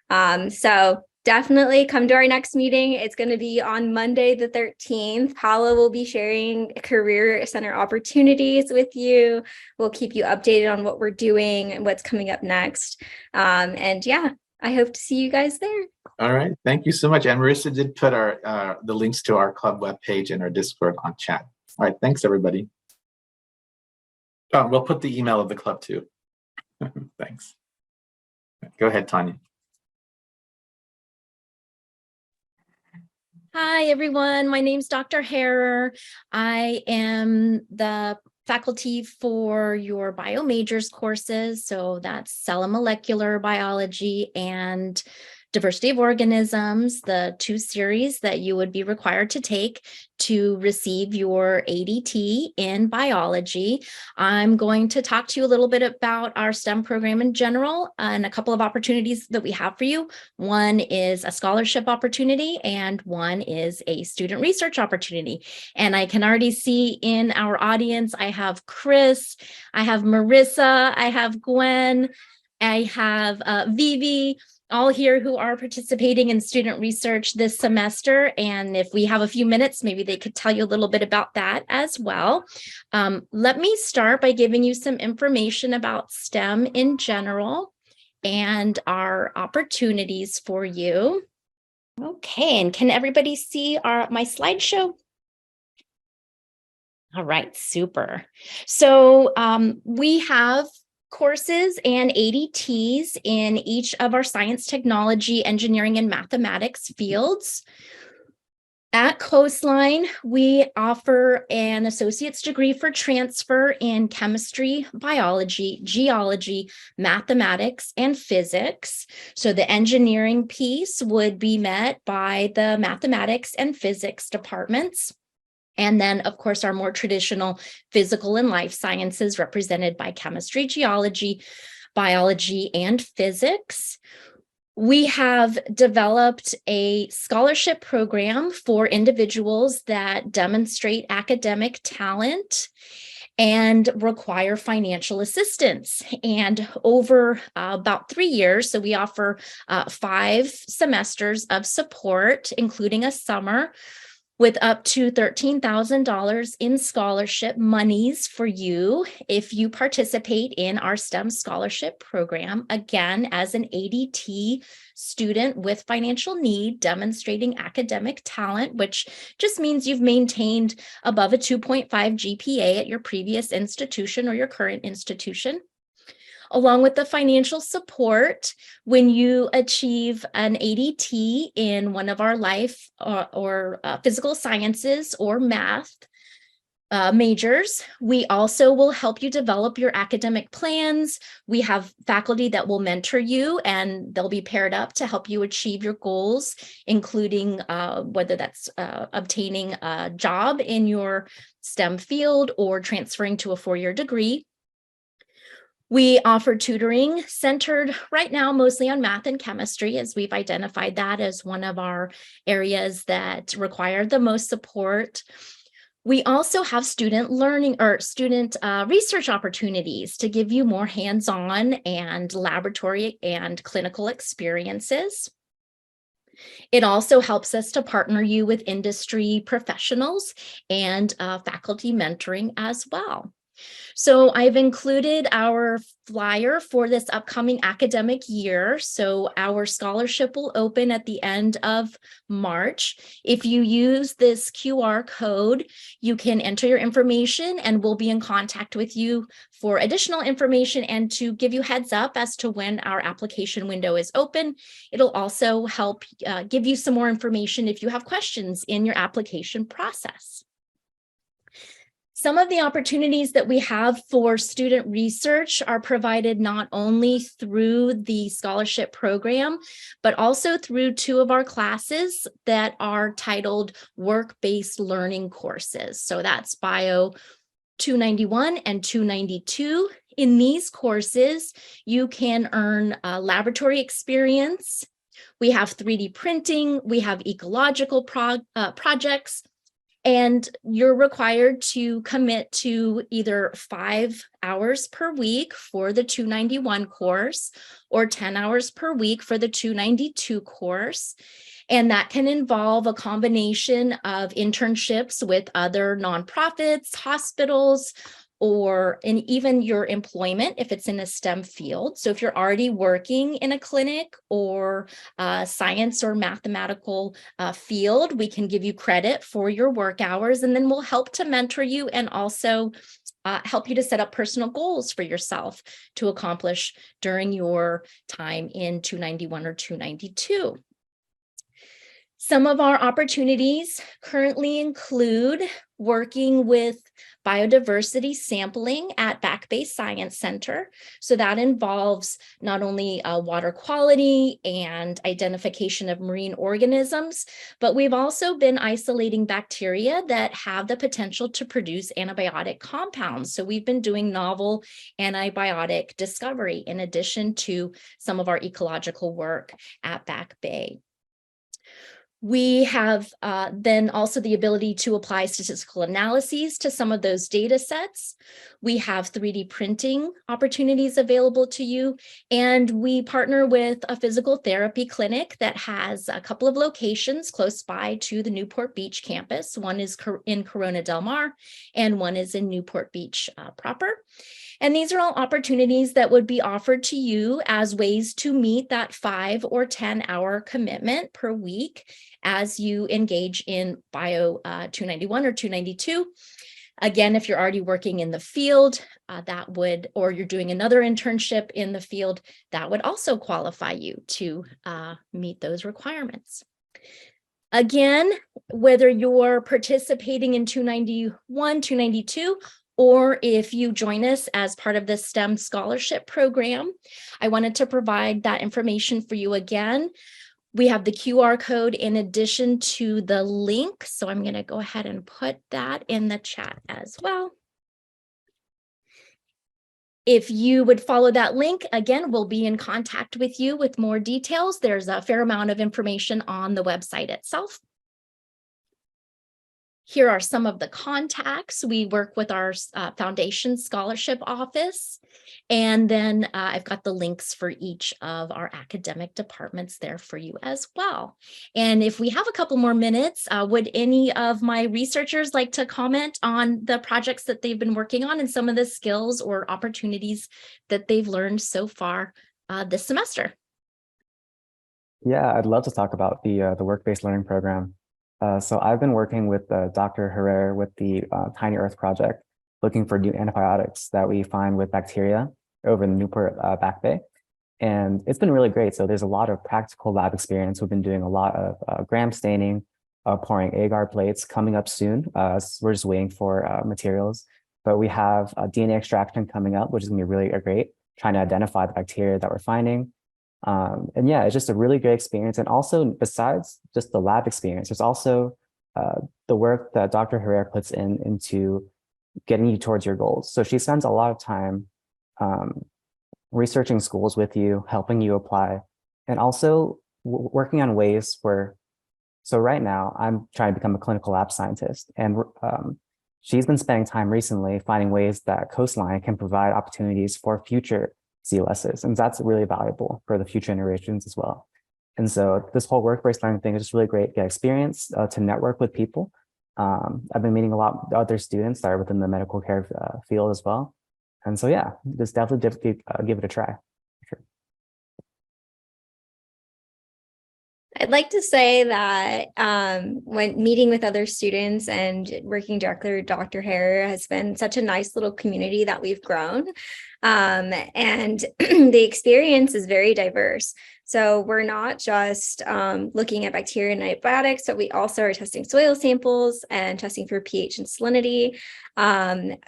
So definitely come to our next meeting. It's going to be on Monday, the 13th. Paula will be sharing career center opportunities with you. We'll keep you updated on what we're doing and what's coming up next. And yeah, I hope to see you guys there. All right. Thank you so much. And Marissa did put the links to our club webpage and our Discord on chat. All right. Thanks, everybody. Oh, we'll put the email of the club too. Thanks. Go ahead, Tanya. Hi, everyone. My name's Dr. Harrer. I am the faculty for your bio majors courses. So that's cell and molecular biology and diversity of organisms, the 2 series that you would be required to take to receive your ADT in biology. I'm going to talk to you a little bit about our STEM program in general and a couple of opportunities that we have for you. One is a scholarship opportunity and one is a student research opportunity. And I can already see in our audience, I have Chris, I have Marissa, I have Gwen, I have Vivi, all here who are participating in student research this semester. And if we have a few minutes, maybe they could tell you a little bit about that as well. Let me start by giving you some information about STEM in general and our opportunities for you. Okay, and can everybody see my slideshow? All right, super. So we have courses and ADTs in each of our science, technology, engineering, and mathematics fields. At Coastline, we offer an associate's degree for transfer in chemistry, biology, geology, mathematics, and physics. So the engineering piece would be met by the mathematics and physics departments. And then, of course, our more traditional physical and life sciences represented by chemistry, geology, biology, and physics. We have developed a scholarship program for individuals that demonstrate academic talent and require financial assistance. And over about 3 years, so we offer 5 semesters of support, including a summer, with up to $13,000 in scholarship monies for you if you participate in our STEM scholarship program, again, as an ADT student with financial need, demonstrating academic talent, which just means you've maintained above a 2.5 GPA at your previous institution or your current institution. Along with the financial support, when you achieve an ADT in one of our life or physical sciences or math majors, we also will help you develop your academic plans. We have faculty that will mentor you, and they'll be paired up to help you achieve your goals, including whether that's obtaining a job in your STEM field or transferring to a four-year degree. We offer tutoring centered right now mostly on math and chemistry, as we've identified that as one of our areas that require the most support. We also have student learning or student research opportunities to give you more hands-on and laboratory and clinical experiences. It also helps us to partner you with industry professionals and faculty mentoring as well. So I've included our flyer for this upcoming academic year. So our scholarship will open at the end of March. If you use this QR code, you can enter your information and we'll be in contact with you for additional information and to give you heads up as to when our application window is open. It'll also help give you some more information if you have questions in your application process. Some of the opportunities that we have for student research are provided not only through the scholarship program, but also through two of our classes that are titled work-based learning courses. So that's Bio 291 and 292. In these courses, you can earn laboratory experience. We have 3D printing, we have ecological projects, and you're required to commit to either 5 hours per week for the 291 course or 10 hours per week for the 292 course. And that can involve a combination of internships with other nonprofits, hospitals, or in even your employment if it's in a STEM field. So if you're already working in a clinic or science or mathematical field, we can give you credit for your work hours, and then we'll help to mentor you and also help you to set up personal goals for yourself to accomplish during your time in 291 or 292. Some of our opportunities currently include working with biodiversity sampling at Back Bay Science Center. So that involves not only water quality and identification of marine organisms, but we've also been isolating bacteria that have the potential to produce antibiotic compounds. So we've been doing novel antibiotic discovery in addition to some of our ecological work at Back Bay. We have then also the ability to apply statistical analyses to some of those data sets. We have 3D printing opportunities available to you, and we partner with a physical therapy clinic that has a couple of locations close by to the Newport Beach campus. One is in Corona Del Mar, and one is in Newport Beach proper. And these are all opportunities that would be offered to you as ways to meet that 5 or 10 hour commitment per week as you engage in Bio 291 or 292. Again, if you're already working in the field, or you're doing another internship in the field, that would also qualify you to meet those requirements. Again, whether you're participating in 291, 292, or if you join us as part of the STEM scholarship program, I wanted to provide that information for you again. We have the QR code in addition to the link. So I'm going to go ahead and put that in the chat as well. If you would follow that link, again, we'll be in contact with you with more details. There's a fair amount of information on the website itself. Here are some of the contacts. We work with our foundation scholarship office. And then I've got the links for each of our academic departments there for you as well. And if we have a couple more minutes, would any of my researchers like to comment on the projects that they've been working on and some of the skills or opportunities that they've learned so far this semester? Yeah, I'd love to talk about the work-based learning program. So I've been working with Dr. Herrera with the Tiny Earth Project, looking for new antibiotics that we find with bacteria over in the Newport Back Bay. And it's been really great. So there's a lot of practical lab experience. We've been doing a lot of gram staining, pouring agar plates coming up soon. We're just waiting for materials. But we have DNA extraction coming up, which is gonna be really great, trying to identify the bacteria that we're finding. And yeah, it's just a really great experience. And also, besides just the lab experience, there's also the work that Dr. Herrera puts into getting you towards your goals. So she spends a lot of time researching schools with you, helping you apply, and also working on ways where, so right now I'm trying to become a clinical lab scientist, and she's been spending time recently finding ways that Coastline can provide opportunities for future CLSs, and that's really valuable for the future generations as well. And so this whole work-based learning thing is just really great to get experience, to network with people. I've been meeting a lot of other students that are within the medical care field as well. And so, yeah, just definitely give it a try. Sure. I'd like to say that when meeting with other students and working directly with Dr. Herrera has been such a nice little community that we've grown. And the experience is very diverse. So we're not just looking at bacteria and antibiotics, but we also are testing soil samples and testing for pH and salinity.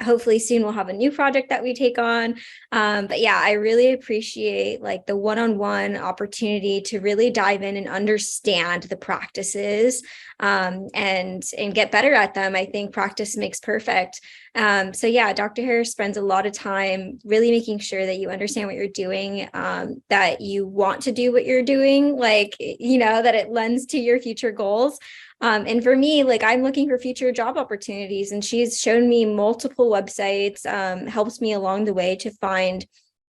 Hopefully soon we'll have a new project that we take on. But yeah, I really appreciate like the one-on-one opportunity to really dive in and understand the practices and get better at them. I think practice makes perfect. So yeah, Dr. Harris spends a lot of time really making sure that you understand what you're doing, that you want to do what you're doing, like, you know, that it lends to your future goals. And for me, like, I'm looking for future job opportunities, and she's shown me multiple websites, helps me along the way to find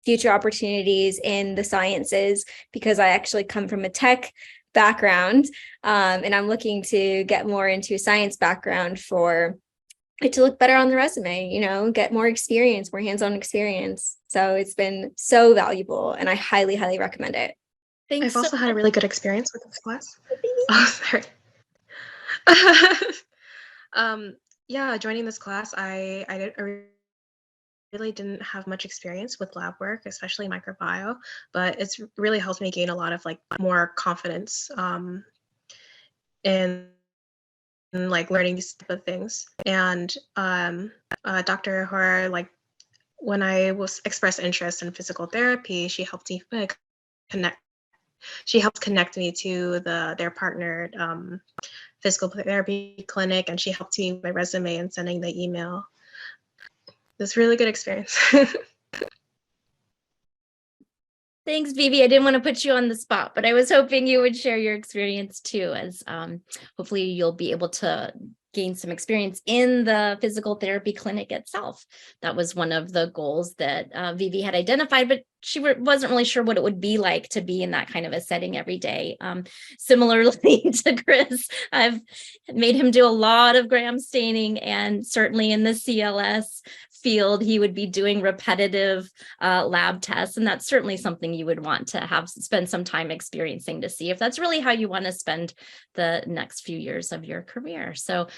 future opportunities in the sciences, because I actually come from a tech background, and I'm looking to get more into a science background for it to look better on the resume, you know, get more experience, more hands-on experience. So it's been so valuable, and I highly, highly recommend it. Thanks. I've also had a really good experience with this class. Oh, sorry. Yeah, joining this class, I really didn't have much experience with lab work, especially microbiome, but it's really helped me gain a lot of like more confidence in like learning these type of things. And Dr. Hor, like when I was expressed interest in physical therapy, she helped me connect. She helped connect me to their partnered physical therapy clinic, and she helped me with my resume and sending the email. It was a really good experience. Thanks, Vivi. I didn't want to put you on the spot, but I was hoping you would share your experience too, as hopefully you'll be able to gain some experience in the physical therapy clinic itself. That was one of the goals that Vivi had identified, but she wasn't really sure what it would be like to be in that kind of a setting every day. Similarly to Chris, I've made him do a lot of gram staining, and certainly in the CLS field, he would be doing repetitive lab tests. And that's certainly something you would want to spend some time experiencing to see if that's really how you want to spend the next few years of your career. So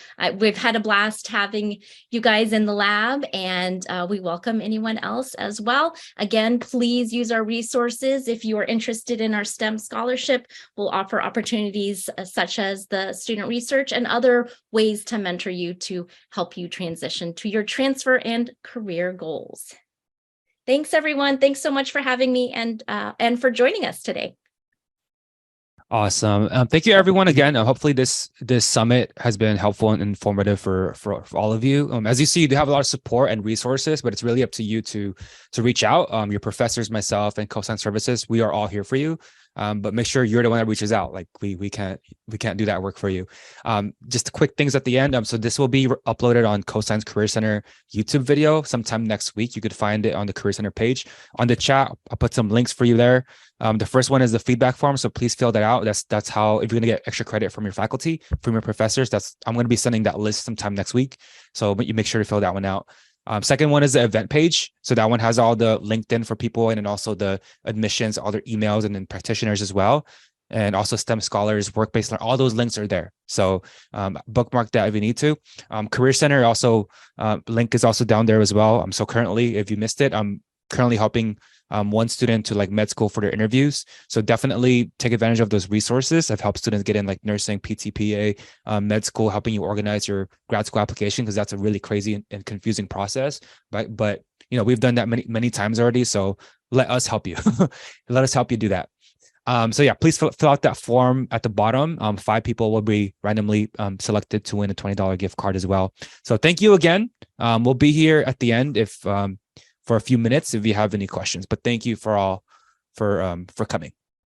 we've had a blast having you guys in the lab, and we welcome anyone else as well. Again, please use our resources. If you are interested in our STEM scholarship, we'll offer opportunities such as the student research and other ways to mentor you to help you transition to your transfer and career goals. Thanks, everyone. Thanks so much for having me and for joining us today. Awesome. Thank you, everyone. Again, hopefully this summit has been helpful and informative for all of you. As you see, they have a lot of support and resources, but it's really up to you to reach out. Your professors, myself, and Coastline Services, we are all here for you. but make sure you're the one that reaches out. Like we can't do that work for you. Just quick things at the end. So this will be uploaded on Coastline's Career Center YouTube video sometime next week. You could find it on the Career Center page. On the chat, I'll put some links for you there. The first one is the feedback form, so please fill that out. That's how, if you're gonna get extra credit from your faculty, from your professors, I'm gonna be sending that list sometime next week. So you make sure to fill that one out. Second one is the event page. So that one has all the LinkedIn for people, and then also the admissions, all their emails, and then practitioners as well. And also STEM scholars, work-based learning, all those links are there. So bookmark that if you need to. Career Center also, link is also down there as well. So currently, if you missed it, I'm currently helping one student to like med school for their interviews. So definitely take advantage of those resources. I've helped students get in like nursing, PTPA, med school, helping you organize your grad school application, because that's a really crazy and confusing process. But we've done that many times already. So let us help you. Let us help you do that. So yeah, please fill out that form at the bottom. 5 people will be randomly selected to win a $20 gift card as well. So thank you again. We'll be here at the end for a few minutes if you have any questions. But thank you for coming.